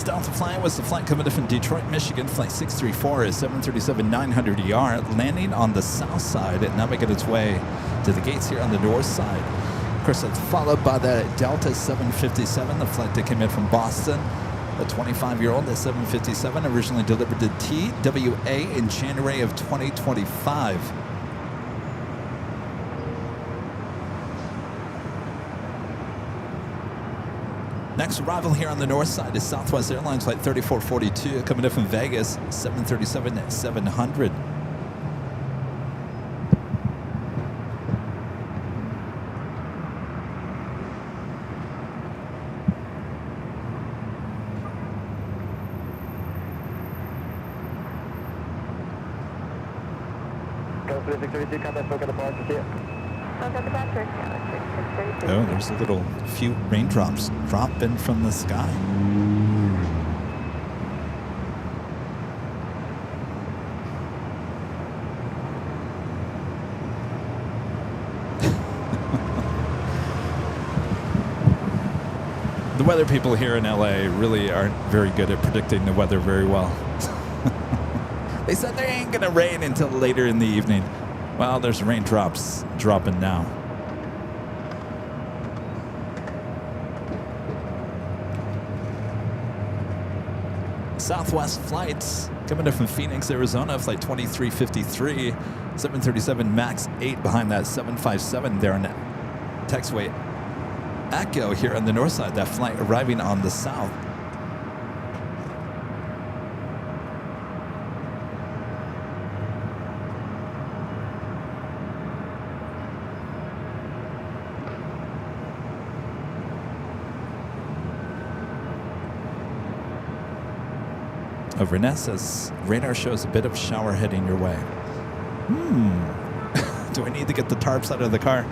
Delta flying was the flight coming in from Detroit, Michigan. Flight 634 is 737-900ER, landing on the south side and now making its way to the gates here on the north side. Of course, it's followed by the Delta 757, the flight that came in from Boston. The 25-year-old, the 757, originally delivered to TWA in January of 2025. Next arrival here on the north side is Southwest Airlines Flight 3442 coming in from Vegas, 737-700. Oh, there's a little few raindrops dropping from the sky. The weather people here in LA really aren't very good at predicting the weather very well. They said they ain't gonna rain until later in the evening. Well, there's raindrops dropping now. Southwest flights coming in from Phoenix, Arizona, flight 2353, 737 MAX 8 behind that 757 there in taxiway Echo here on the north side. That flight arriving on the south. Over Manassas, radar shows a bit of shower heading your way. Do I need to get the tarps out of the car?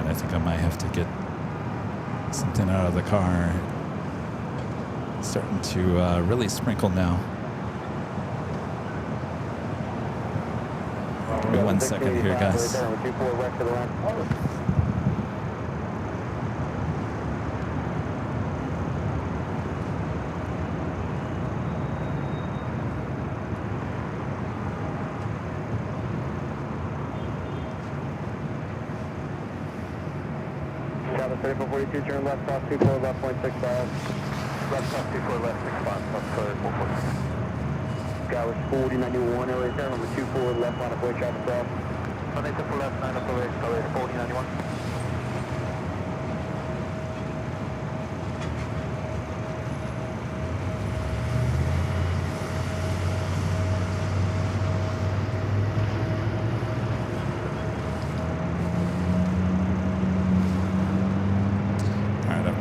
I think I might have to get something out of the car. It's starting to really sprinkle now. Give me 1 second here, guys. Tower 3442, turn left, cross 24, left, 0.65. Left, cross 24, left, 65, left, clear, 440. Tower 4091, Airways, turn number 24, left, line of way, traffic cross. Runway 24 left, 9 up, Airways, color 4091.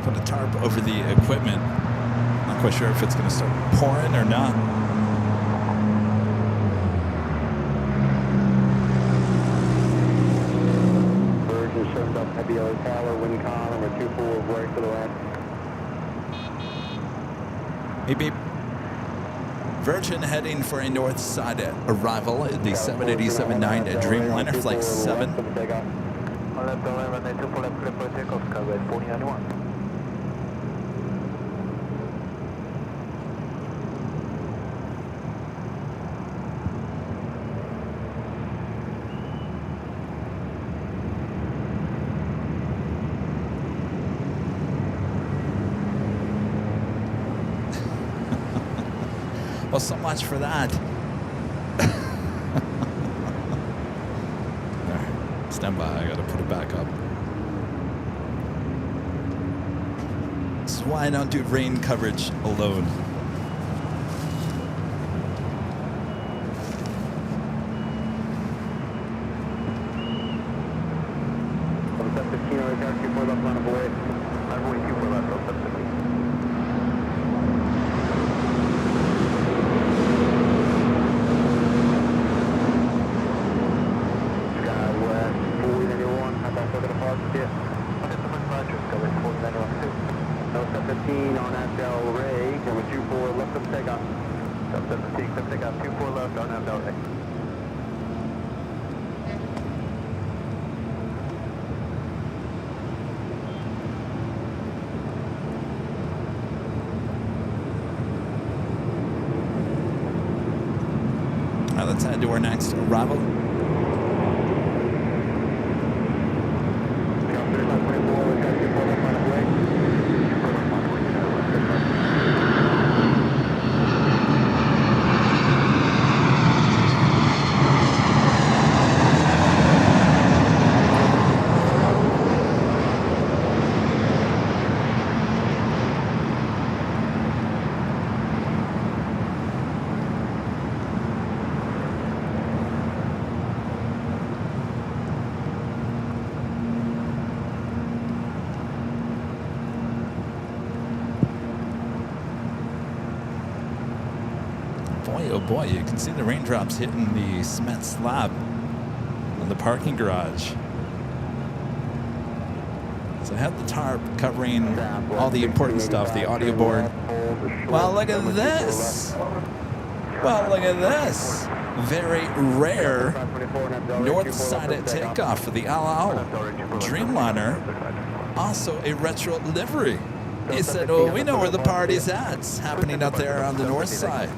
Put a tarp over the equipment. Not quite sure if it's going to start pouring or not. Virgin shows up heavy yellow tower, wind column, number 24, right to the left. Beep, beep. Virgin heading for a north side arrival at the 787-9 Dreamliner, flight 7. On left, runway 24 left, clear for takeoff, cover 4091. Well, so much for that. All right, stand by. I got to put it back up. This is why I don't do rain coverage alone. On the 15 over 24 left, line of away. Runway 24 left, 0750. Sky west, 4091, I'm back over the park, yeah. Okay, so much Roger, Sky west, 4091, 2. No, 715 on Abdel Ray, number 24 left of takeoff. 715, come takeoff, 24 left on Abdel Ray. Let's head to our next arrival. Boy, oh boy, you can see the raindrops hitting the cement slab on the parking garage. So I have the tarp covering all the important stuff, the audio board. Well, look at this. Well, look at this. Very rare north-sided takeoff for the LAX Dreamliner. Also a retro livery. He said, oh, we know where the party's at. It's happening up there on the north side.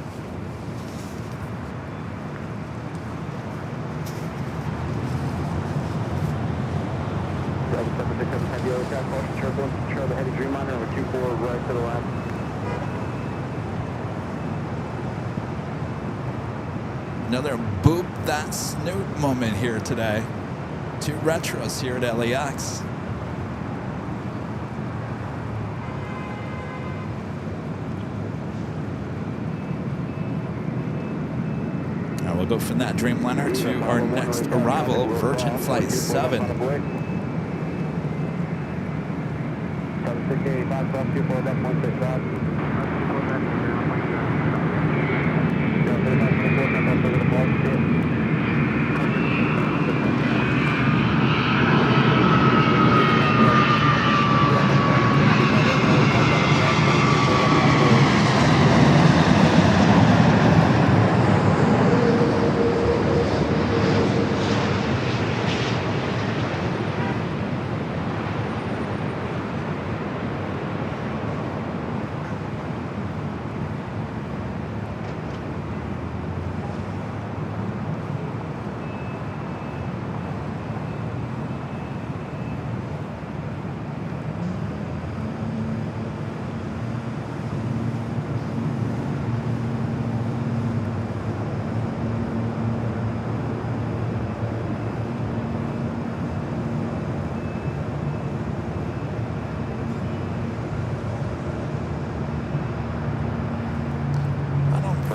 Charlie headed Dreamliner, number 24 right to the left. Another boop that snoot moment here today. Two retros here at LAX. Now we'll go from that Dreamliner to our next arrival, Virgin Flight 7. 685, cross 24 left, 165.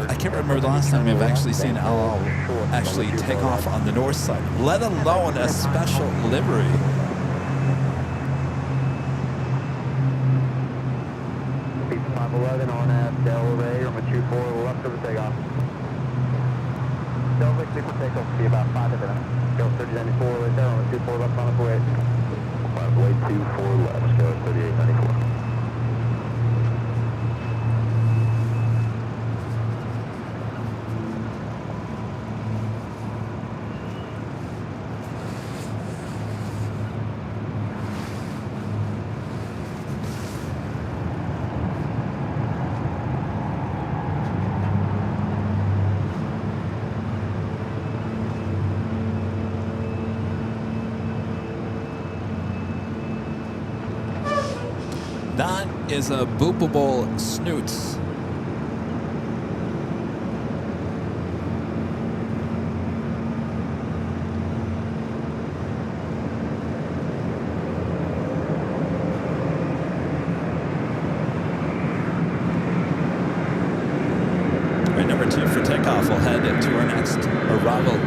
I can't remember the last time I've actually seen LL actually take off on the north side, let alone a special livery. Beat 511 on Delray, number 24 left of the takeoff. Delray, super takeoff will be about 5 of them. Go 3094 right there, on 24 left on the way. 5 way 24 left, go 3894. That is a boopable snoots. Right, number 2 for takeoff. We'll head to our next arrival.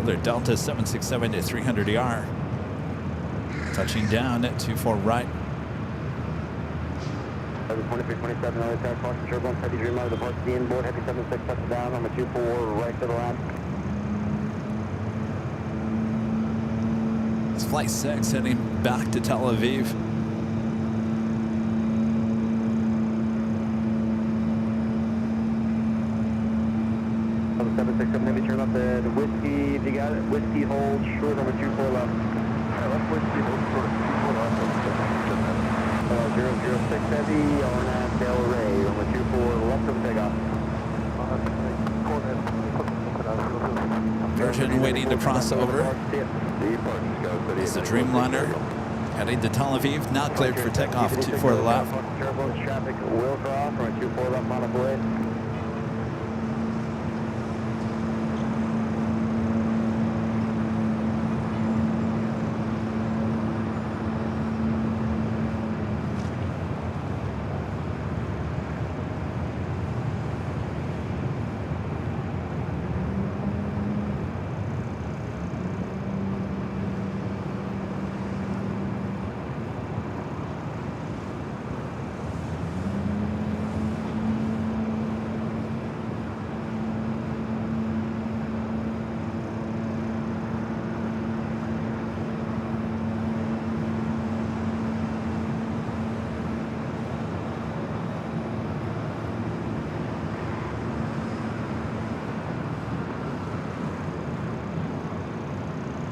Another Delta 767 to 300ER. Touching down at 24 right. 2327, other attack, cross the turbulence, heavy Dreamliner, depart to the inboard, heavy 76, touch down, on the 24, right to the left. It's Flight 6 heading back to Tel Aviv. 767, maybe turn up the whiskey, if you got it, whiskey hold short on the 24 left. Left whiskey hold short, 24 left. 006 heavy on that Del Rey on the 24 left of takeoff. Virgin waiting to cross over. It's the Dreamliner heading to Tel Aviv, not cleared for takeoff, 24 left. Turbulence traffic will cross on the 24 left on the blade.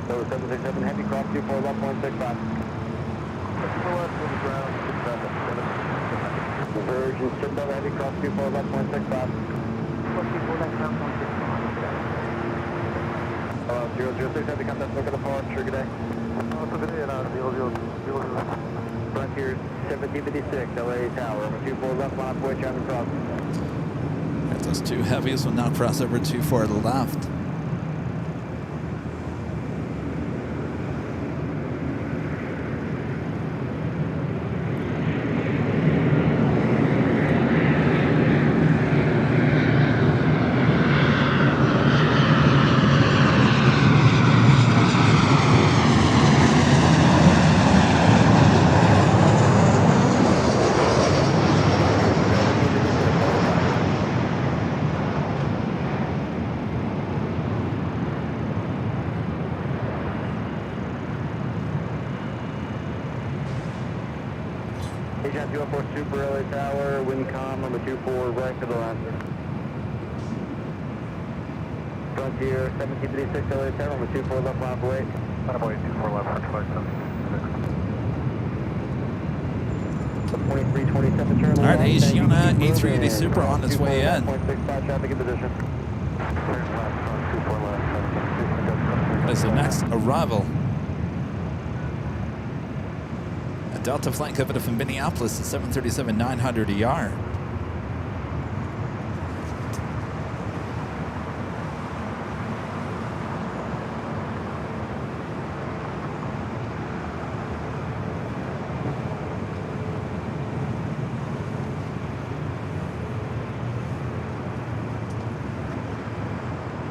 So 767 heavy, cross 24 left, 165. Virgin, sit down heavy, cross 24 left, 165. 006 heavy, contact, look at the departure, good day. Frontier 1756, LA Tower, 24 left, line way, traffic cross. Got those two heavies will now cross over 24 left. Asia 204 Super LA Tower, Windcom, number 24, right to the left. Frontier 1756 LA Tower, number 24, left line away. Boy, 24 left, 2327 turn. All right, Asia A380 Super on its way in. 0.65 traffic in position. What is the next arrival? A Delta flight Kevin from Minneapolis at 737-900ER.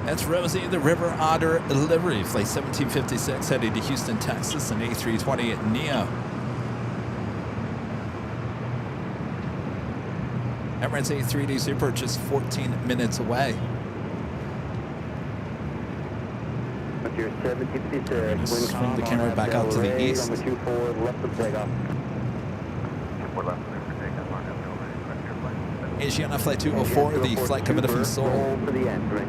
That's Rosie, the River Otter livery, flight 1756, heading to Houston, Texas, an A320 Neo. Emirates A380 Super just 14 minutes away. Frontier 1756, Swing the camera back out to the east. Number 24, left of takeoff. Asiana Flight 204, the flight coming from Seoul. Roll to the end, right?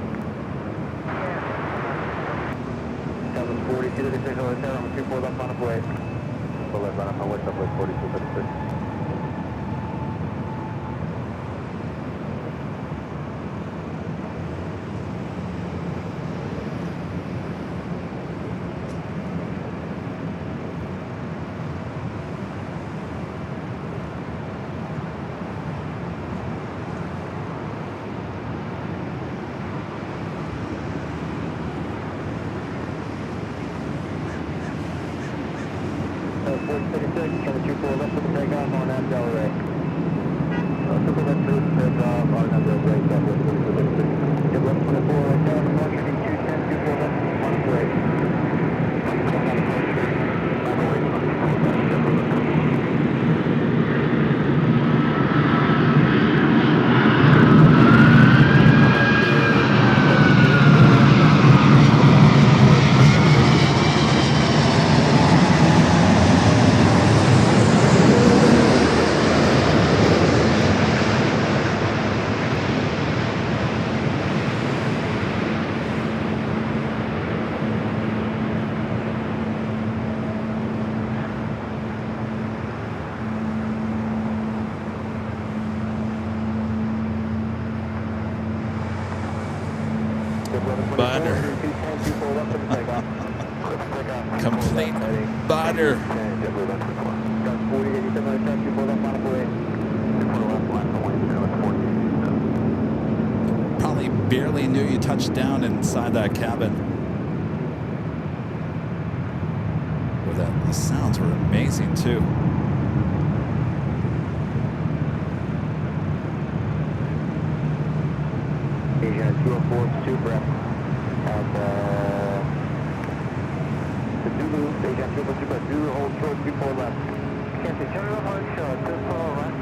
740, 236, over there, number 24, left on the way. So left on my way, subway 4236. Complete butter. Probably barely knew you touched down inside that cabin. Well, the sounds were amazing too. Asia 204 Super at the Zulu, Asia 204 Super, Zulu hold short 24 left. Cancel, turn hard short, 24 left,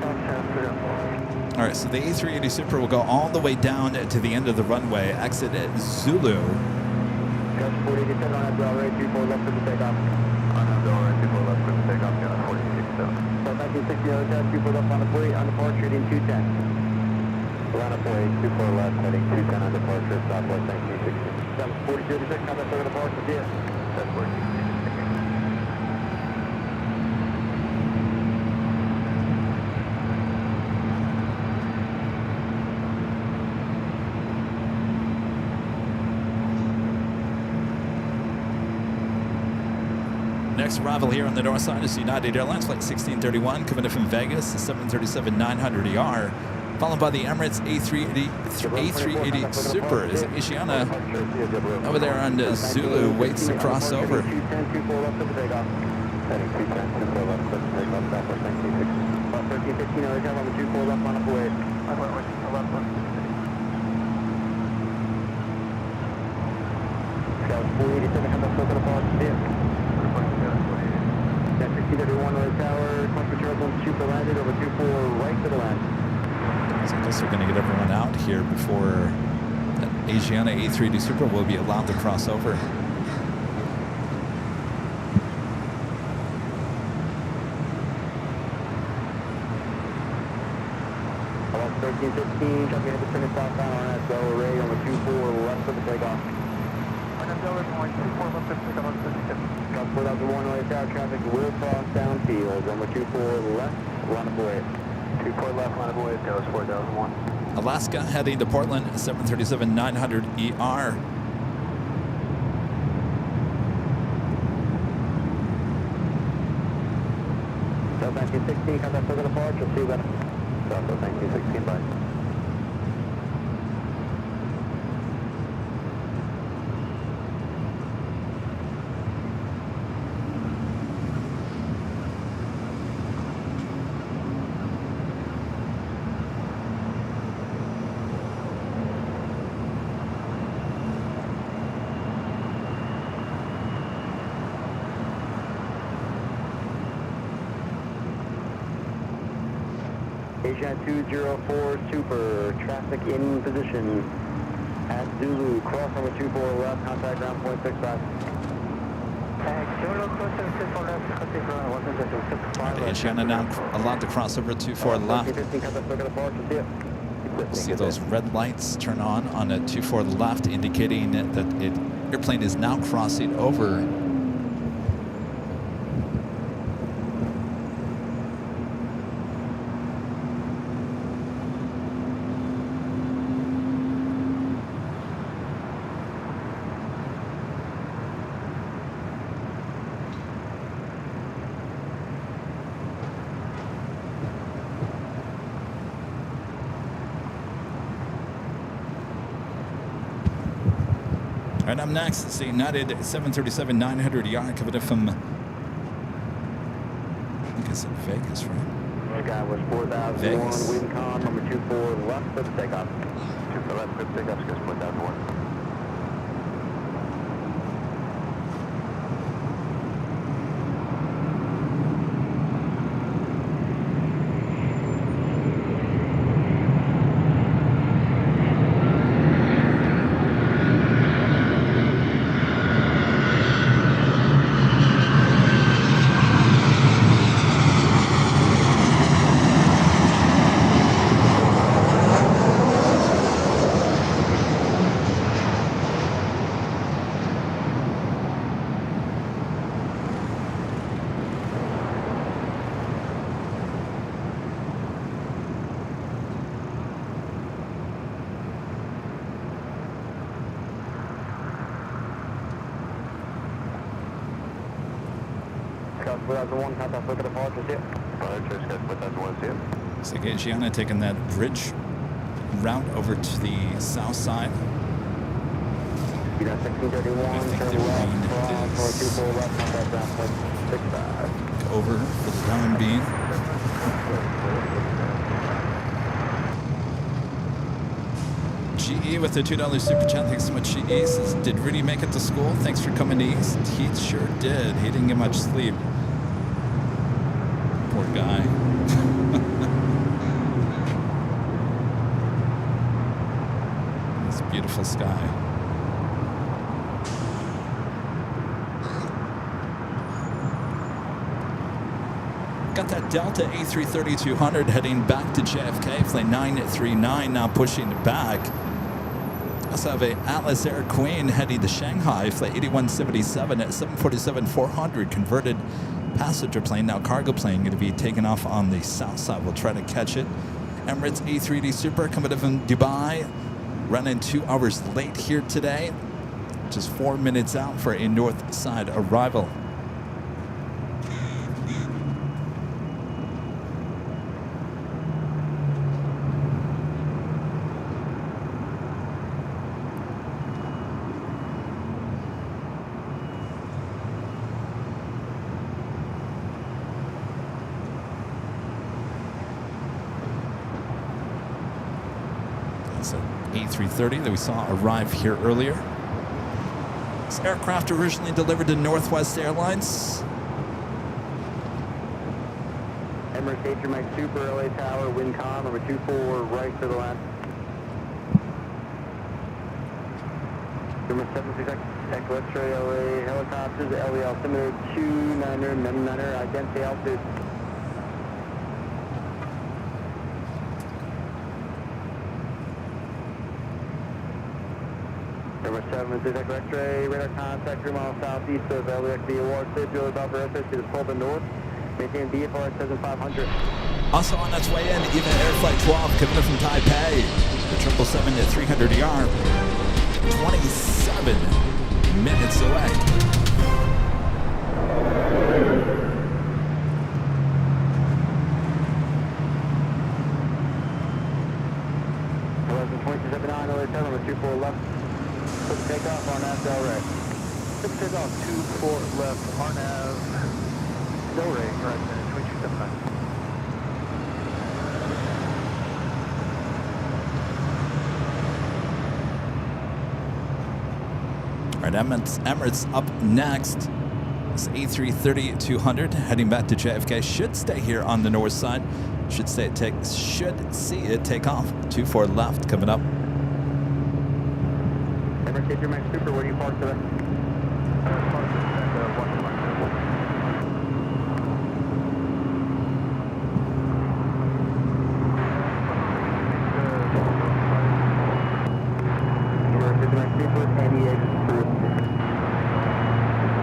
All right, so the A380 Super will go all the way down to the end of the runway, exit at Zulu. Gust 40, get set on that railway, 24 left for the takeoff. On that railway, 24 left for the takeoff, yeah, 46 down. So 1960 other 24 left on the 40, on departure, heading 210. Line up way, 24 left, heading 210 on departure, southwest 1960. 40, 36, contact over departure, yeah. That's working. Next arrival here on the north side is United Airlines Flight 1631, coming in from Vegas, the 737-900ER, followed by the Emirates A380 Super as Asiana over there on Zulu waits to cross over. So I guess we're going to get everyone out here before that Asiana A380 Super will be allowed to cross over. 1315, copy, head to turn southbound on that Delaware Ray on the 24 left of the takeoff. On that Delaware going 24 left of the takeoff on 56. Got 4001 North Tower traffic will cross downfield on the 24 left, line of way. 24 left, line of way, Dallas 4001. Alaska heading to Portland, 737-900ER. South 1916, contact over departure, see you better. South 1916, bye. Asia 204 Super, traffic in position at Zulu, cross number 24 left, contact ground point 65. Asiana now allowed to cross over 24 left. See those red lights turn on a 24 left, indicating that airplane is now crossing over. And up next, it's the United 737-900ER coming in from, I think it's in Vegas, right? The guy was 4001, Vegas. wind calm, number 24 left for the takeoff. 24 left for the takeoff, just 4001. Sky 4001, contact look at departure, see ya. Roger, Sky 4001, see ya. Looks like Asiana taking that bridge route over to the south side. You got 1631, I think turn the left, wind cross, is 424 left, contact ground point 65. over for the down beam. GE with the $2 super chat. Thanks so much, GE. Says, did Rudy make it to school? Thanks for coming east. He sure did. He didn't get much sleep. Poor guy. This beautiful sky. Got that Delta A330-200 heading back to JFK, flight 939 now pushing back. Also have a Atlas Air Queen heading to Shanghai, flight 8177 at 747-400, converted passenger plane, now cargo plane, going to be taken off on the south side. We'll try to catch it. Emirates A380 Super coming in from Dubai, running 2 hours late here today, just 4 minutes out for a north side arrival. A330 that we saw arrive here earlier. This aircraft originally delivered to Northwest Airlines. Emirates A380 Super, LA Tower, wind calm, number 24, right to the left. Number 76, Echo X-ray, LA helicopters, LA altimeter 29er, Mem-9er, identity altitude. Number 76, Echo X-ray, radar contact 3 miles southeast of LAX Award Stage, Julie Buffer SS to the Pullman North. Maintain VFR 7500. Also on its way in, even Air Flight 12 coming in from Taipei. The 777 at 300 ER. 27 minutes away. Number 24 left. Quick takeoff on nav, Del Rey. Quick takeoff 24 left, RNAV, Del Rey, correct, 2279. All right, Emirates up next. This A330-200 heading back to JFK. Should stay here on the north side. Should see it take off. 24 left coming up. Emirates A380 Super, where do you park today?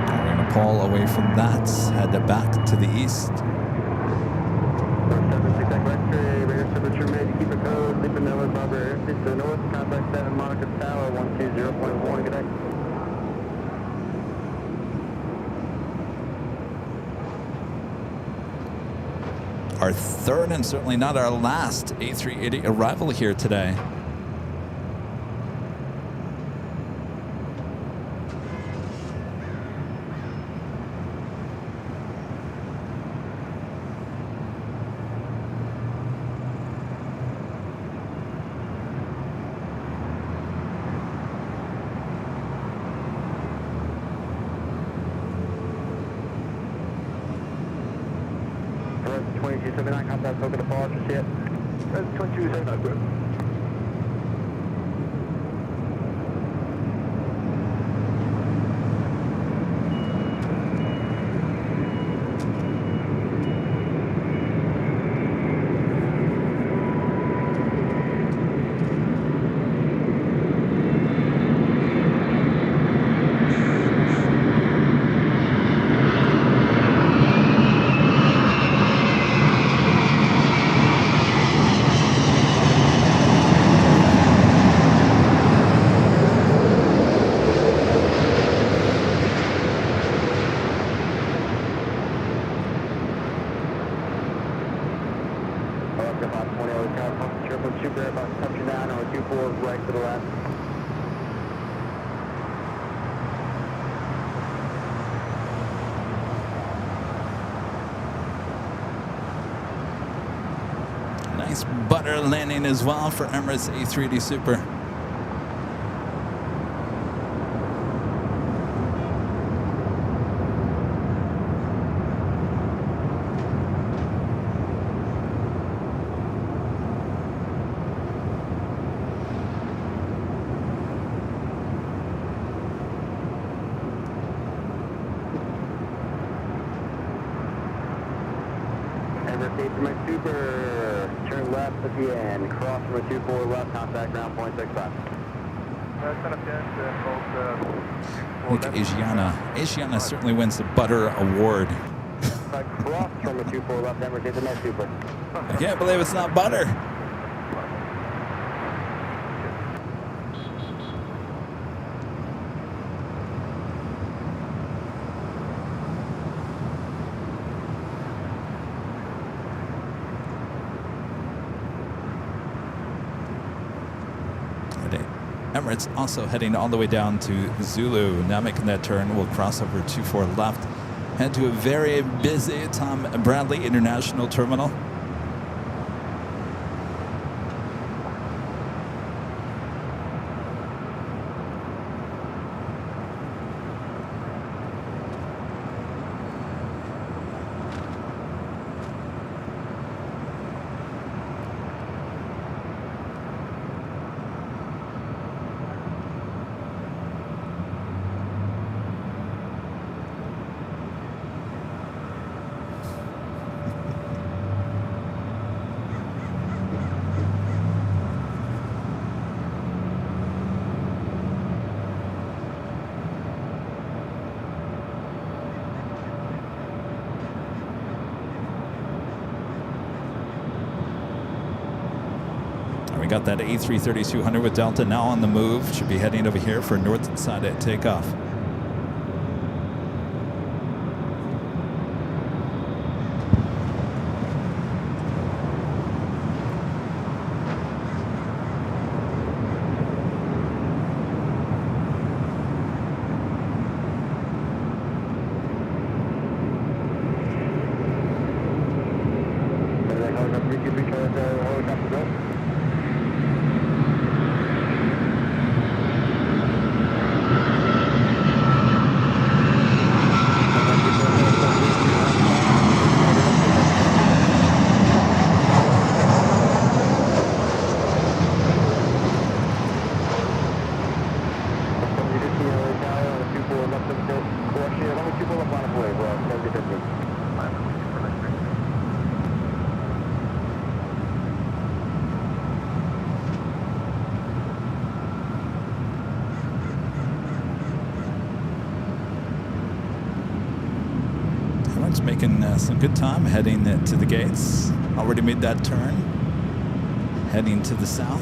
We're going to pull away from that, head back to the east. 76 X-ray, radar temperature made to keep a code, sleeping Noah, Barbara airspace to the north, contact 7 Monica Tower, 120.1, good day. Our third and certainly not our last A380 arrival here today. Res 2279, contact Boca departure, see it. Res 2279, good. Super Airbus touching down, number 24 right to the left. Nice butter landing as well for Emirates A380 Super. Emirates A380 Super, turn left at the end, cross from a 24 left, contact ground point 65. I think Asiana certainly wins the butter award. Cross from a 24 left, Emirates A380 Super. I can't believe it's not butter. Emirates also heading all the way down to Zulu. Now making that turn, we'll cross over 24 left, head to a very busy Tom Bradley International Terminal. We got that A330-200 with Delta now on the move. Should be heading over here for north side at takeoff. Making some good time heading to the gates. Already made that turn, heading to the south.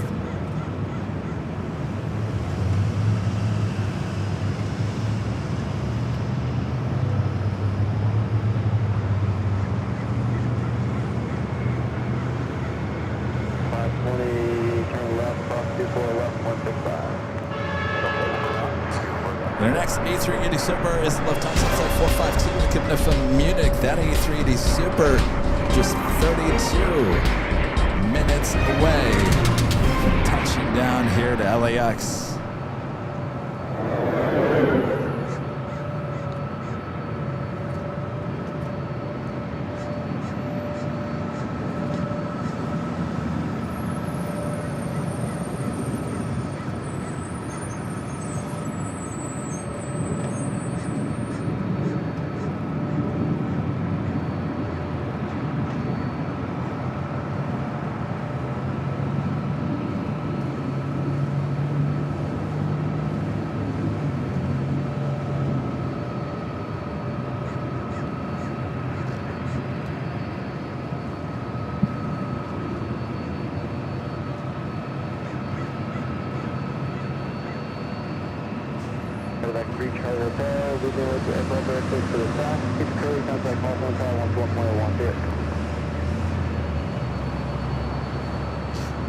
Their next A380 Super is Lufthansa Flight 452 coming in from Munich. That A380 Super just 32 minutes away from touching down here to LAX. Reach Charlie Hotel, leaving with the airport directly to the south. Keep Curry, contact Hall 1 Tower 121.01 here.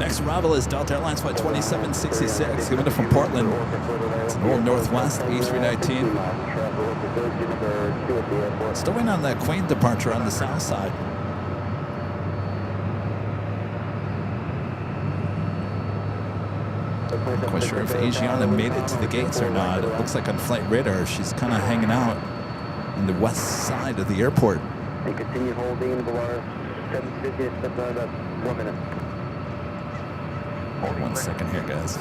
Next arrival is Delta Airlines flight 2766, coming in from Portland. It's an old Northwest A319. Still waiting on that Queen departure on the south side. Not quite sure if Asiana made it to the gates or not. It looks like on flight radar she's kind of hanging out on the west side of the airport. And continue holding below 750, it's about 1 minute. 1 second here, guys.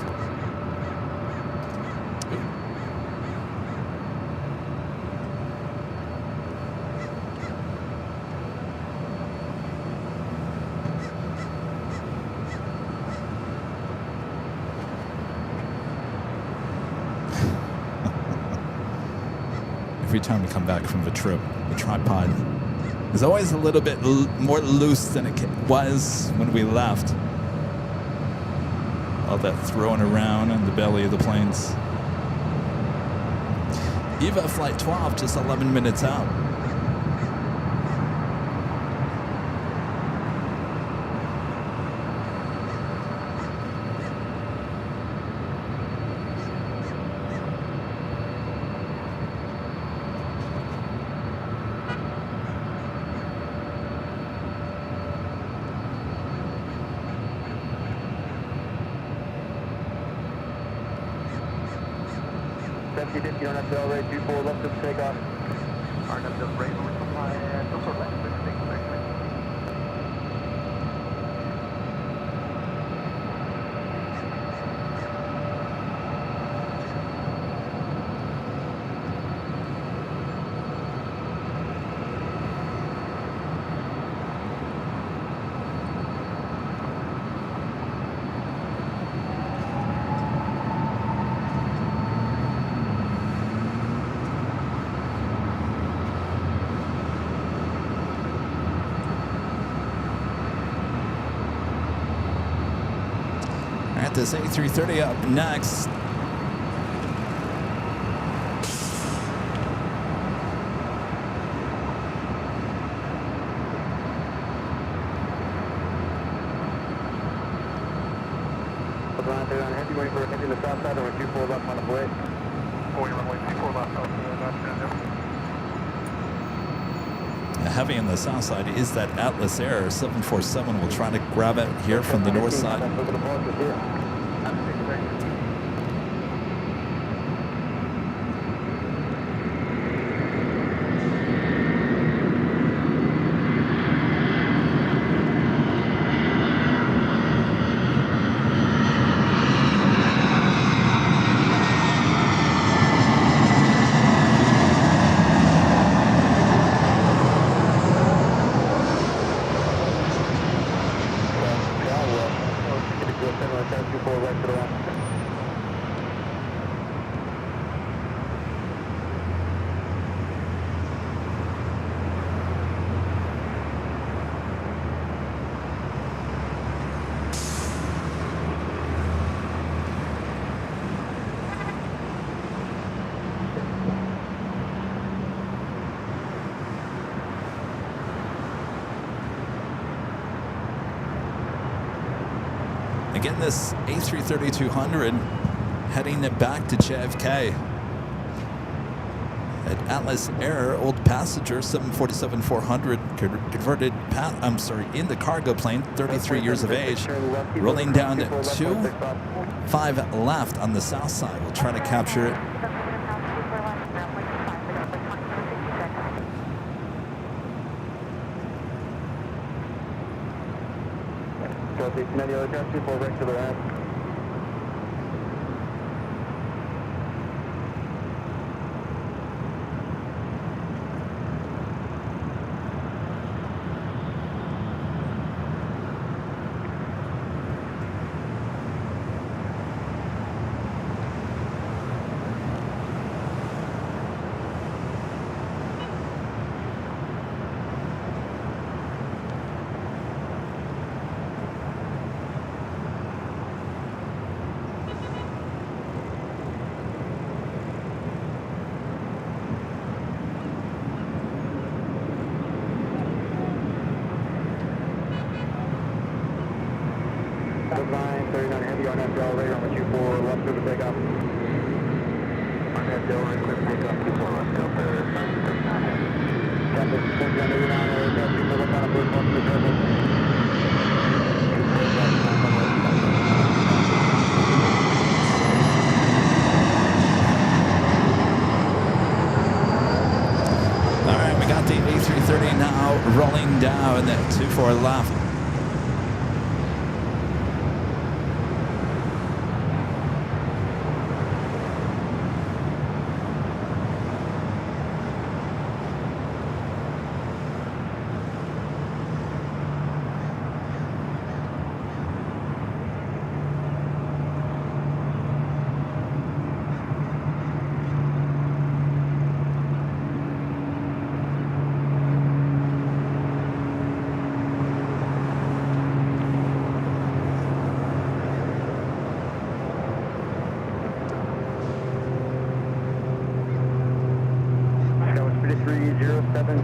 Every time we come back from the trip, the tripod is always a little bit more loose than it was when we left. All that throwing around in the belly of the planes. EVA Flight 12, just 11 minutes out. You don't have to already 24 left of takeoff. Aren't up the brake with supply and also left with the This A330 up next. Heavy wing for heading the south side over 24 left on the way. Going runway 24 left on the heavy on the south side is that Atlas Air 747. We'll try to grab it here from the north side. Again, this A330-200 heading it back to JFK. At Atlas Air, old passenger 747-400 converted, in the cargo plane, 33 years of age, rolling down 2-5 left on the south side. We'll try to capture it. Many other guys, people right to the left. Going after all radar, runway 24 left over takeoff. On that Delray, clear for takeoff, 24 left, Delta, 939. Got this, Plane Jockey Kevin, aircraft 24 left on a blue, 1 to the All right, we got the A330 now rolling down at 24 left.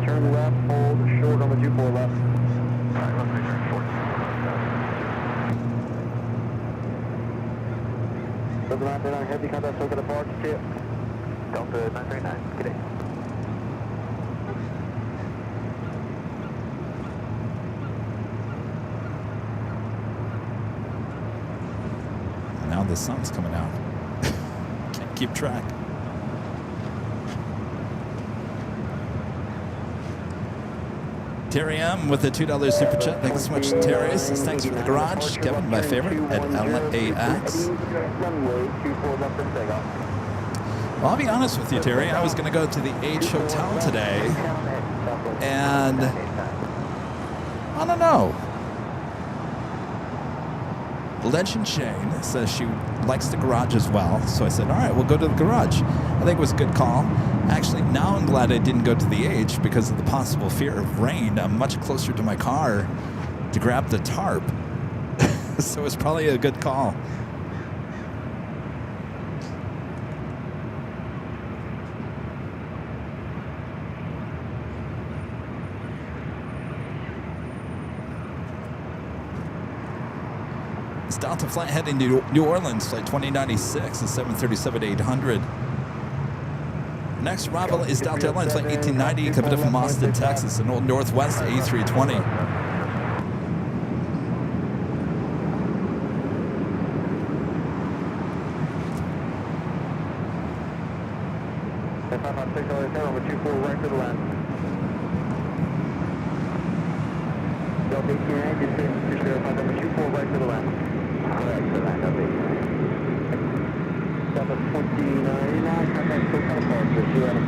turn left, hold short on the 24 left. Alright, left, turn short. Delta 939, heavy contact, circle apart, tip. Delta 939, good day. Now the sun's coming out. Can't keep track. Terry M with the $2 super chat. Thanks so much, Terry. Says thanks for the garage. Kevin, my favorite at LAX. Well, I'll be honest with you, Terry. I was going to go to the H Hotel today, and I don't know. Legend Shane says she likes the garage as well. So I said, all right, we'll go to the garage. I think it was a good call. Actually, now I'm glad I didn't go to the H because of the possible fear of rain. I'm much closer to my car to grab the tarp. So it's probably a good call. It's Delta flight heading to New Orleans, flight 2096, the 737-800. Next arrival is Delta Airlines, flight 1890, coming from Austin, Texas, an Old Northwest A320. Number 24 right to the left. Delta 1890, just verify number 24 right to the left. Correct, to the left, Delta 1890. Delta 2099, contact still kind of far, so you have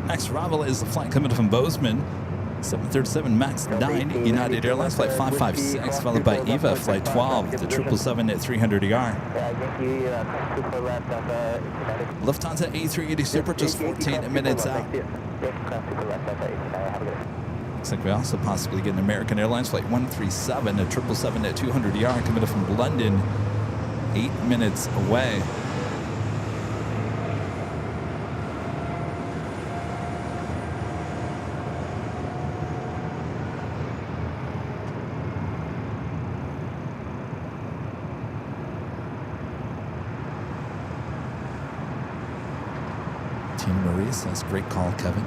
Next arrival is the flight coming from Bozeman, 737 MAX 9, United Airlines, flight 556, followed by EVA, flight 12, the 777 at 300ER. Lufthansa A380 Super, just 14 minutes out. Looks like we also possibly get an American Airlines, flight 137, a 777 at 200ER, coming from London, 8 minutes away. Says great call, Kevin.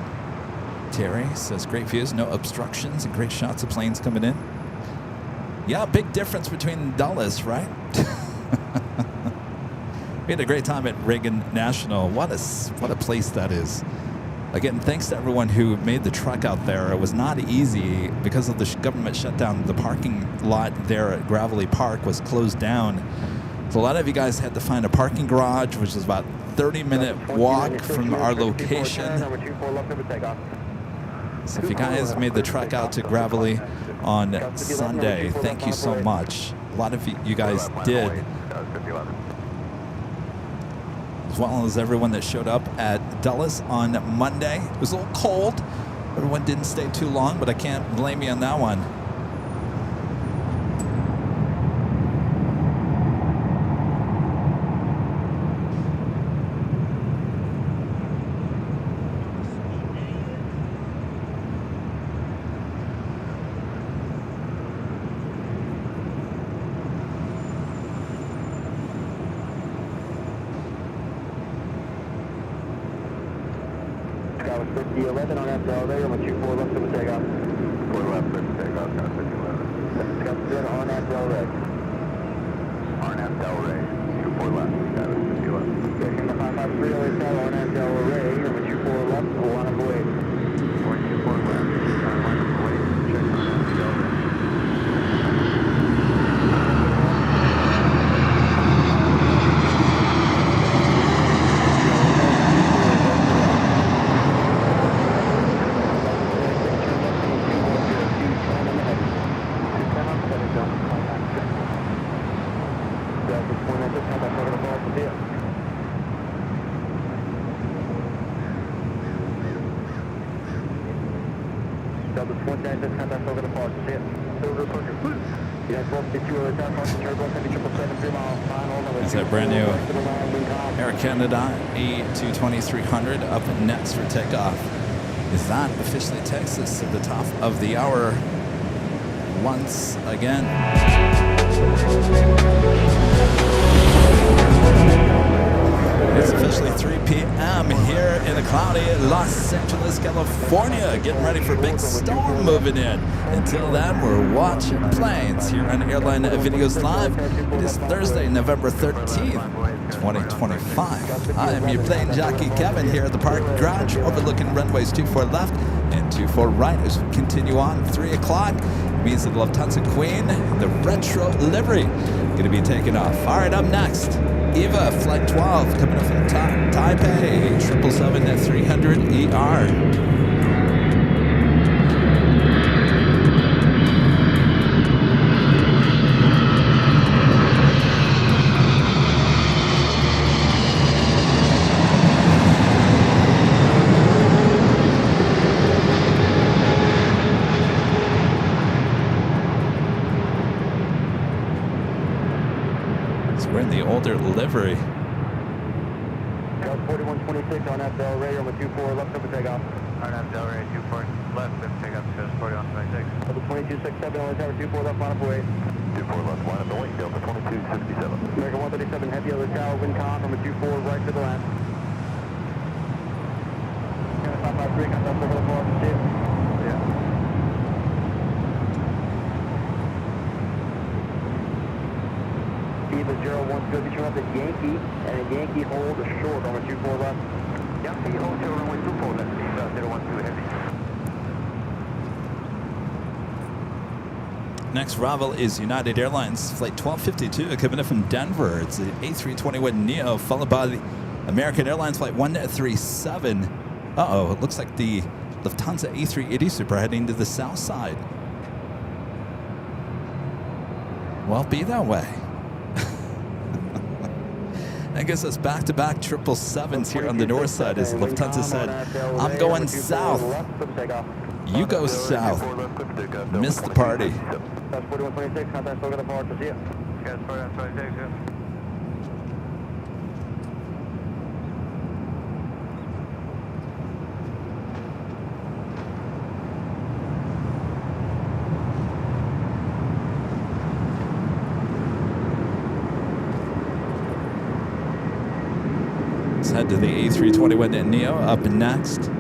Terry says great views, no obstructions, and great shots of planes coming in. Yeah, big difference between Dulles, right? We had a great time at Reagan National. What a place that is. Again, thanks to everyone who made the trek out there. It was not easy because of the government shutdown. The parking lot there at Gravelly Park was closed down. So a lot of you guys had to find a parking garage, which is about 30-minute walk from our location. So if you guys made the trek out to Gravelly on Sunday, thank you so much. A lot of you guys did. As well as everyone that showed up at Dulles on Monday. It was a little cold. Everyone didn't stay too long, but I can't blame you on that one. That's a brand new Air Canada A220-300 up next for takeoff. Is that officially takes us to the top of the hour once again. It's officially 3 p.m. here in the cloudy Los Angeles, California. Getting ready for a big storm moving in. Until then, we're watching planes here on Airline Videos Live. It is Thursday, November 13th, 2025. I am your plane jockey, Kevin, here at the park garage overlooking runways 24 left and 24 right as we continue on. 3 o'clock means the Lufthansa Queen, the retro livery, going to be taking off. All right, up next, Eva, Flight 12, coming up from Taipei, 777-300ER. Livery. 4126 on that Del Rey, runway 24 left over takeoff. On that Del Rey, 24 left, takeoff shows 4126. Delta 2267 on tower 24 left, line up away. 24 left, line up away, Delta 2267. American 137, heavy other tower, wind calm, number 24 right to the land. 553, contact over the floor, yeah. Eva 01, good, you have the Yankee, and a Yankee hold short on the 24 left. Yankee hold short runway 24 left, Eva 012 heavy. Next arrival is United Airlines Flight 1252 coming in from Denver. It's the A321neo followed by the American Airlines Flight 137. Uh-oh, it looks like the Lufthansa A380 Super heading to the south side. Well, be that way. I guess it's back-to-back 777s here on the north side as Lufthansa said, I'm going south. You go south. Miss the party. That's 4126, contact still got a power to see it. Yes, 4126, yeah. Let's head to the A321neo up next.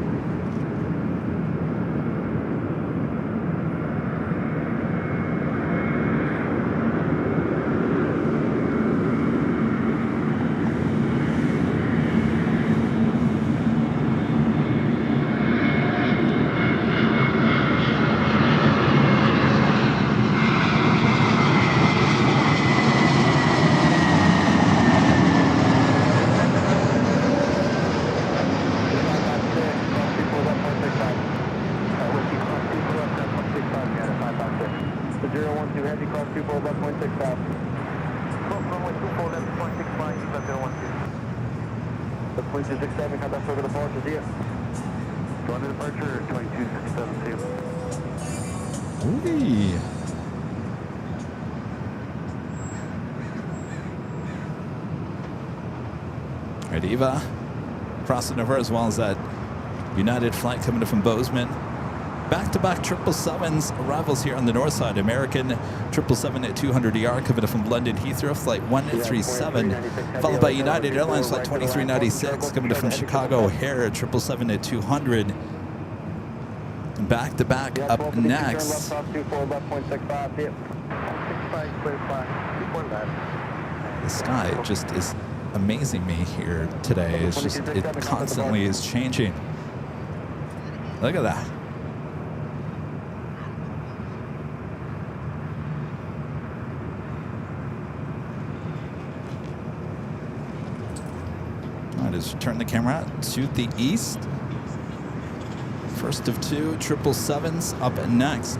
The 2267, contact for departure, see ya. Going to departure, 2267, see you. Ooh. Right, Eva crossing over, as well as that United flight coming in from Bozeman. Back-to-back 777s arrivals here on the north side. American 777 at 200ER coming in from London Heathrow, flight 137, followed by United Airlines flight 2396 coming in from Chicago O'Hare at 777 at 200. Back-to-back up next. The sky just is amazing me here today. It's just, it constantly is changing. Look at that. All right, just turn the camera to the east. First of two 777s up next.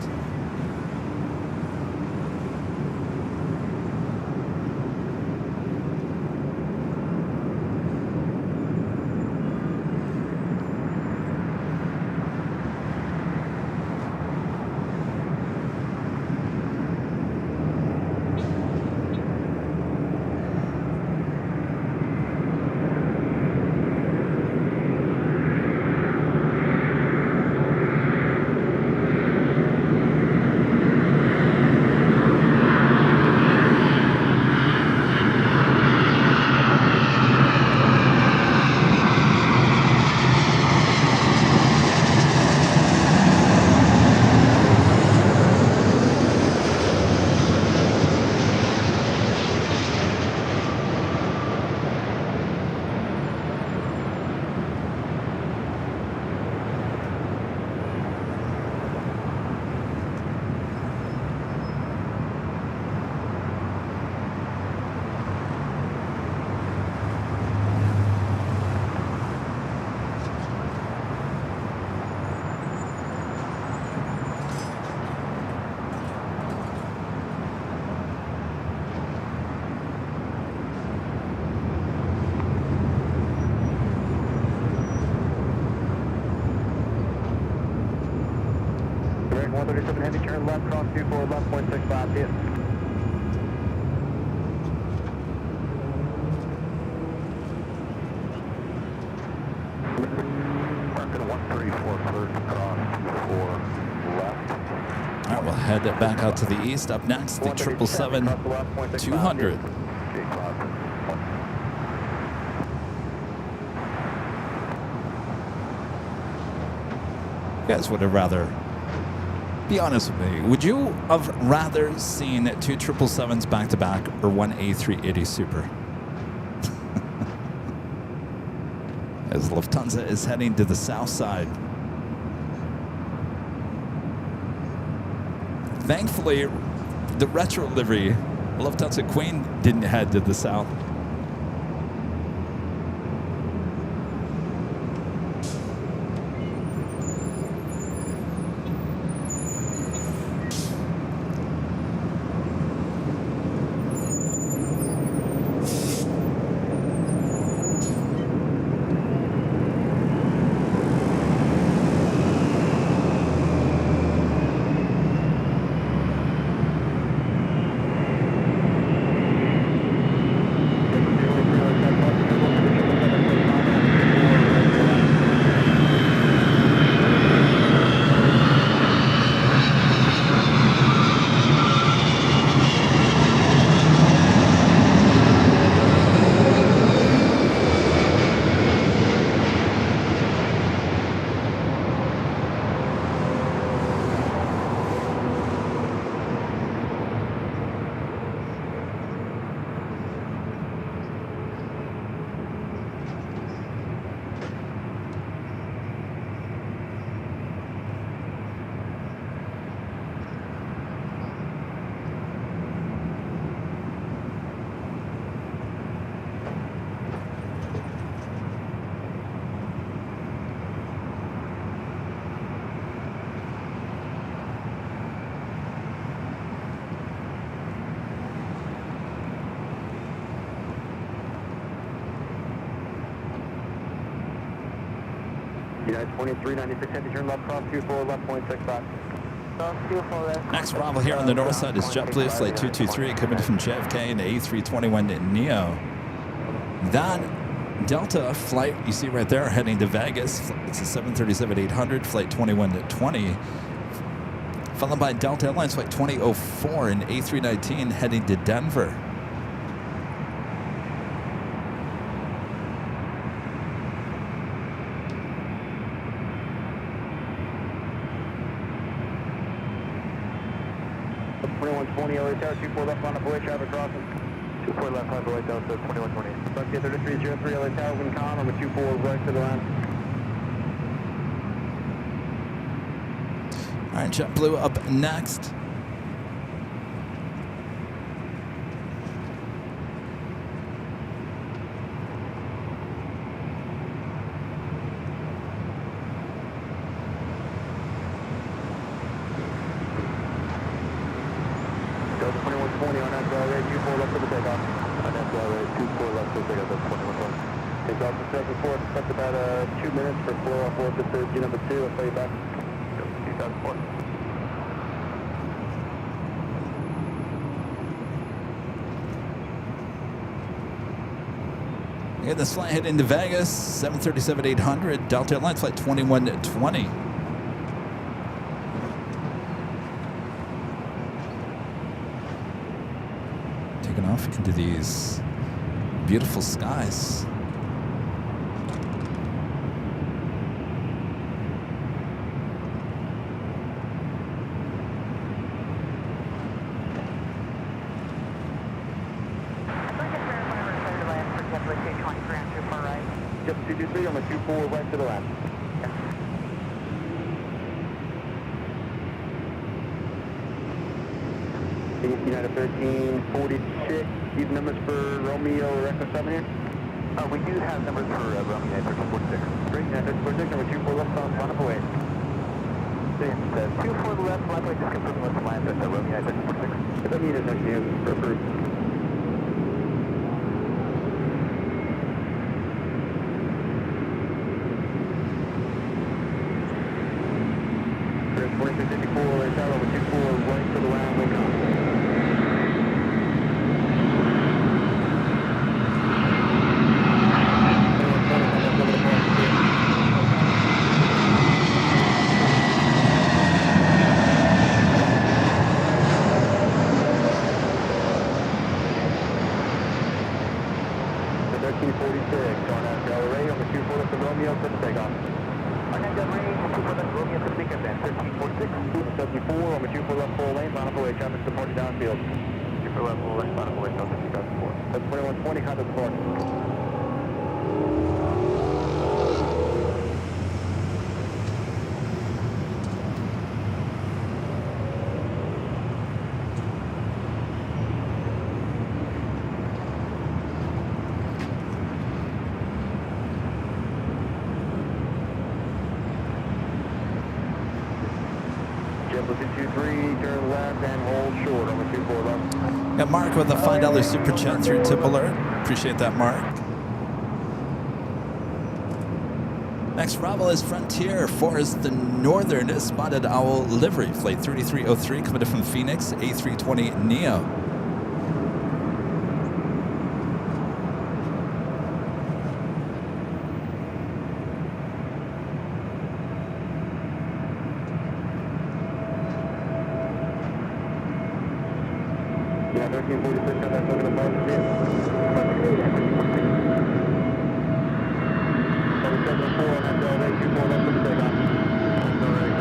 American 137 Heavy, turn left, cross 24, left, 0.65, see ya. Marking 134, clear to cross 24 left. All right, we'll head back out to the east. Up next, the 777 200. Okay, cross. You guys would have rather, be honest with me, would you have rather seen two 777s back to back or one A380 Super? As Lufthansa is heading to the south side. Thankfully, the retro livery, Lufthansa Queen, didn't head to the south. United 2396 heavy turn left cross 24 left point 65. Next arrival here on the north side is JetBlue Flight 223 coming from JFK in the A321 Neo. That Delta flight you see right there heading to Vegas. It's a 737-800 Flight 2120. Followed by Delta Airlines Flight 2004 in A319 heading to Denver. LA Tower 24 left on the boy traffic crossing. 24 left on the boy Delta 2120. Bucket 3303 LA Tower wind calm, number 24 right to the line. All right, JetBlue up next. Delta 2120 on that Airways 24 left to the takeoff. On that Airways 24 left to the takeoff, that's 2120. Takeoff to second floor, expect about 2 minutes for floor off orbit to G number 2, I'll play you back. 2004. Yeah, this flight heading to Vegas, 737-800, Delta Airlines Flight 2120. Taking off into these beautiful skies. Just 223 on the 24 right to the left. United 1346, these numbers for Romeo or Echo 7 here? We do have numbers for Romeo 1346. Great, United 1346, number 24 left on line up away. 24 left, line away, just confirm left line, that's Romeo 1346. If that means it's actually for approved. 4654, Tower over 24, right to the round, wind calm. The 1346, on that Del Rey, on the 24 left of Romeo, for the takeoff. On that Del Rey, 24 left Romeo, for the takeoff, then 1346. 74, on the 24 left full lane, on away, traffic supported downfield. 24 left full lane, on away, Delta 2004. That's 2120, contact support. JetBlue 223, turn left and hold short on the 24 left. Got Mark with a $5 super chat through Tip Alert. Appreciate that, Mark. Next arrival is Frontier Forest the Northern Spotted Owl livery. Flight 3303 coming from Phoenix, A320 Neo. Yeah, 1346, got that looking above the field. 774 on that Del Rey, 24 left for the takeoff. Del Rey,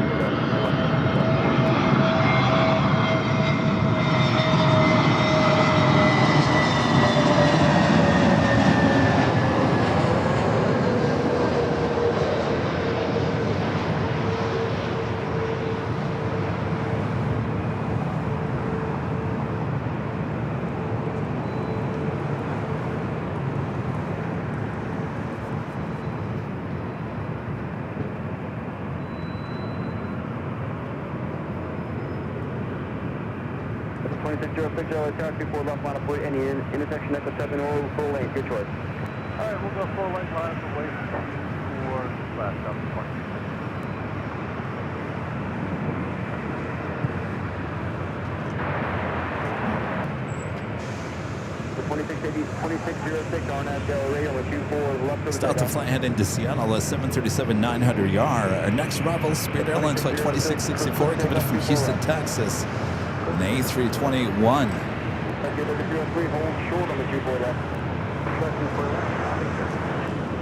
Picture LA Tower 24 left line up any intersection Echo 7 or full lane, good choice. Alright, we'll go full lane line up away for last up 26. The 2606 RNAV Delta radio with 24 left of the Delta takeoff. flight heading to Seattle, a 737-900 YAR. Our next arrival, Spirit Airlines flight 2664, coming from Houston, Texas. An A321. Thank you, Delta 03, hold short on the 24 left.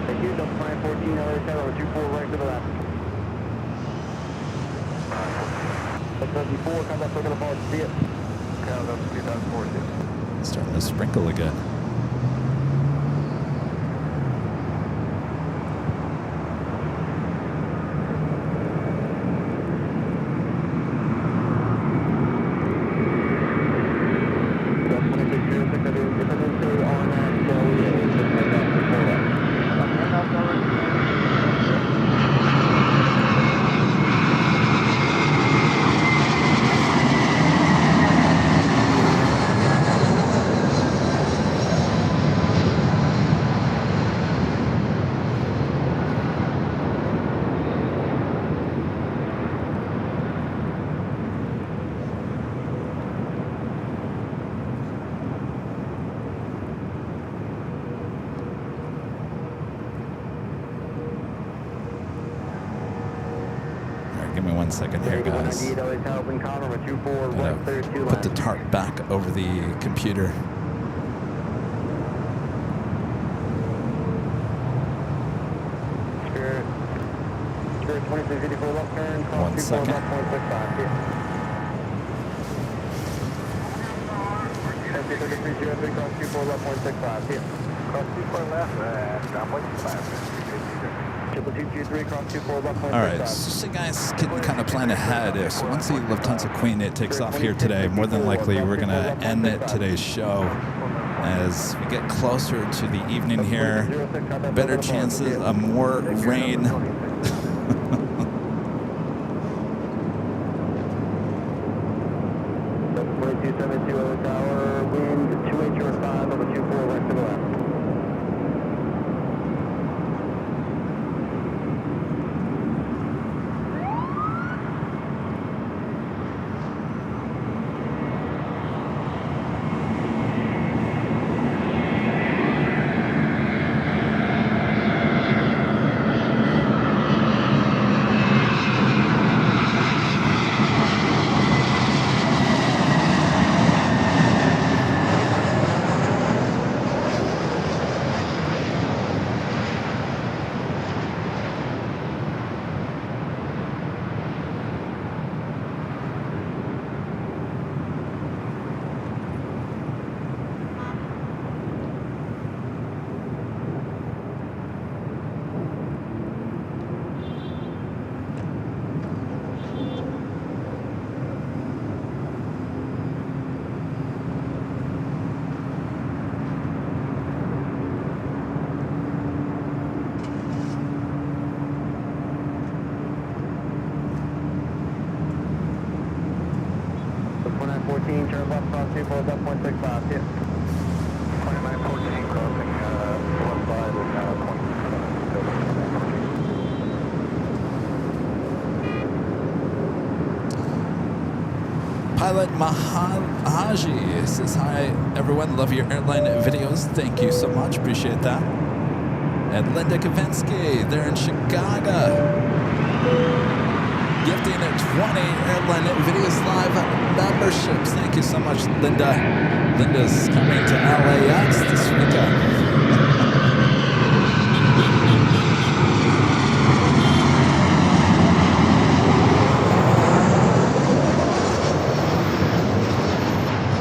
Thank you, Delta 914, LA 24 right to the left. Delta 4, contact for the ball, see it. Delta 2004, see it. Starting to sprinkle again. Give me 1 second here, guys. Put the tarp back over the computer. Spirit 2684 left turn, cross 1 second. left 165, here. Empty 3303, cross 24 left 165, here. Cross 24 left, down 165. Triple 223, cross 24 left 165. All right, so you guys can kind of plan ahead. If once the Lufthansa Queen it takes off here today, more than likely we're going to end today's show. As we get closer to the evening here, better chances of more rain. 2272 tower, wind 28 short 5 over 24 right to the left. Turn left, cross 24 left 165, here. 2914 crossing 15 and Pilot Mahaji says, hi, everyone. Love your airline videos. Thank you so much. Appreciate that. And Linda Kavinsky, they're in Chicago. Gifting at 20 Airline Videos Live memberships. Thank you so much, Linda. Linda's coming to LAX this weekend.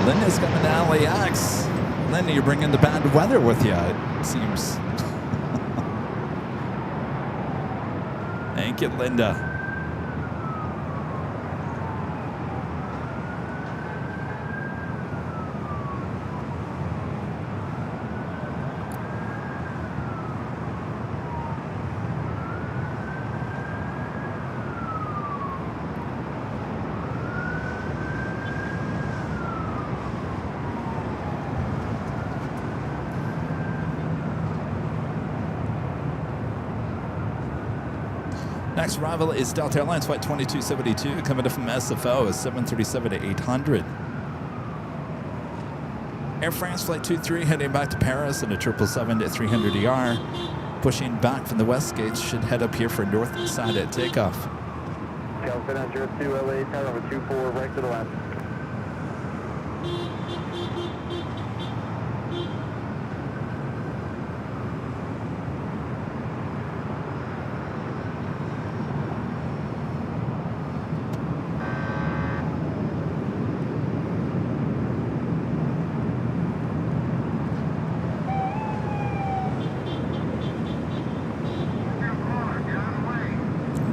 Linda's coming to LAX. Linda, you're bringing the bad weather with you, it seems. Thank you, Linda. Next arrival is Delta Airlines Flight 2272 coming in from SFO, a 737-800. Air France Flight 23 heading back to Paris in a 777-300ER. Pushing back from the west gate, should head up here for north side at takeoff. Delta 02 LA, tower number 24, right to the left.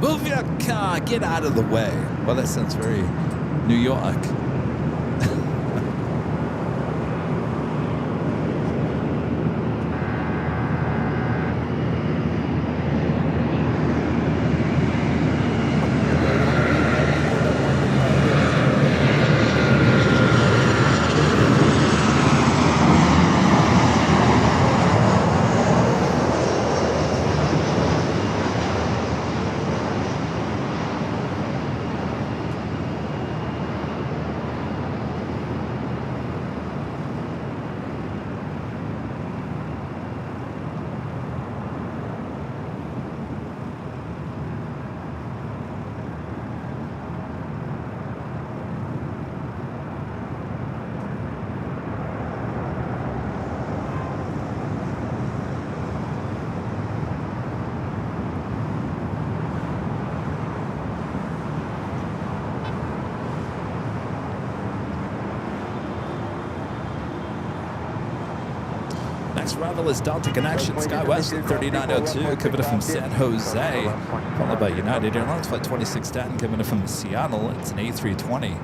Move your car, get out of the way. Well, that sounds very New York. Next arrival is Delta Connection, SkyWest 3902, coming in from San Jose, followed by United Airlines Flight 2610, coming in from Seattle. It's an A320.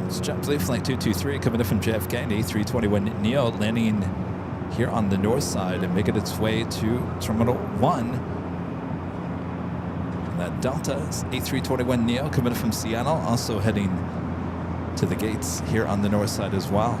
It's JetBlue Flight 223, coming in from JFK, an A321neo, landing here on the north side and making its way to Terminal 1. And that Delta A321neo coming from Seattle, also heading to the gates here on the north side as well.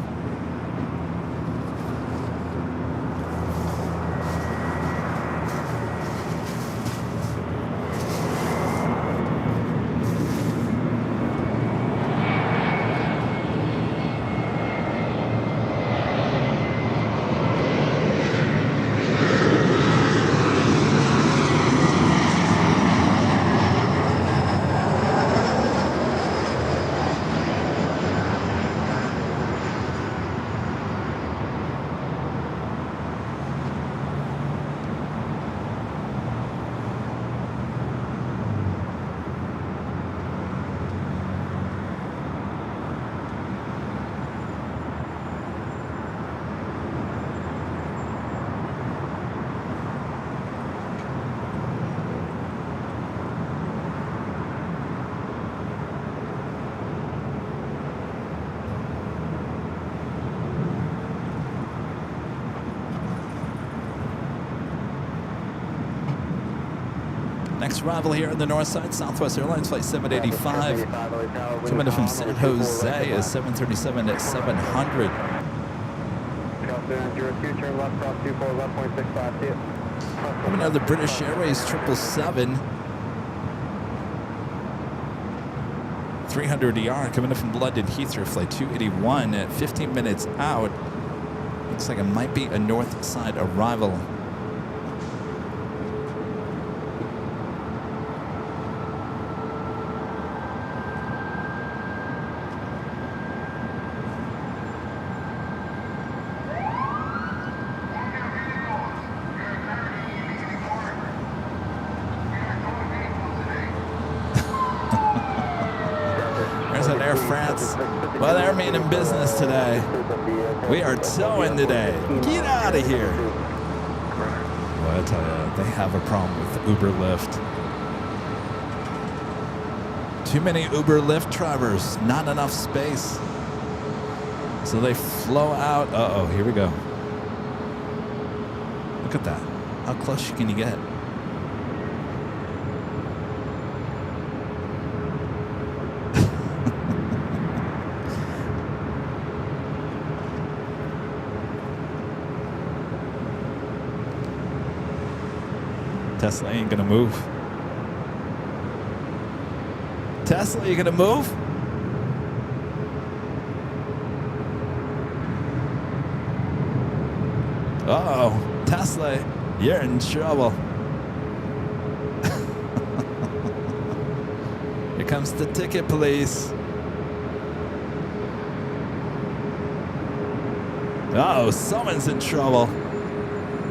Next arrival here on the north side, Southwest Airlines Flight 785, coming in from San Jose, is 737-700. Coming out of the British Airways 777, 300ER, coming in from London Heathrow Flight 281 at 15 minutes out. Looks like it might be a north side arrival. Air France. Well, they're meaning business today. We are towing today. Get out of here. Well, I tell you, they have a problem with Uber Lyft. Too many Uber Lyft drivers, not enough space. So they flow out. Uh-oh, here we go. Look at that. How close can you get? Tesla ain't gonna move. Tesla, you gonna move? Uh-oh, Tesla, you're in trouble. Here comes the ticket police. Uh-oh, someone's in trouble.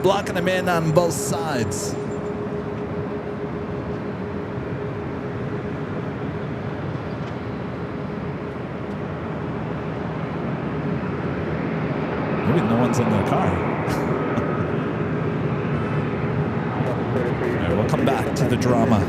Blocking them in on both sides. Maybe no one's in the car. All right, we'll come back to the drama.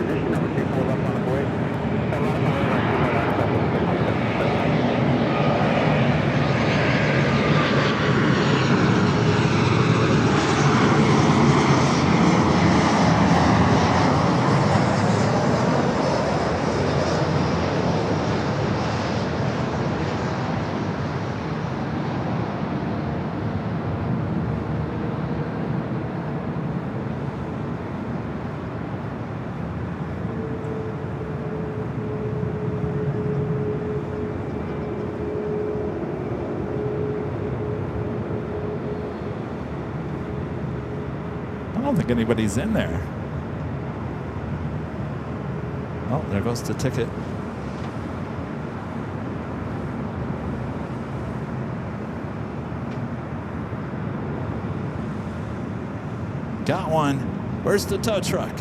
I don't think anybody's in there. Oh, there goes the ticket. Got one. Where's the tow truck?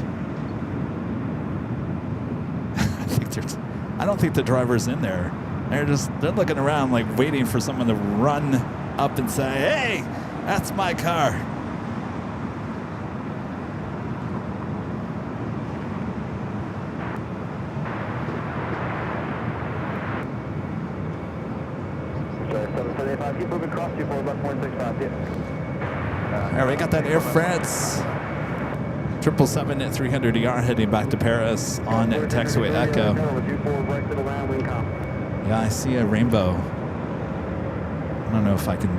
I don't think the driver's in there. They're looking around like waiting for someone to run up and say, "Hey, that's my car." All right, we got that Air France 777 at 300ER heading back to Paris on taxiway Echo. Yeah, I see a rainbow. I don't know if I can.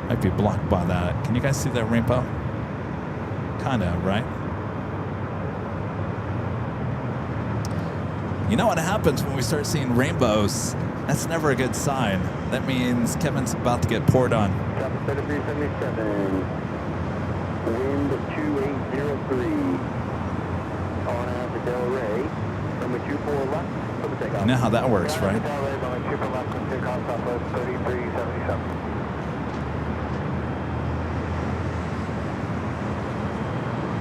Might be blocked by that. Can you guys see that rainbow? Kinda, right? You know what happens when we start seeing rainbows? That's never a good sign. That means Kevin's about to get poured on. 3377. Wind 2803. On out to Del Rey. Runway 24 left for the takeoff. You know how that works, right? Del Rey, runway 24 left for the takeoff, Southwest 3377.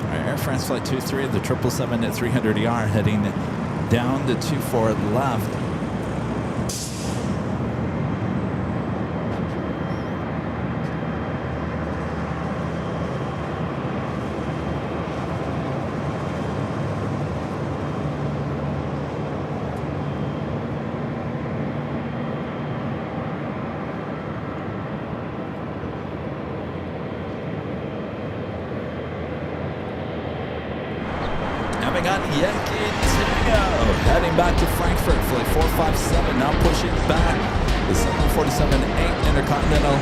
All right, Air France Flight 23, the 777 at 300ER heading down to 24 left. We got Yankee Tango heading back to Frankfurt, flight 457, now pushing back. The 747-8 Intercontinental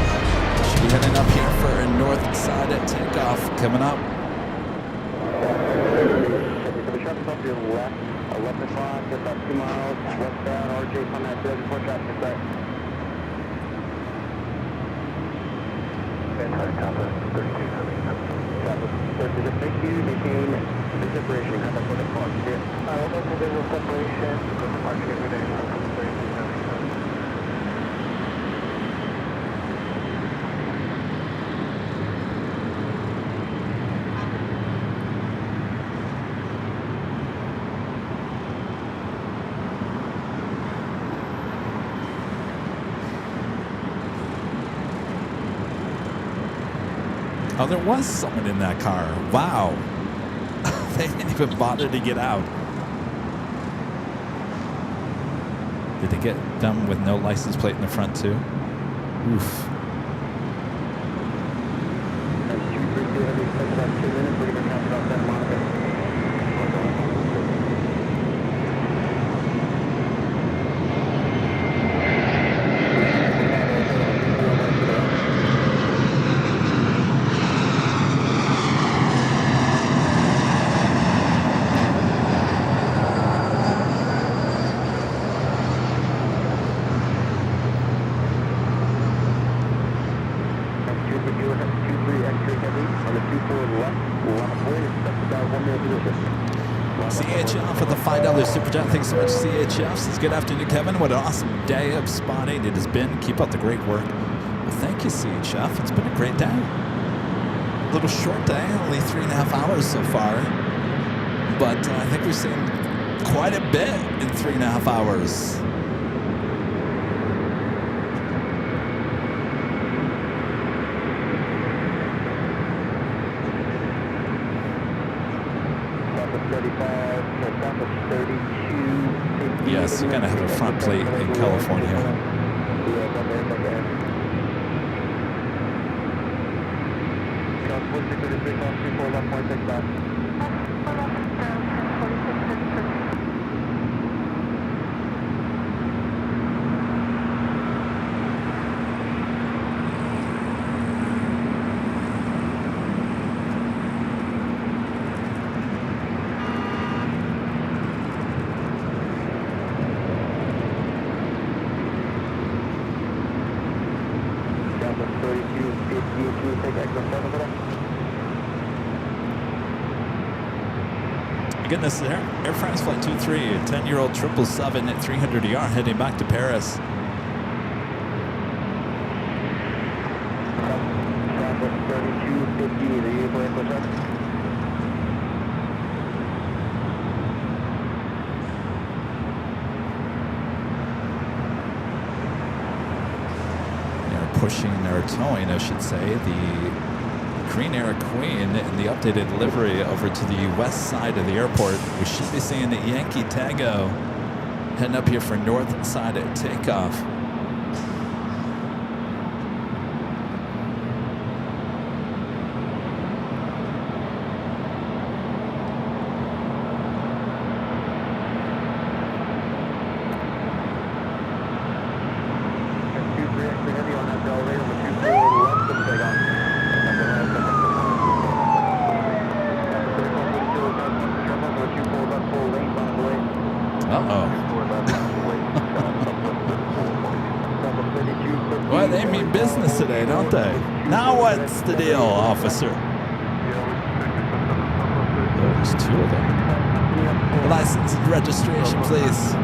should be heading up here for a north side at takeoff coming up. Off your left, 11 o'clock, about 2 miles, westbound, RJ on that 34 traffic sight. Thank you, maintain the separation, have that for the clock here. We'll go to the separation, go to parking every day, Oh, there was someone in that car. Wow. They didn't even bother to get out. Did they get done with no license plate in the front too? Oof. CHF with the $5 super chat. Thanks so much, CHF. Says, good afternoon, Kevin. What an awesome day of spotting it has been. Keep up the great work. Well, thank you, CHF. It's been a great day. A little short day, only 3.5 hours so far. But I think we've seen quite a bit in 3.5 hours. Yes, you're going to have a front plate in California. Goodness, Air France Flight 23, a 10-year-old 777 at 300 ER heading back to Paris. They're pushing, or towing, I should say, the Green Air Queen in the updated livery over to the west side of the airport. We should be seeing the Yankee Tango heading up here for north side at takeoff. Today, don't they? Now what's the deal, officer? Oh, there's two of them. License and registration, please.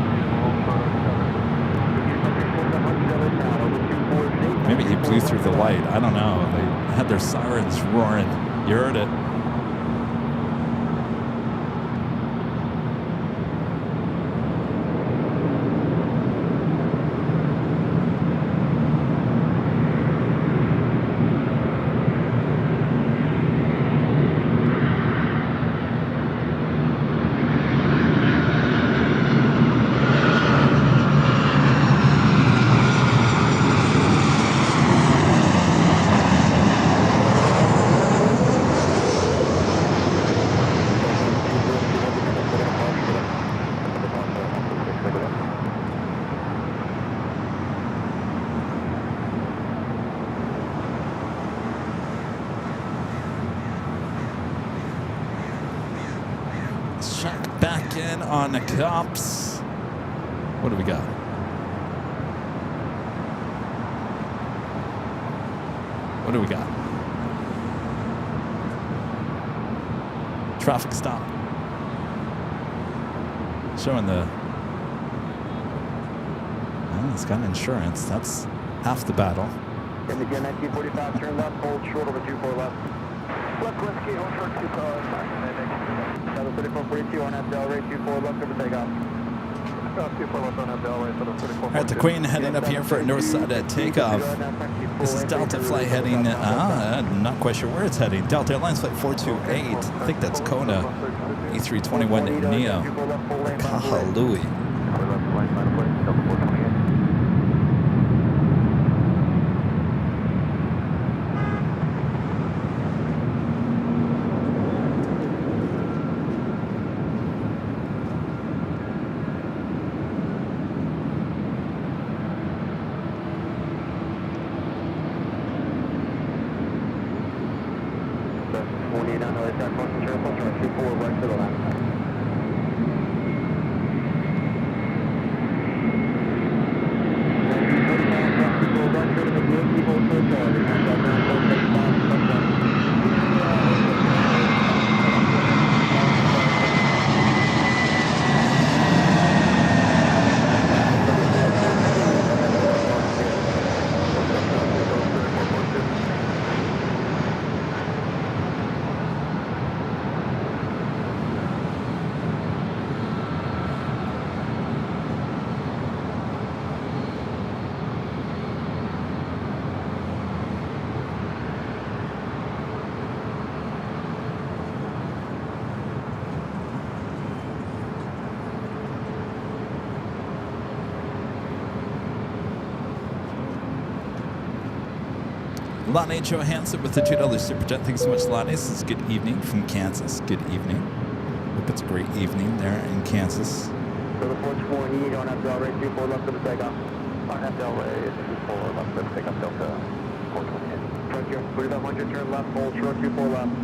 Maybe he blew through the light. I don't know. They had their sirens roaring. You heard it. On the cops. What do we got? What do we got? Traffic stop. Showing the... Oh, it's got insurance. That's half the battle. Again, 1945, turn left, hold short over 24 left. Left Whiskey, hold short 2 cars. 3442 on that Delray, 24 left over takeoff. 24 left on that Delray, so the 34. All right, the Queen heading up here for north side at takeoff. This is Delta flight heading, I'm not quite sure where it's heading. Delta Airlines flight 428, I think that's Kona, A321 Neo, Kahalui. Lonnie Johansson with the $2 super chat. Thanks so much, Lonnie. This is good evening from Kansas. Good evening. Hope it's a great evening there in Kansas. So the 420, don't have Delray, 24 left for the takeoff. Don't have Delray, 24 left for the takeoff, Delta 428. Front gear, 4500, turn left, hold short, 24 left.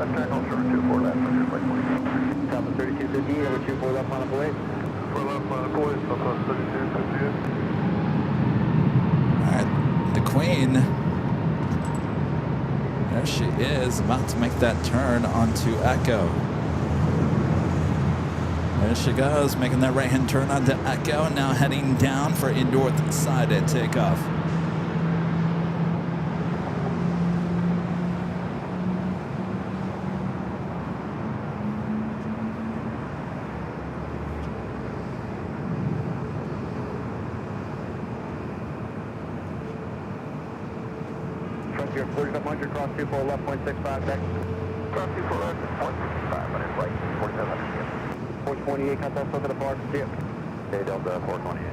Left turn, hold short, 24 left, 100 Top of 3250, over 24 left, line up away. 4 left, line up away, top of 3250. All right, the Queen. There she is, about to make that turn onto Echo. There she goes, making that right-hand turn onto Echo, now heading down for a north side at takeoff. Front gear, 4500, cross 24 left, 0.65 deck. Cross 24 left, 0.65, but it's right, 4700. 428, contact over the bar, see it. Okay, Delta 428.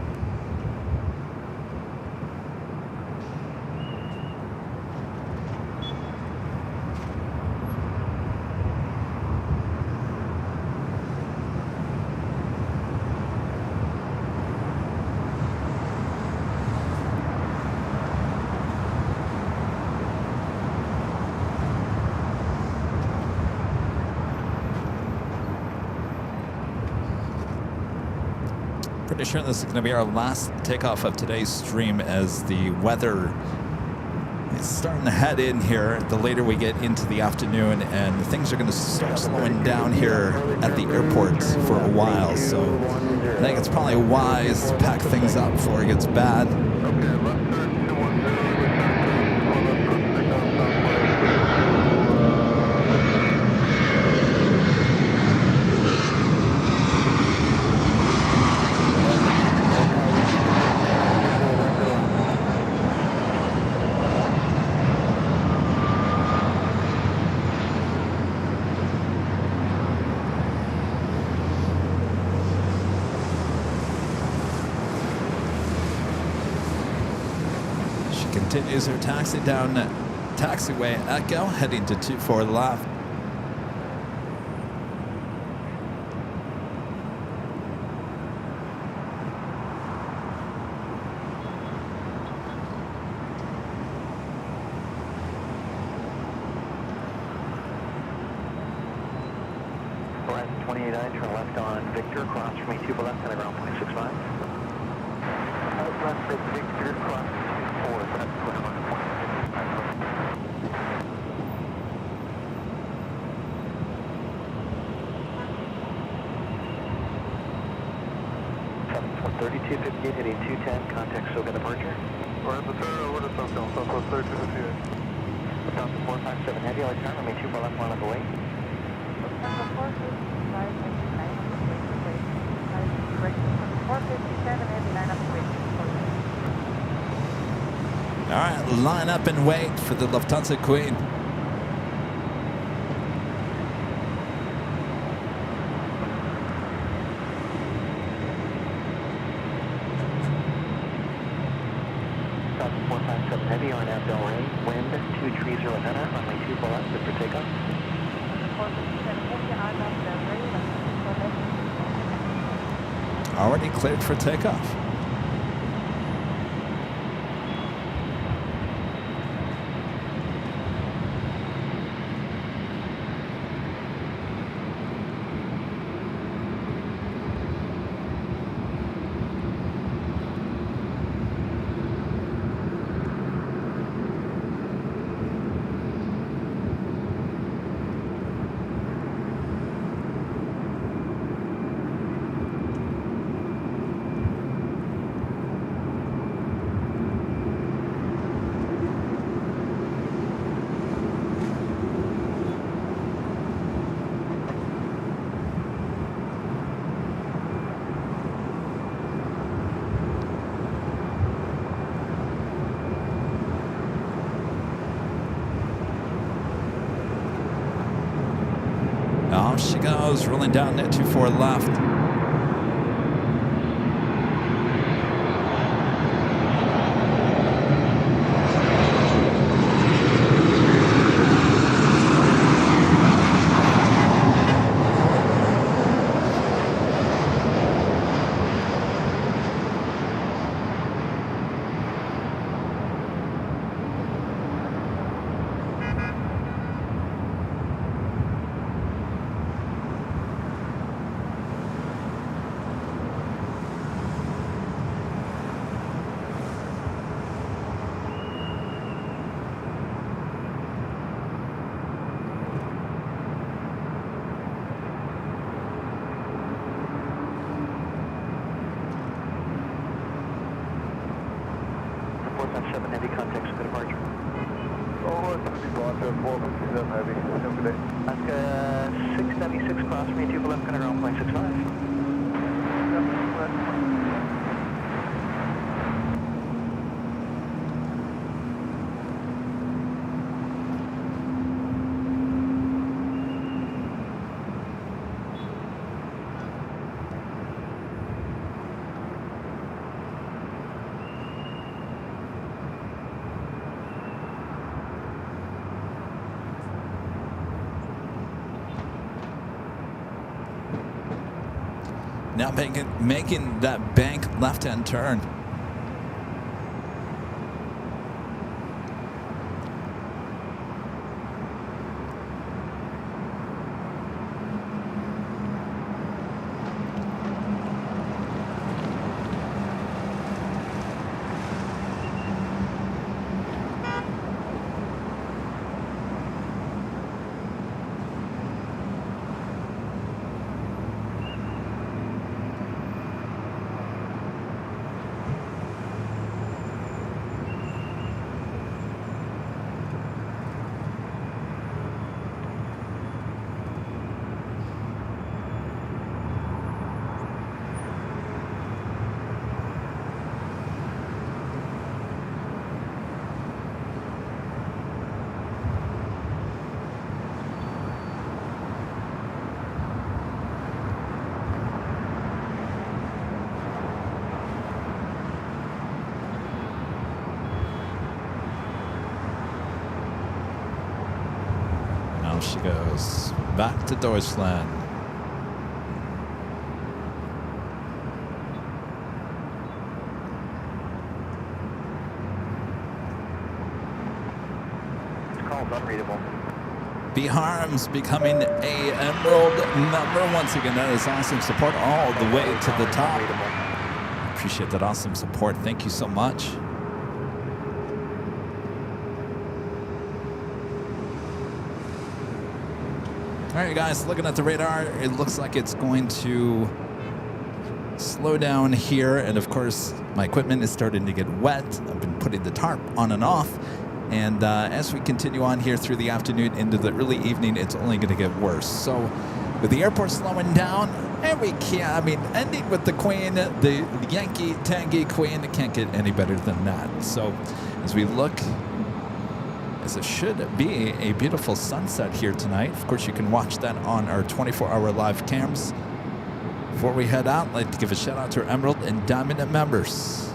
Pretty sure this is going to be our last takeoff of today's stream, as the weather is starting to head in here the later we get into the afternoon, and things are going to start slowing down here at the airport for a while. So I think it's probably wise to pack things up before it gets bad. Okay, left turn 210. Continues her taxi down taxiway Echo, heading to 24 left. Horizon 289, turn left on Victor, cross from 82 left, center ground 0.65. Left Victor, cross 4, left, 3258 heading 210, contact SoGa departure. Alright, the turn over to Southbound, Southwest 3258. South 457 heavy, I'll turn, remain 2 left, line up away. Number 455, line up the way. Correction. 457, heavy, line up the way. All right, line up and wait for the Lufthansa Queen. South 457 heavy, RNAV Delray, wind 230 Nana, runway 24 left, good for takeoff. 457, heavy, RNAV Delray, Already cleared for takeoff. Off she goes, rolling down net 24 left. Heavy. Have a good day. Alaska 676 cross me, 2 left, gonna ground 0.65. Now making that bank left-hand turn. She goes back to Deutschland. This call's unreadable. B Harms becoming a Emerald member once again. That is awesome support all the way to the top. Appreciate that awesome support. Thank you so much. All right, guys, looking at the radar, it looks like it's going to slow down here. And of course, my equipment is starting to get wet. I've been putting the tarp on and off. And as we continue on here through the afternoon into the early evening, it's only going to get worse. So with the airport slowing down, and we can't, I mean, ending with the Queen, the Yankee Tangy Queen, it can't get any better than that. So as we look, as it should be a beautiful sunset here tonight. Of course, you can watch that on our 24-hour live cams. Before we head out, I'd like to give a shout out to our Emerald and Diamond members.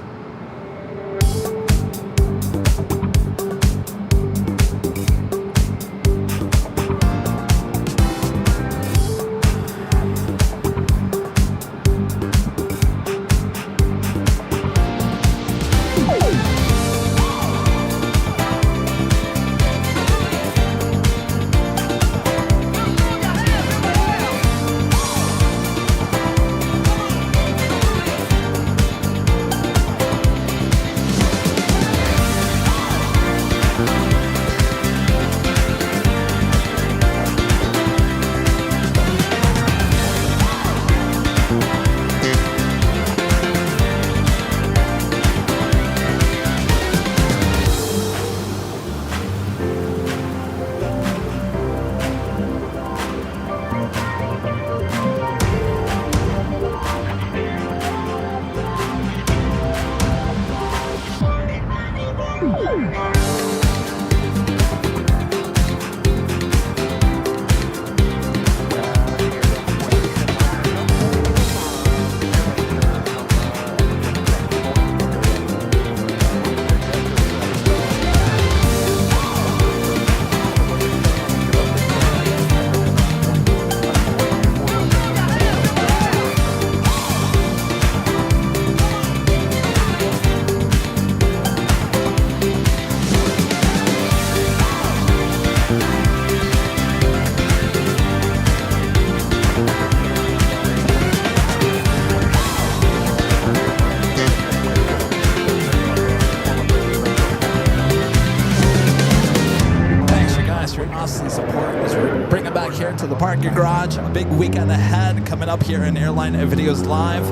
To the parking garage. A big weekend ahead coming up here in Airline Videos Live.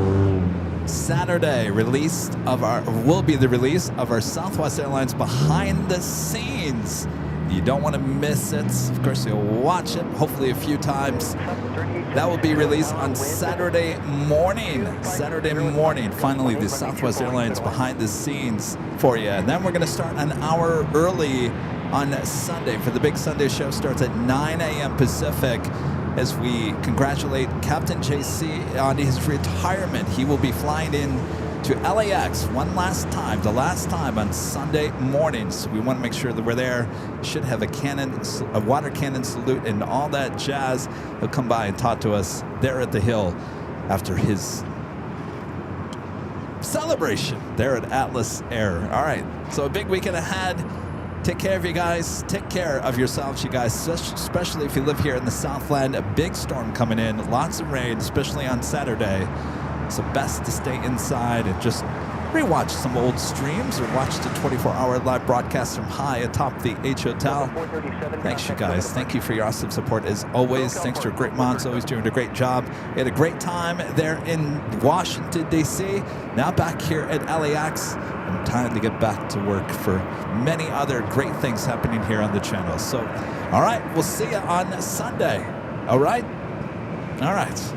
Saturday will be the release of our Southwest Airlines behind the scenes You don't want to miss it. Of course, you'll watch it hopefully a few times. That will be released on Saturday morning. Saturday morning. Finally, the Southwest Airlines behind the scenes for you. And then we're going to start an hour early on Sunday for the big Sunday show. Starts at 9 a.m. Pacific as we congratulate Captain JC on his retirement. He will be flying in to LAX one last time, the last time on Sunday morning. So we want to make sure that we're there. Should have a water cannon salute and all that jazz. He'll come by and talk to us there at the Hill after his celebration there at Atlas Air. All right, so a big weekend ahead. Take care of you guys. Take care of yourselves, you guys, especially if you live here in the Southland. A big storm coming in, lots of rain, especially on Saturday. So best to stay inside and just rewatch some old streams or watch the 24-hour live broadcast from high atop the H Hotel. Thanks, you guys. Thank you for your awesome support as always. Thanks to our great moms, always doing a great job. We had a great time there in Washington, D.C. Now back here at LAX. And time to get back to work for many other great things happening here on the channel. So, all right, we'll see you on Sunday. All right? All right.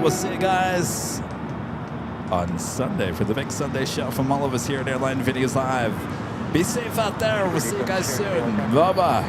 We'll see you guys on Sunday for the big Sunday show from all of us here at Airline Videos Live. Be safe out there. We'll see you guys soon. Bye-bye.